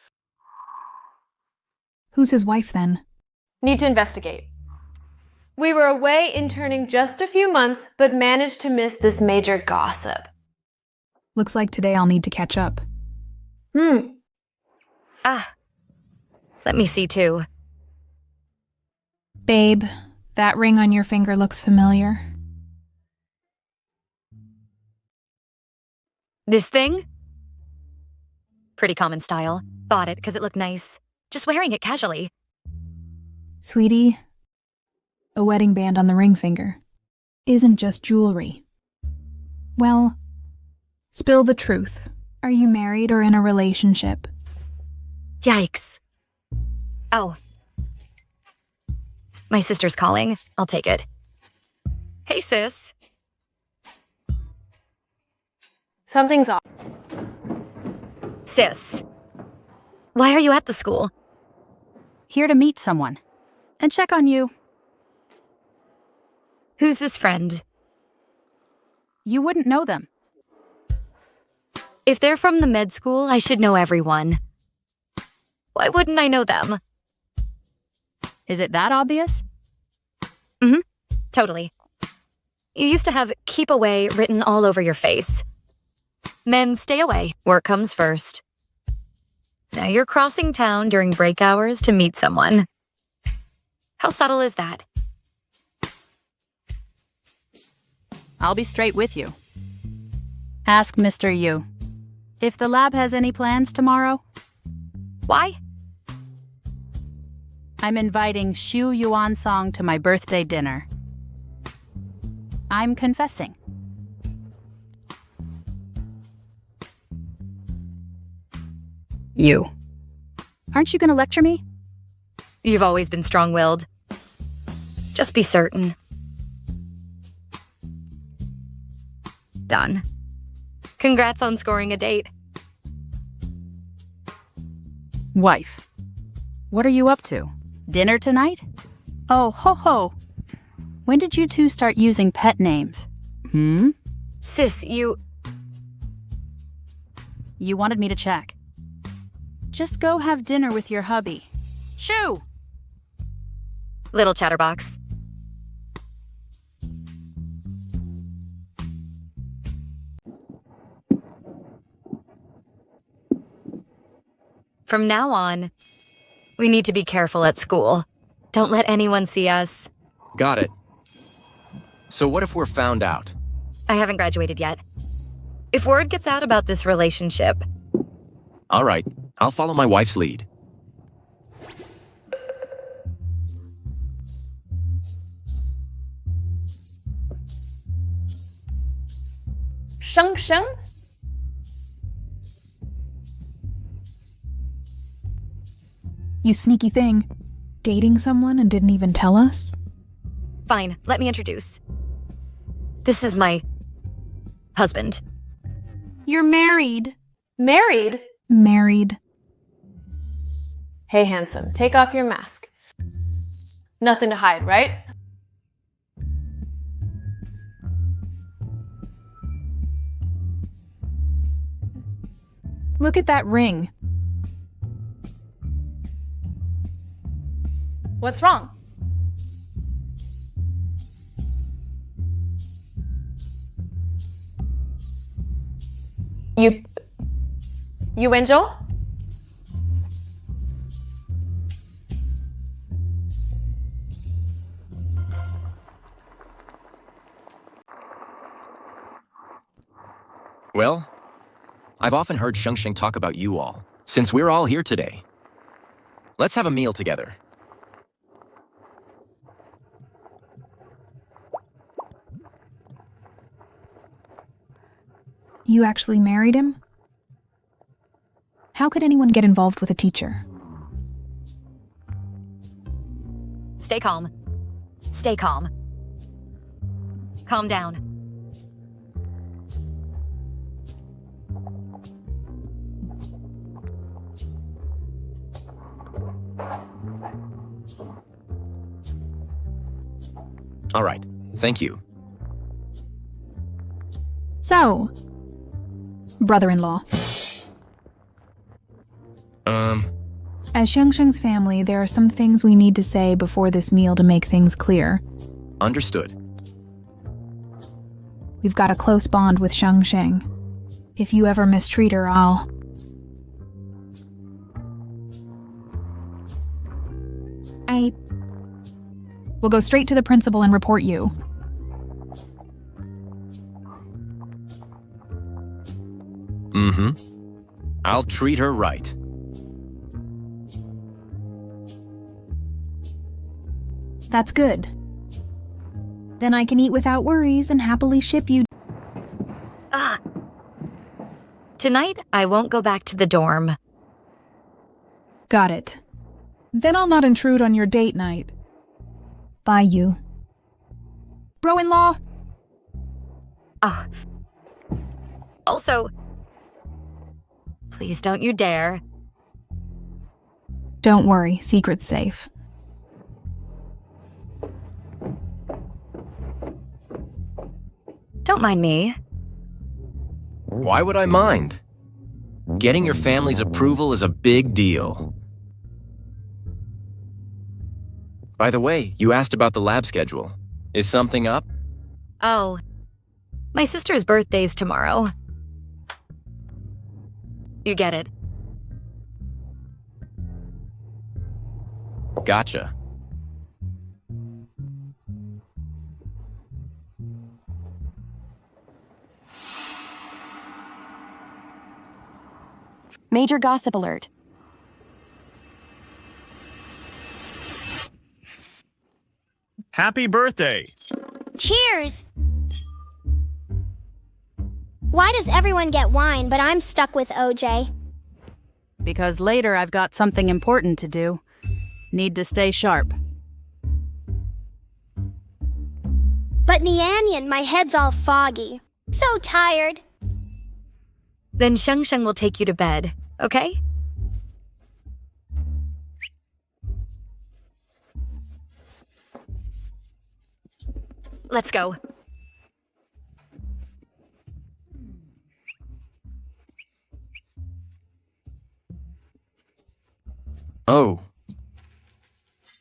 Who's his wife, then? Need to investigate. We were away interning just a few months, but managed to miss this major gossip. Looks like today I'll need to catch up. Ah. Let me see, too. Babe, that ring on your finger looks familiar. This thing? Pretty common style. Bought it because it looked nice. Just wearing it casually. Sweetie, a wedding band on the ring finger isn't just jewelry. Well, spill the truth. Are you married or in a relationship? Yikes. Oh. My sister's calling. I'll take it. Hey, sis. Something's off. Sis. Why are you at the school? Here to meet someone. And check on you. Who's this friend? You wouldn't know them. If they're from the med school, I should know everyone. Why wouldn't I know them? Is it that obvious? Mm-hmm. Totally. You used to have "keep away" written all over your face. Men stay away. Work comes first. Now you're crossing town during break hours to meet someone. How subtle is that? I'll be straight with you. Ask Mr. Yu. If the lab has any plans tomorrow? Why? I'm inviting Xu Yuansong to my birthday dinner. I'm confessing. You. Aren't you going to lecture me? You've always been strong-willed. Just be certain. Done. Congrats on scoring a date. Wife. What are you up to? Dinner tonight? Oh, ho ho. When did you two start using pet names? Sis, you wanted me to check. Just go have dinner with your hubby. Shoo! Little chatterbox. From now on, we need to be careful at school. Don't let anyone see us. Got it. So what if we're found out? I haven't graduated yet. If word gets out about this relationship... All right, I'll follow my wife's lead. Sheng Sheng? You sneaky thing. Dating someone and didn't even tell us? Fine, let me introduce. This is my... husband. You're married. Married? Married. Hey, handsome, take off your mask. Nothing to hide, right? Look at that ring. What's wrong? You and Joel? Well, I've often heard Sheng Sheng talk about you all, since we're all here today. Let's have a meal together. You actually married him? How could anyone get involved with a teacher? Stay calm. Stay calm. Calm down. All right, thank you. So, brother-in-law. As Sheng Sheng's family, there are some things we need to say before this meal to make things clear. Understood. We've got a close bond with Sheng Sheng. If you ever mistreat her, we'll go straight to the principal and report you. I'll treat her right. That's good. Then I can eat without worries and happily ship you. Tonight, I won't go back to the dorm. Got it. Then I'll not intrude on your date night. Bye, you. Bro-in-law! Oh. Also, please don't you dare. Don't worry, secret's safe. Don't mind me. Why would I mind? Getting your family's approval is a big deal. By the way, you asked about the lab schedule. Is something up? Oh, my sister's birthday's tomorrow. You get it. Gotcha. Major gossip alert. Happy birthday! Cheers! Why does everyone get wine, but I'm stuck with OJ? Because later I've got something important to do. Need to stay sharp. But Nianyan, my head's all foggy. So tired. Then Sheng Sheng will take you to bed, okay? Let's go. Oh.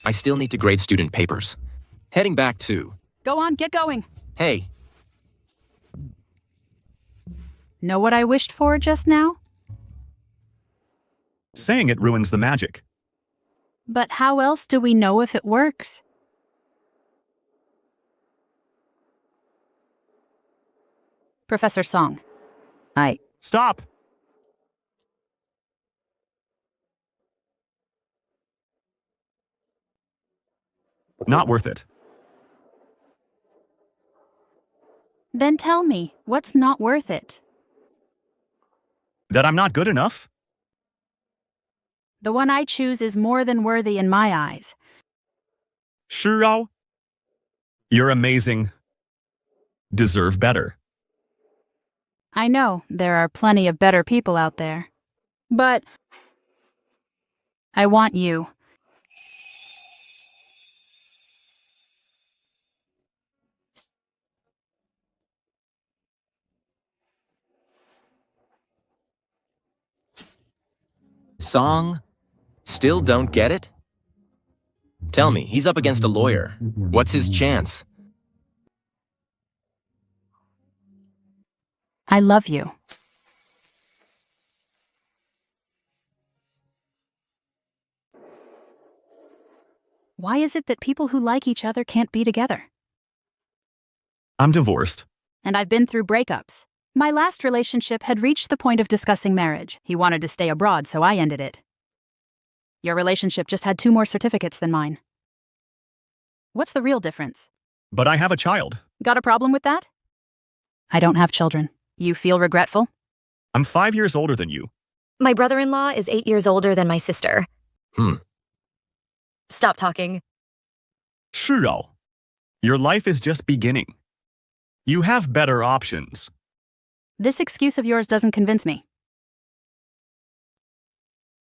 I still need to grade student papers. Heading back to... Go on, get going. Hey. Know what I wished for just now? Saying it ruins the magic. But how else do we know if it works? Professor Song. Stop! Not worth it. Then tell me, what's not worth it? That I'm not good enough? The one I choose is more than worthy in my eyes. Shurao, you're amazing. Deserve better. I know there are plenty of better people out there. But I want you. Song? Still don't get it? Tell me, he's up against a lawyer. What's his chance? I love you. Why is it that people who like each other can't be together? I'm divorced. And I've been through breakups. My last relationship had reached the point of discussing marriage. He wanted to stay abroad, so I ended it. Your relationship just had 2 more certificates than mine. What's the real difference? But I have a child. Got a problem with that? I don't have children. You feel regretful? I'm 5 years older than you. My brother-in-law is 8 years older than my sister. Stop talking. Shurao, your life is just beginning. You have better options. This excuse of yours doesn't convince me.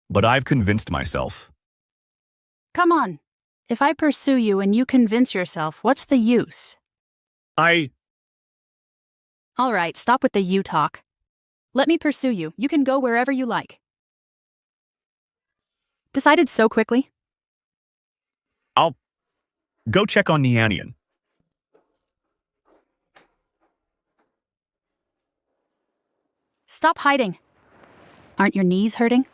But I've convinced myself. Come on. If I pursue you and you convince yourself, what's the use? All right, stop with the you talk. Let me pursue you. You can go wherever you like. Decided so quickly? I'll go check on Nianyan. Stop hiding. Aren't your knees hurting?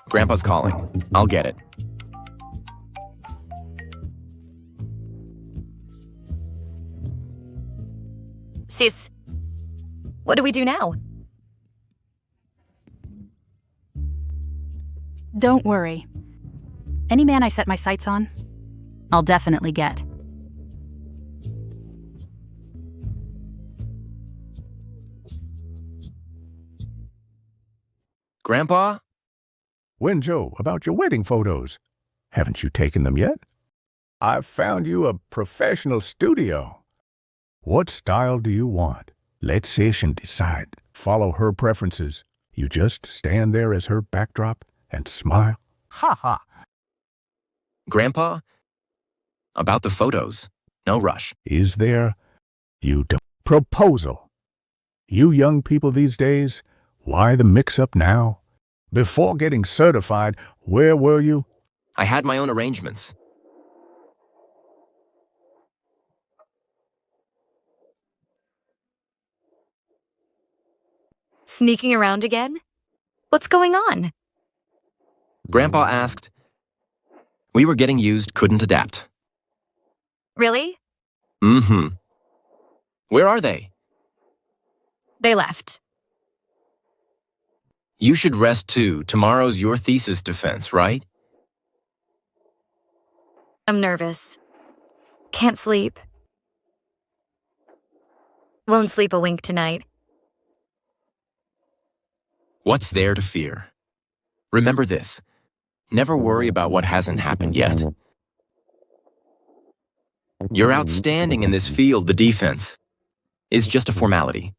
Grandpa's calling. I'll get it. Sis, what do we do now? Don't worry. Any man I set my sights on, I'll definitely get. Grandpa? Wenjo, about your wedding photos. Haven't you taken them yet? I've found you a professional studio. What style do you want? Let Session decide. Follow her preferences. You just stand there as her backdrop and smile. Ha ha! Grandpa? About the photos. No rush. Is there? You don't. Proposal. You young people these days, why the mix-up now? Before getting certified, where were you? I had my own arrangements. Sneaking around again? What's going on? Grandpa asked. We were getting used, couldn't adapt. Really? Mm-hmm. Where are they? They left. You should rest too. Tomorrow's your thesis defense, right? I'm nervous. Can't sleep. Won't sleep a wink tonight. What's there to fear? Remember this. Never worry about what hasn't happened yet. You're outstanding in this field, the defense. Is just a formality.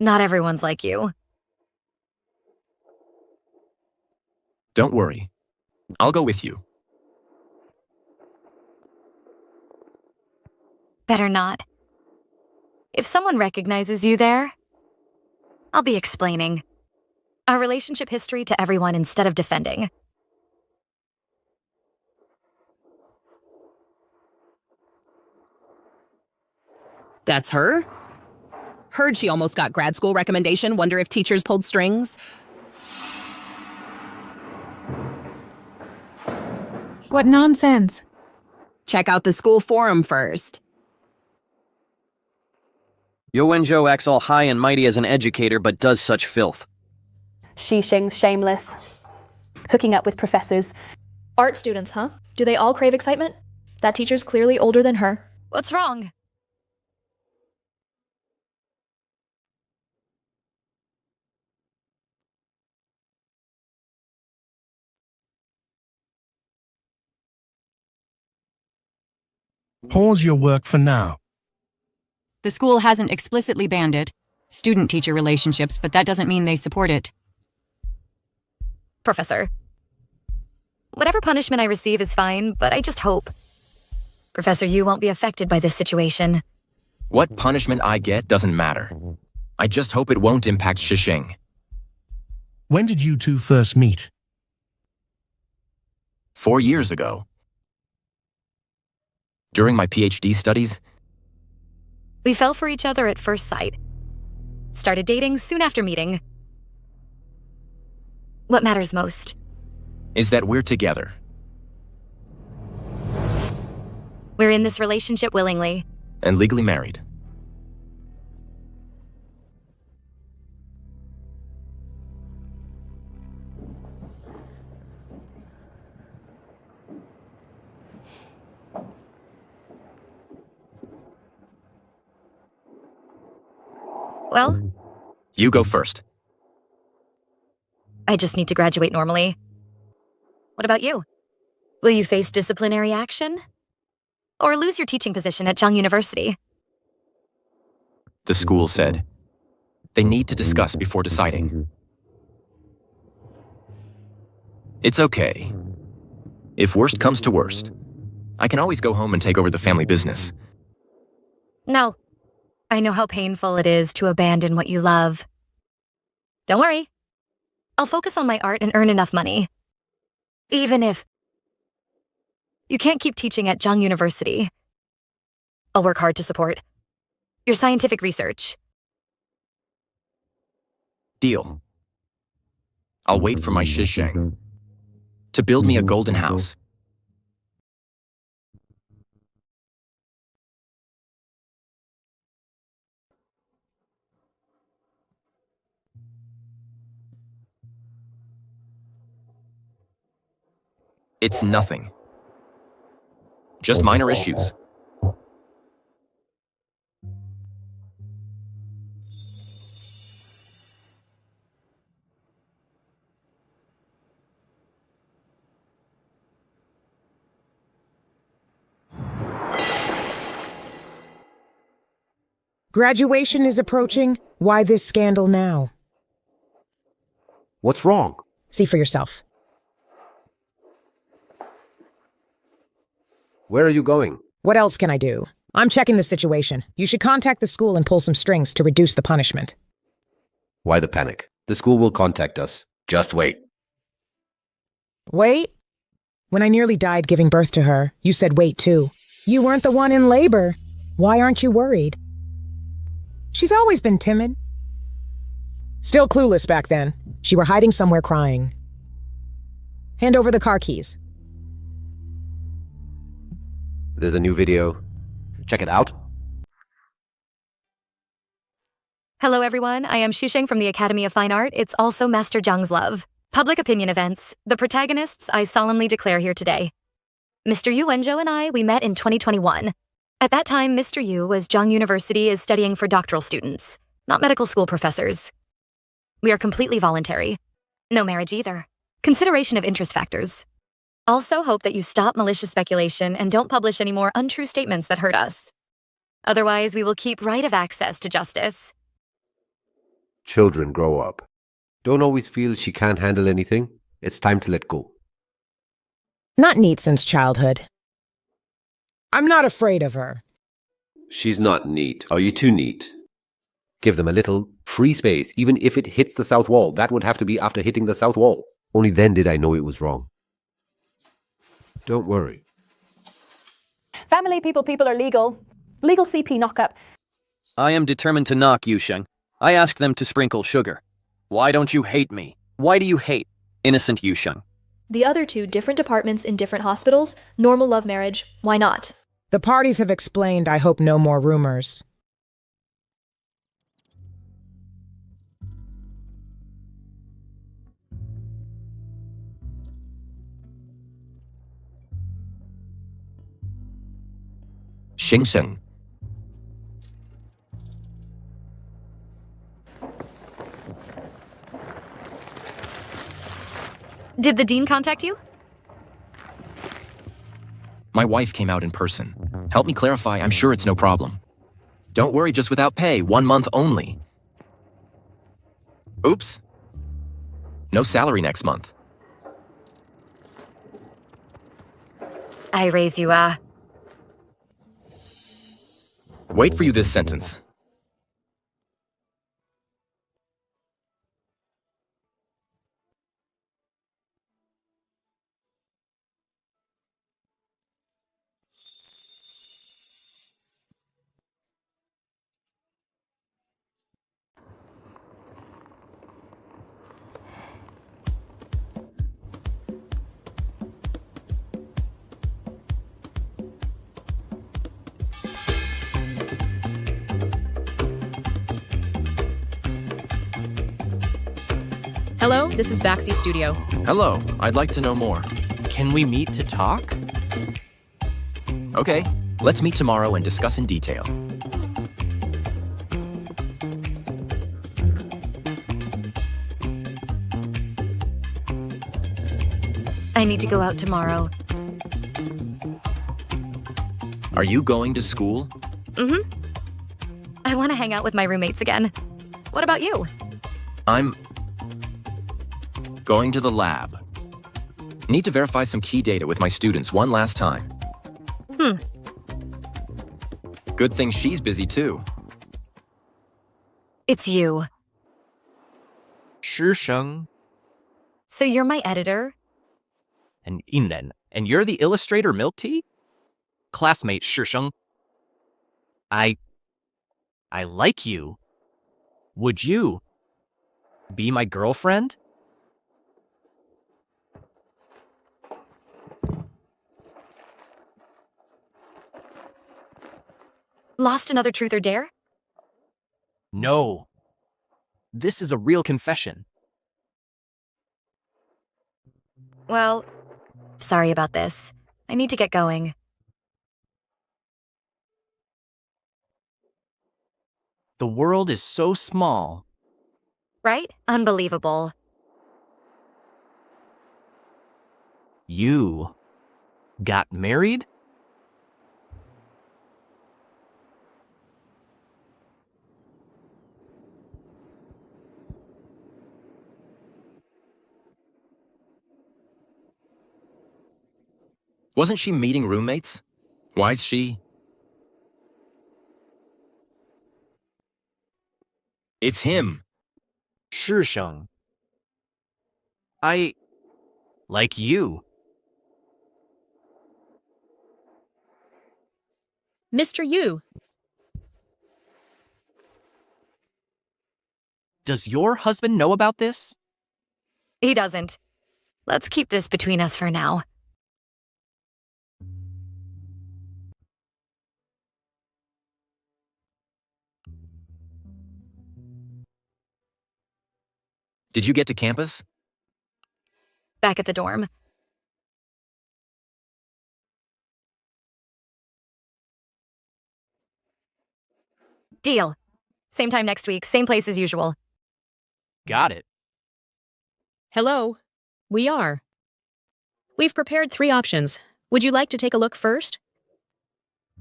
Not everyone's like you. Don't worry. I'll go with you. Better not. If someone recognizes you there, I'll be explaining our relationship history to everyone instead of defending. That's her? Heard she almost got grad school recommendation. Wonder if teachers pulled strings. What nonsense. Check out the school forum first. Yo Wenjo acts all high and mighty as an educator, but does such filth. Shishing's shameless. Hooking up with professors. Art students, huh? Do they all crave excitement? That teacher's clearly older than her. What's wrong? Pause your work for now. The school hasn't explicitly banned it. Student-teacher relationships, but that doesn't mean they support it. Professor. Whatever punishment I receive is fine, but I just hope Professor Yu won't be affected by this situation. What punishment I get doesn't matter. I just hope it won't impact Shishing. When did you two first meet? 4 years ago. During my PhD studies, We fell for each other at first sight. Started dating soon after meeting. What matters most? is that we're together. We're in this relationship willingly. And legally married. Well, You go first. I just need to graduate normally. What about you? Will you face disciplinary action? Or lose your teaching position at Zhang University? The school said. They need to discuss before deciding. It's okay. If worst comes to worst, I can always go home and take over the family business. No. I know how painful it is to abandon what you love. Don't worry. I'll focus on my art and earn enough money. Even if you can't keep teaching at Zhang University, I'll work hard to support your scientific research. Deal. I'll wait for my Shisheng to build me a golden house. It's nothing. Just minor issues. Graduation is approaching. Why this scandal now? What's wrong? See for yourself. Where are you going? What else can I do? I'm checking the situation. You should contact the school and pull some strings to reduce the punishment. Why the panic? The school will contact us. Just wait. Wait? When I nearly died giving birth to her, you said wait too. You weren't the one in labor. Why aren't you worried? She's always been timid. Still clueless back then. She were hiding somewhere crying. Hand over the car keys. There's a new video. Check it out. Hello, everyone. I am Shisheng from the Academy of Fine Art. It's also Master Zhang's love. Public opinion events. The protagonists I solemnly declare here today. Mr. Yu Wenzhou and I, we met in 2021. At that time, Mr. Yu was Zhang University is studying for doctoral students, not medical school professors. We are completely voluntary. No marriage either. Consideration of interest factors. Also hope that you stop malicious speculation and don't publish any more untrue statements that hurt us. Otherwise, we will keep right of access to justice. Children grow up. Don't always feel she can't handle anything. It's time to let go. Not neat since childhood. I'm not afraid of her. She's not neat. Are you too neat? Give them a little free space, even if it hits the south wall. That would have to be after hitting the south wall. Only then did I know it was wrong. Don't worry. Family people are legal. Legal CP knockup. I am determined to knock Yusheng. I asked them to sprinkle sugar. Why don't you hate me? Why do you hate innocent Yusheng? The other two, different departments in different hospitals, normal love marriage, why not? The parties have explained. I hope no more rumors. Xingsheng. Did the dean contact you? My wife came out in person. Help me clarify, I'm sure it's no problem. Don't worry, just without pay, 1 month only. Oops. No salary next month. I raise you, Wait for you this sentence. Hello, this is Baxi Studio. Hello, I'd like to know more. Can we meet to talk? Okay, let's meet tomorrow and discuss in detail. I need to go out tomorrow. Are you going to school? Mm-hmm. I want to hang out with my roommates again. What about you? I'm going to the lab. Need to verify some key data with my students one last time. Good thing she's busy too. It's you. Shisheng. So you're my editor? And Inren. And you're the illustrator Milk Tea? Classmate Shisheng. I like you. Would you be my girlfriend? Lost another truth or dare? No. This is a real confession. Well, sorry about this. I need to get going. The world is so small. Right? Unbelievable. You got married? Wasn't she meeting roommates? Why's she? It's him. 师生. I like you. Mr. Yu. Does your husband know about this? He doesn't. Let's keep this between us for now. Did you get to campus? Back at the dorm. Deal. Same time next week, same place as usual. Got it. Hello. We are. We've prepared 3 options. Would you like to take a look first?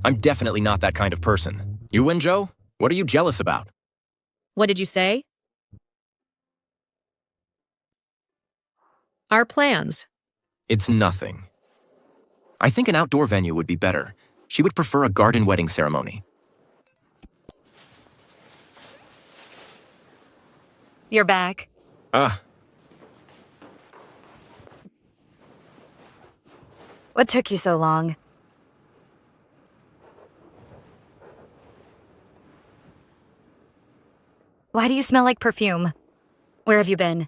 I'm definitely not that kind of person. You win, Joe? What are you jealous about? What did you say? Our plans. It's nothing. I think an outdoor venue would be better. She would prefer a garden wedding ceremony. You're back. What took you so long? Why do you smell like perfume? Where have you been?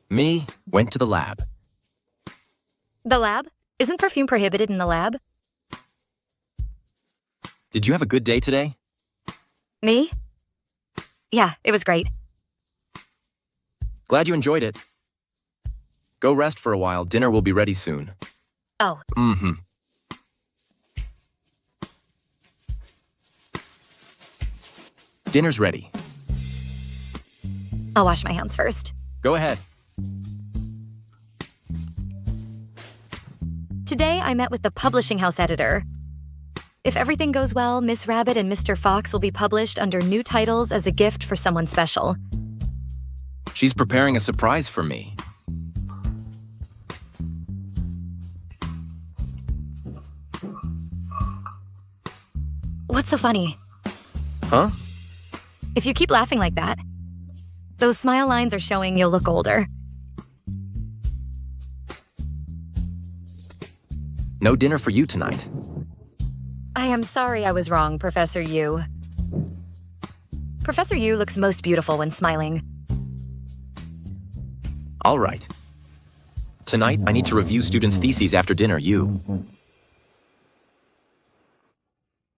Me, went to the lab. The lab? Isn't perfume prohibited in the lab? Did you have a good day today? Me? Yeah, it was great. Glad you enjoyed it. Go rest for a while. Dinner will be ready soon. Oh. Mm-hmm. Dinner's ready. I'll wash my hands first. Go ahead. Today, I met with the publishing house editor. If everything goes well, Miss Rabbit and Mr. Fox will be published under new titles as a gift for someone special. She's preparing a surprise for me. What's so funny? Huh? If you keep laughing like that, those smile lines are showing you'll look older. No dinner for you tonight. I am sorry I was wrong, Professor Yu. Professor Yu looks most beautiful when smiling. All right. Tonight, I need to review students' theses after dinner. You.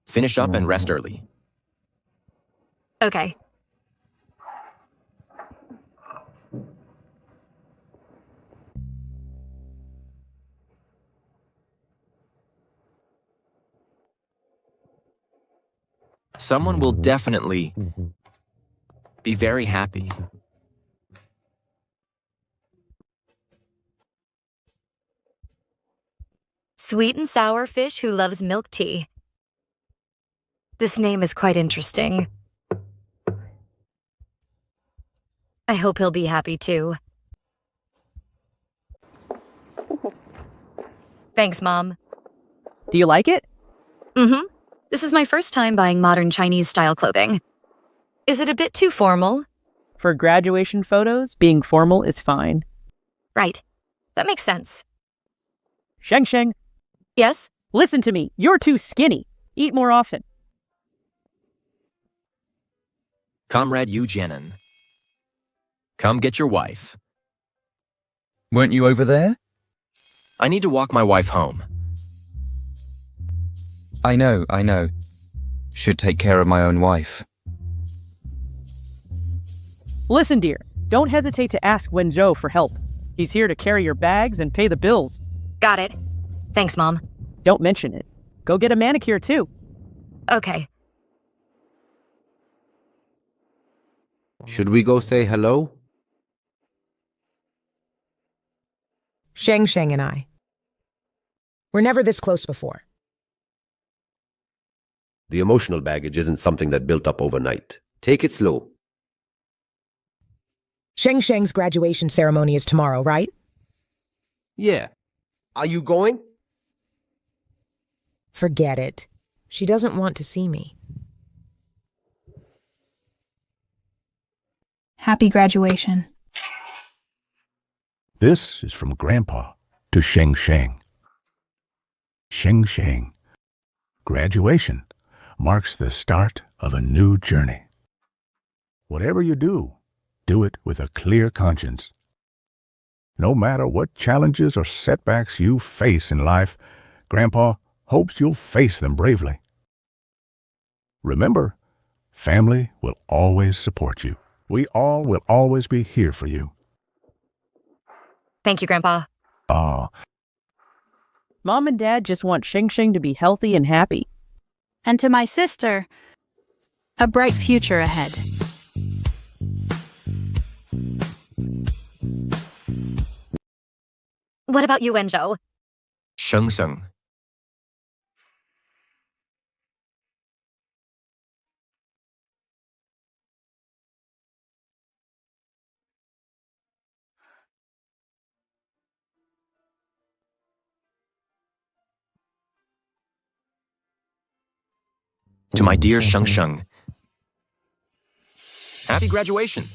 Finish up and rest early. Okay. Someone will definitely be very happy. Sweet and sour fish who loves milk tea. This name is quite interesting. I hope he'll be happy too. Thanks, Mom. Do you like it? Mm-hmm. This is my first time buying modern Chinese-style clothing. Is it a bit too formal? For graduation photos, being formal is fine. Right. That makes sense. Sheng Sheng. Yes? Listen to me. You're too skinny. Eat more often. Comrade Yu Jianan. Come get your wife. Weren't you over there? I need to walk my wife home. I know. Should take care of my own wife. Listen, dear. Don't hesitate to ask Wenzhou for help. He's here to carry your bags and pay the bills. Got it. Thanks, Mom. Don't mention it. Go get a manicure, too. Okay. Should we go say hello? Sheng Sheng and I. We're never this close before. The emotional baggage isn't something that built up overnight. Take it slow. Sheng Sheng's graduation ceremony is tomorrow, right? Yeah. Are you going? Forget it. She doesn't want to see me. Happy graduation. This is from Grandpa to Sheng Sheng. Sheng Sheng. Graduation marks the start of a new journey. Whatever you do it with a clear conscience. No matter what challenges or setbacks you face in life, Grandpa hopes you'll face them bravely. Remember, family will always support you. We all will always be here for you. Thank you, Grandpa. Mom and Dad just want Shing Shing to be healthy and happy. And to my sister, a bright future ahead. What about you, Wenzhou? Sheng Sheng. To my dear Sheng Sheng, happy graduation.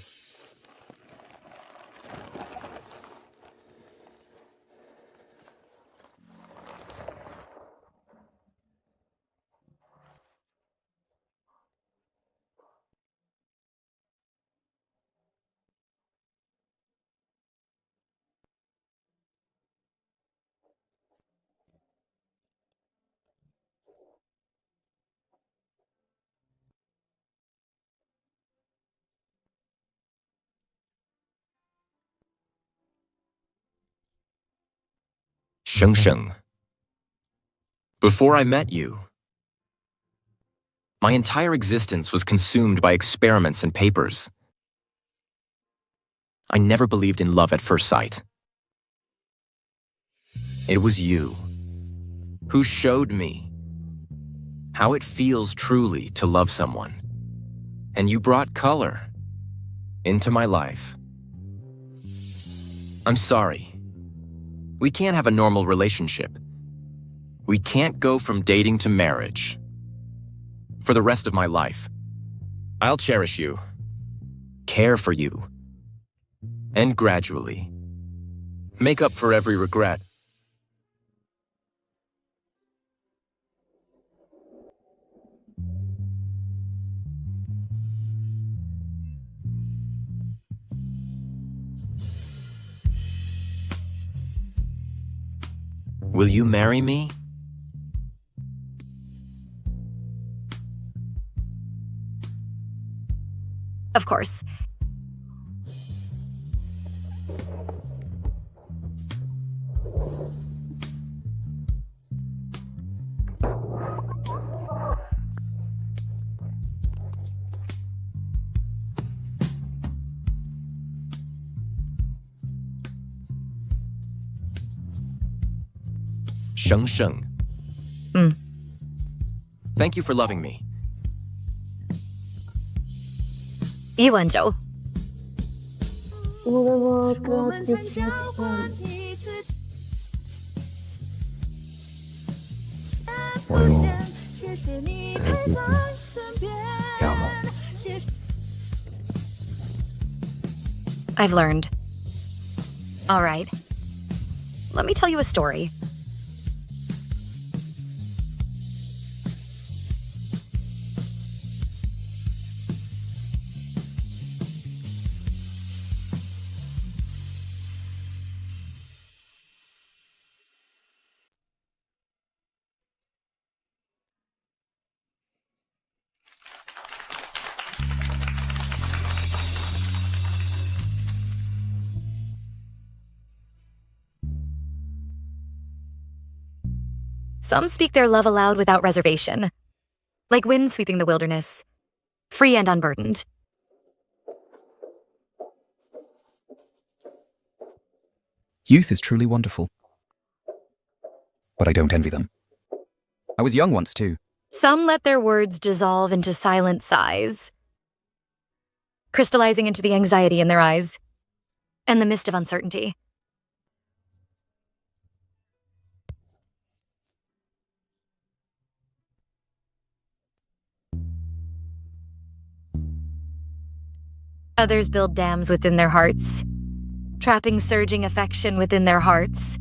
Sheng Sheng. Before I met you, my entire existence was consumed by experiments and papers. I never believed in love at first sight. It was you who showed me how it feels truly to love someone. And you brought color into my life. I'm sorry. We can't have a normal relationship. We can't go from dating to marriage. For the rest of my life, I'll cherish you, care for you, and gradually make up for every regret. Will you marry me? Of course. Sheng Sheng. Thank you for loving me. You, Wenzhou. I've learned. All right. Let me tell you a story. Some speak their love aloud without reservation, like wind sweeping the wilderness, free and unburdened. Youth is truly wonderful. But I don't envy them. I was young once too. Some let their words dissolve into silent sighs, crystallizing into the anxiety in their eyes and the mist of uncertainty. Others build dams within their hearts, trapping surging affection within their hearts.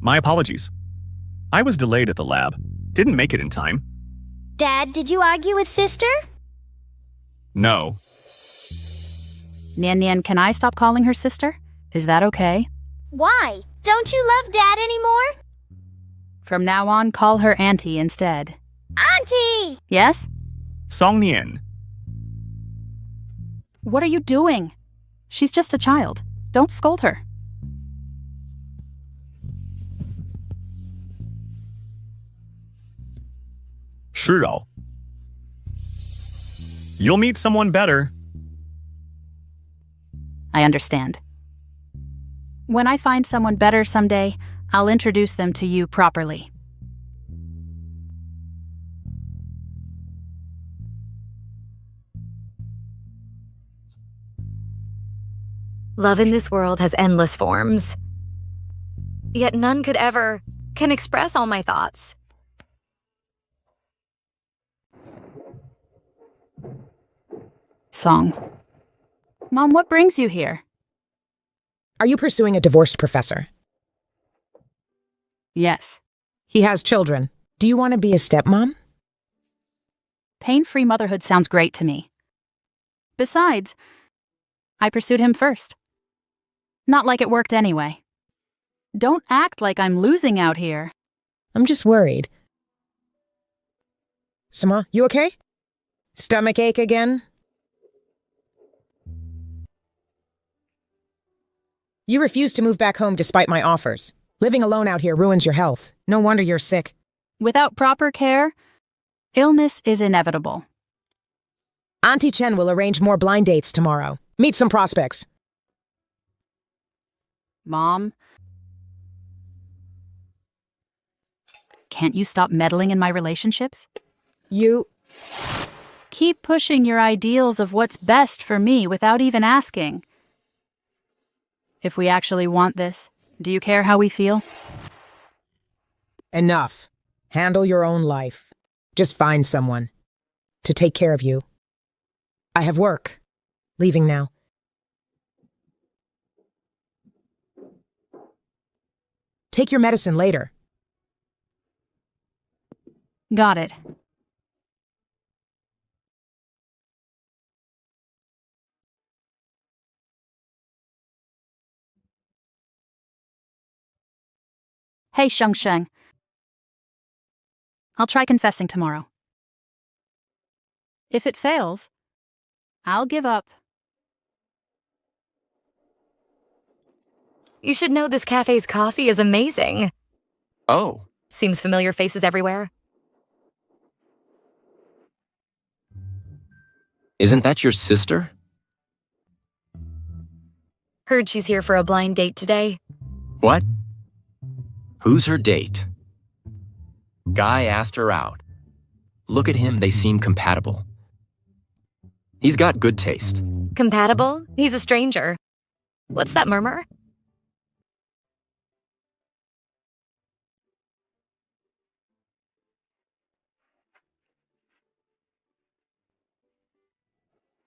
My apologies. I was delayed at the lab. Didn't make it in time. Dad, did you argue with sister? No. Nian Nian, can I stop calling her sister? Is that okay? Why? Don't you love Dad anymore? From now on, call her Auntie instead. Auntie! Yes? Song Nian. What are you doing? She's just a child. Don't scold her. Shuro. You'll meet someone better. I understand. When I find someone better someday, I'll introduce them to you properly. Love in this world has endless forms. Yet none can express all my thoughts. Song. Mom, what brings you here? Are you pursuing a divorced professor? Yes. He has children. Do you want to be a stepmom? Pain-free motherhood sounds great to me. Besides, I pursued him first. Not like it worked anyway. Don't act like I'm losing out here. I'm just worried. Sama, you okay? Stomach ache again? You refuse to move back home despite my offers. Living alone out here ruins your health. No wonder you're sick. Without proper care, illness is inevitable. Auntie Chen will arrange more blind dates tomorrow. Meet some prospects. Mom? Can't you stop meddling in my relationships? You... Keep pushing your ideals of what's best for me without even asking. If we actually want this, do you care how we feel? Enough. Handle your own life. Just find someone to take care of you. I have work. Leaving now. Take your medicine later. Got it. Hey, Sheng Sheng. I'll try confessing tomorrow. If it fails, I'll give up. You should know this cafe's coffee is amazing. Oh. Seems familiar faces everywhere. Isn't that your sister? Heard she's here for a blind date today. What? Who's her date? Guy asked her out. Look at him, they seem compatible. He's got good taste. Compatible? He's a stranger. What's that murmur?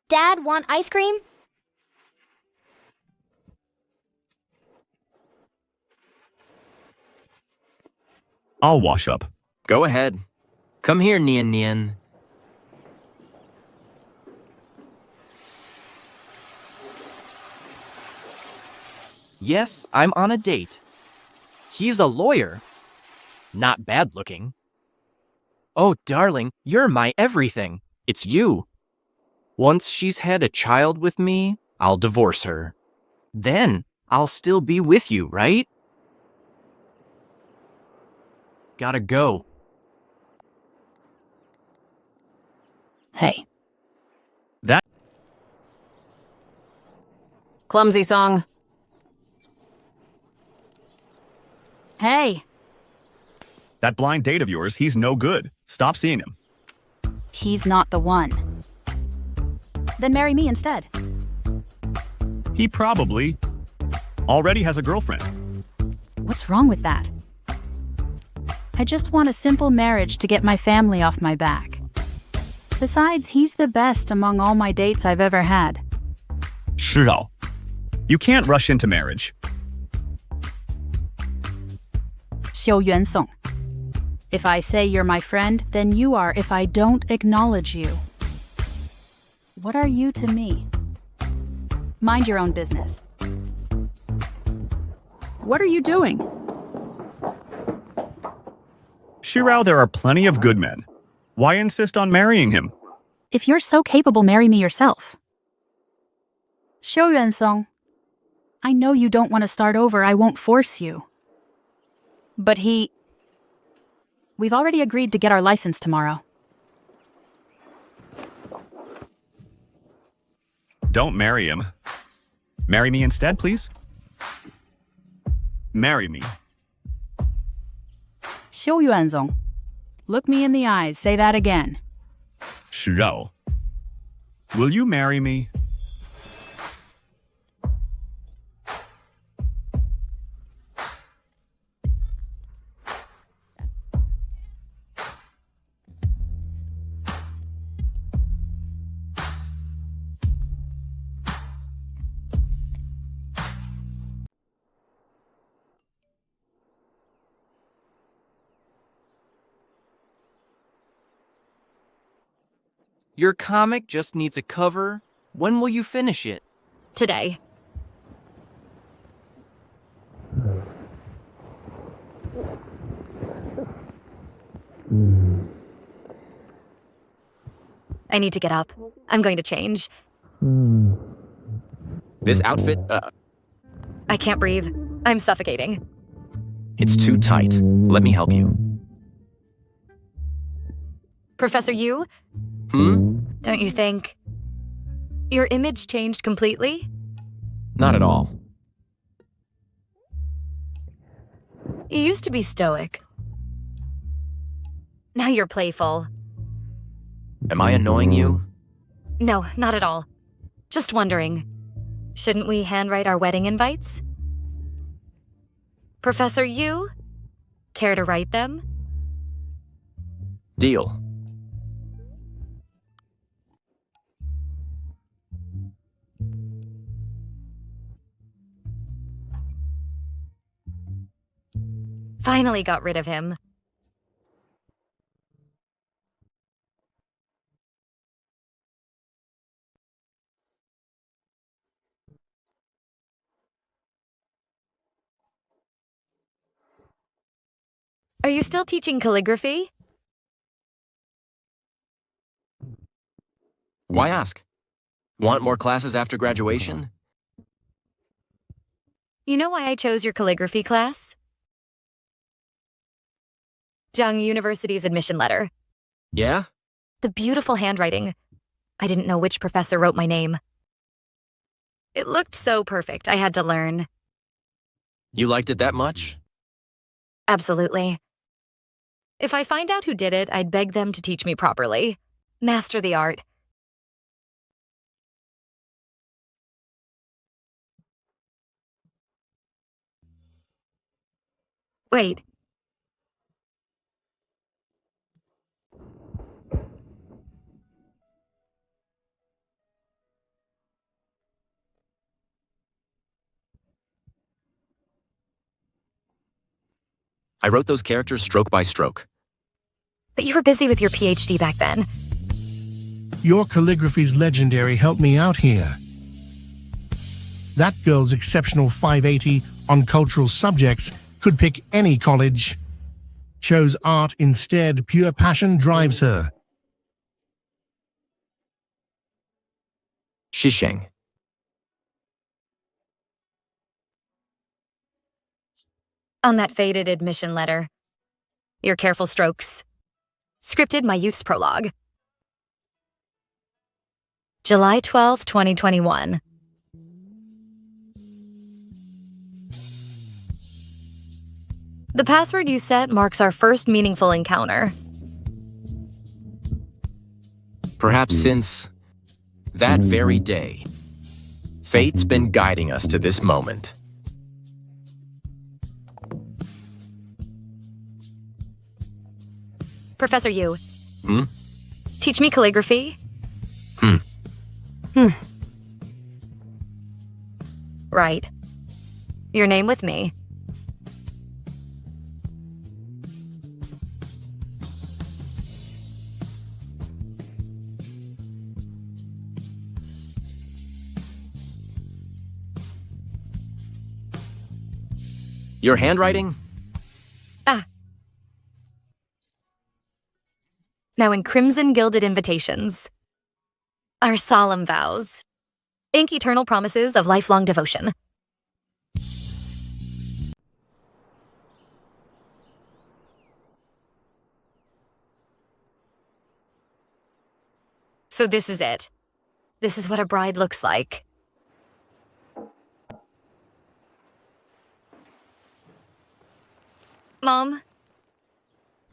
Dad, want ice cream? I'll wash up. Go ahead. Come here, Nian Nian. Yes, I'm on a date. He's a lawyer. Not bad looking. Oh, darling, you're my everything. It's you. Once she's had a child with me, I'll divorce her. Then I'll still be with you, right? Gotta go. Hey. That... Clumsy song. Hey. That blind date of yours, he's no good. Stop seeing him. He's not the one. Then marry me instead. He probably... Already has a girlfriend. What's wrong with that? I just want a simple marriage to get my family off my back. Besides, he's the best among all my dates I've ever had. 是哦. You can't rush into marriage. 修缘送. If I say you're my friend, then you are if I don't acknowledge you. What are you to me? Mind your own business. What are you doing? Shirao, there are plenty of good men. Why insist on marrying him? If you're so capable, marry me yourself. Xiu Yuansong, I know you don't want to start over. I won't force you. But we've already agreed to get our license tomorrow. Don't marry him. Marry me instead, please. Marry me. Xiu Yuanzong, look me in the eyes. Say that again. Shirao, will you marry me? Your comic just needs a cover. When will you finish it? Today. I need to get up. I'm going to change. This outfit, I can't breathe. I'm suffocating. it's too tight. Let me help you. Professor Yu, don't you think your image changed completely? Not at all. You used to be stoic. Now you're playful. Am I annoying you? No, not at all. Just wondering, shouldn't we handwrite our wedding invites? Professor Yu, care to write them? Deal. Finally got rid of him. Are you still teaching calligraphy? Why ask? Want more classes after graduation? You know why I chose your calligraphy class? Zhang University's admission letter. Yeah? The beautiful handwriting. I didn't know which professor wrote my name. It looked so perfect, I had to learn. You liked it that much? Absolutely. If I find out who did it, I'd beg them to teach me properly. Master the art. Wait. I wrote those characters stroke by stroke. But you were busy with your PhD back then. Your calligraphy's legendary helped me out here. That girl's exceptional 580 on cultural subjects could pick any college. Chose art instead. Pure passion drives her. Shisheng. On that faded admission letter. Your careful strokes. Scripted my youth's prologue. July 12th, 2021. The password you set marks our first meaningful encounter. Perhaps since that very day, fate's been guiding us to this moment. Professor Yu, Hmm? teach me calligraphy. Hmm. Right. Your name with me. Your handwriting? Now in crimson gilded invitations. Our solemn vows. Ink eternal promises of lifelong devotion. So this is it. This is what a bride looks like. Mom?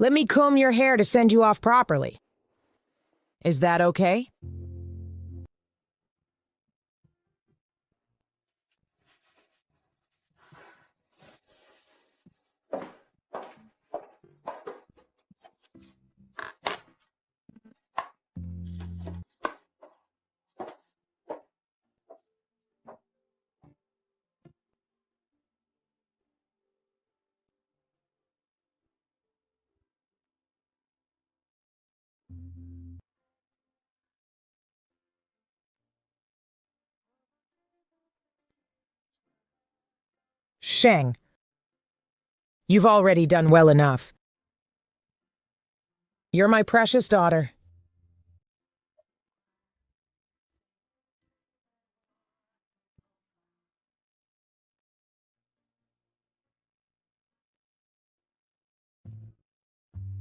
Let me comb your hair to send you off properly. Is that okay? Sheng, you've already done well enough. You're my precious daughter.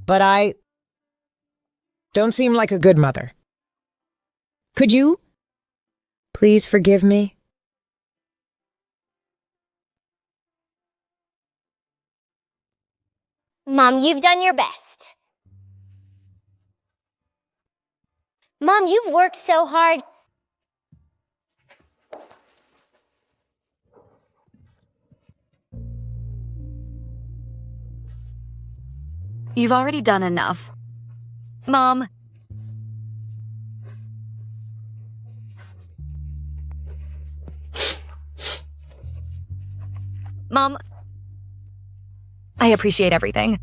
But I don't seem like a good mother. Could you please forgive me? Mom, you've done your best. Mom, you've worked so hard. You've already done enough. Mom. Mom. I appreciate everything.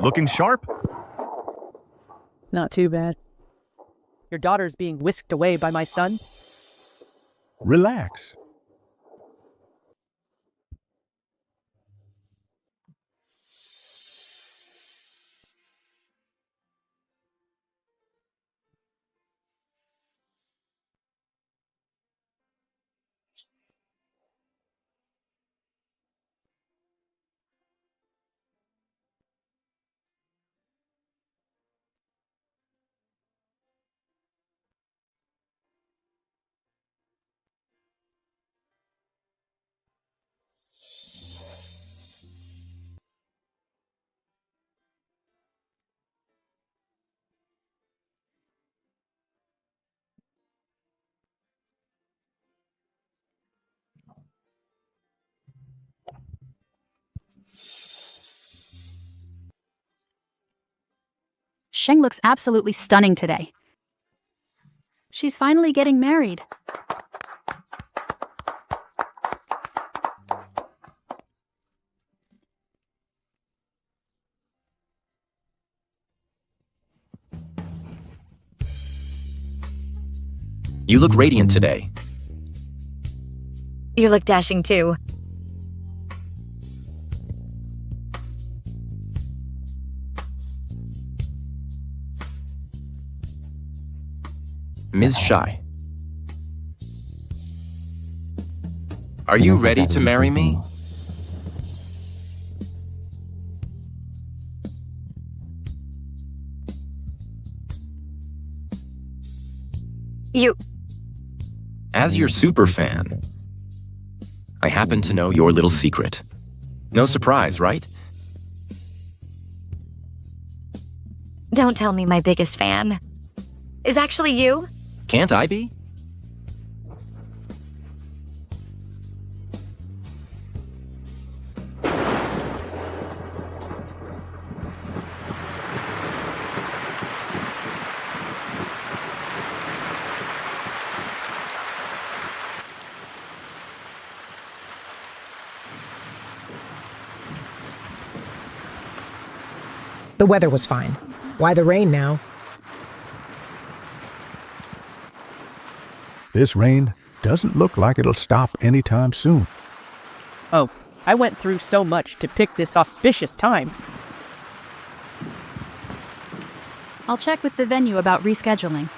Looking sharp? Not too bad. Your daughter's being whisked away by my son? Relax. Sheng looks absolutely stunning today. She's finally getting married. You look radiant today. You look dashing too. Ms. Shy. Are you ready to marry me? You... As your superfan, I happen to know your little secret. No surprise, right? Don't tell me my biggest fan is actually you? Can't I be? The weather was fine. Why the rain now? This rain doesn't look like it'll stop anytime soon. Oh, I went through so much to pick this auspicious time. I'll check with the venue about rescheduling.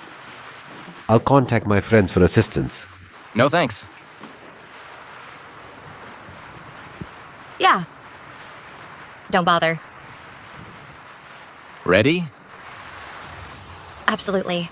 I'll contact my friends for assistance. No thanks. Yeah. Don't bother. Ready? Absolutely.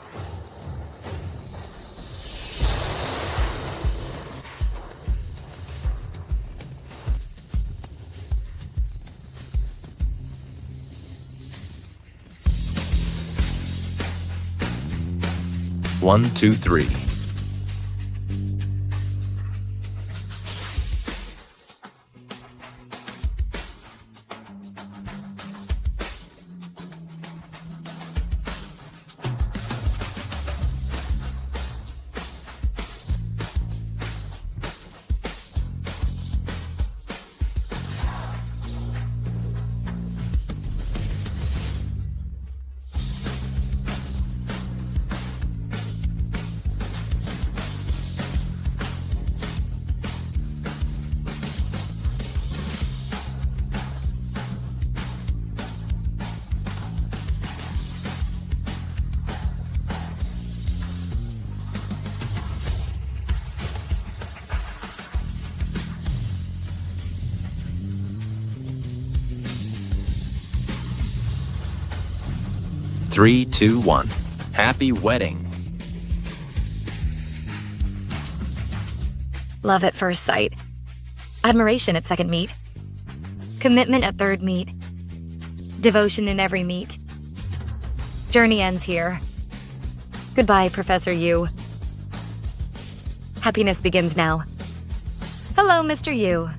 One, two, three. Three, two, one. Happy wedding. Love at first sight. Admiration at second meet. Commitment at third meet. Devotion in every meet. Journey ends here. Goodbye, Professor Yu. Happiness begins now. Hello, Mr. Yu.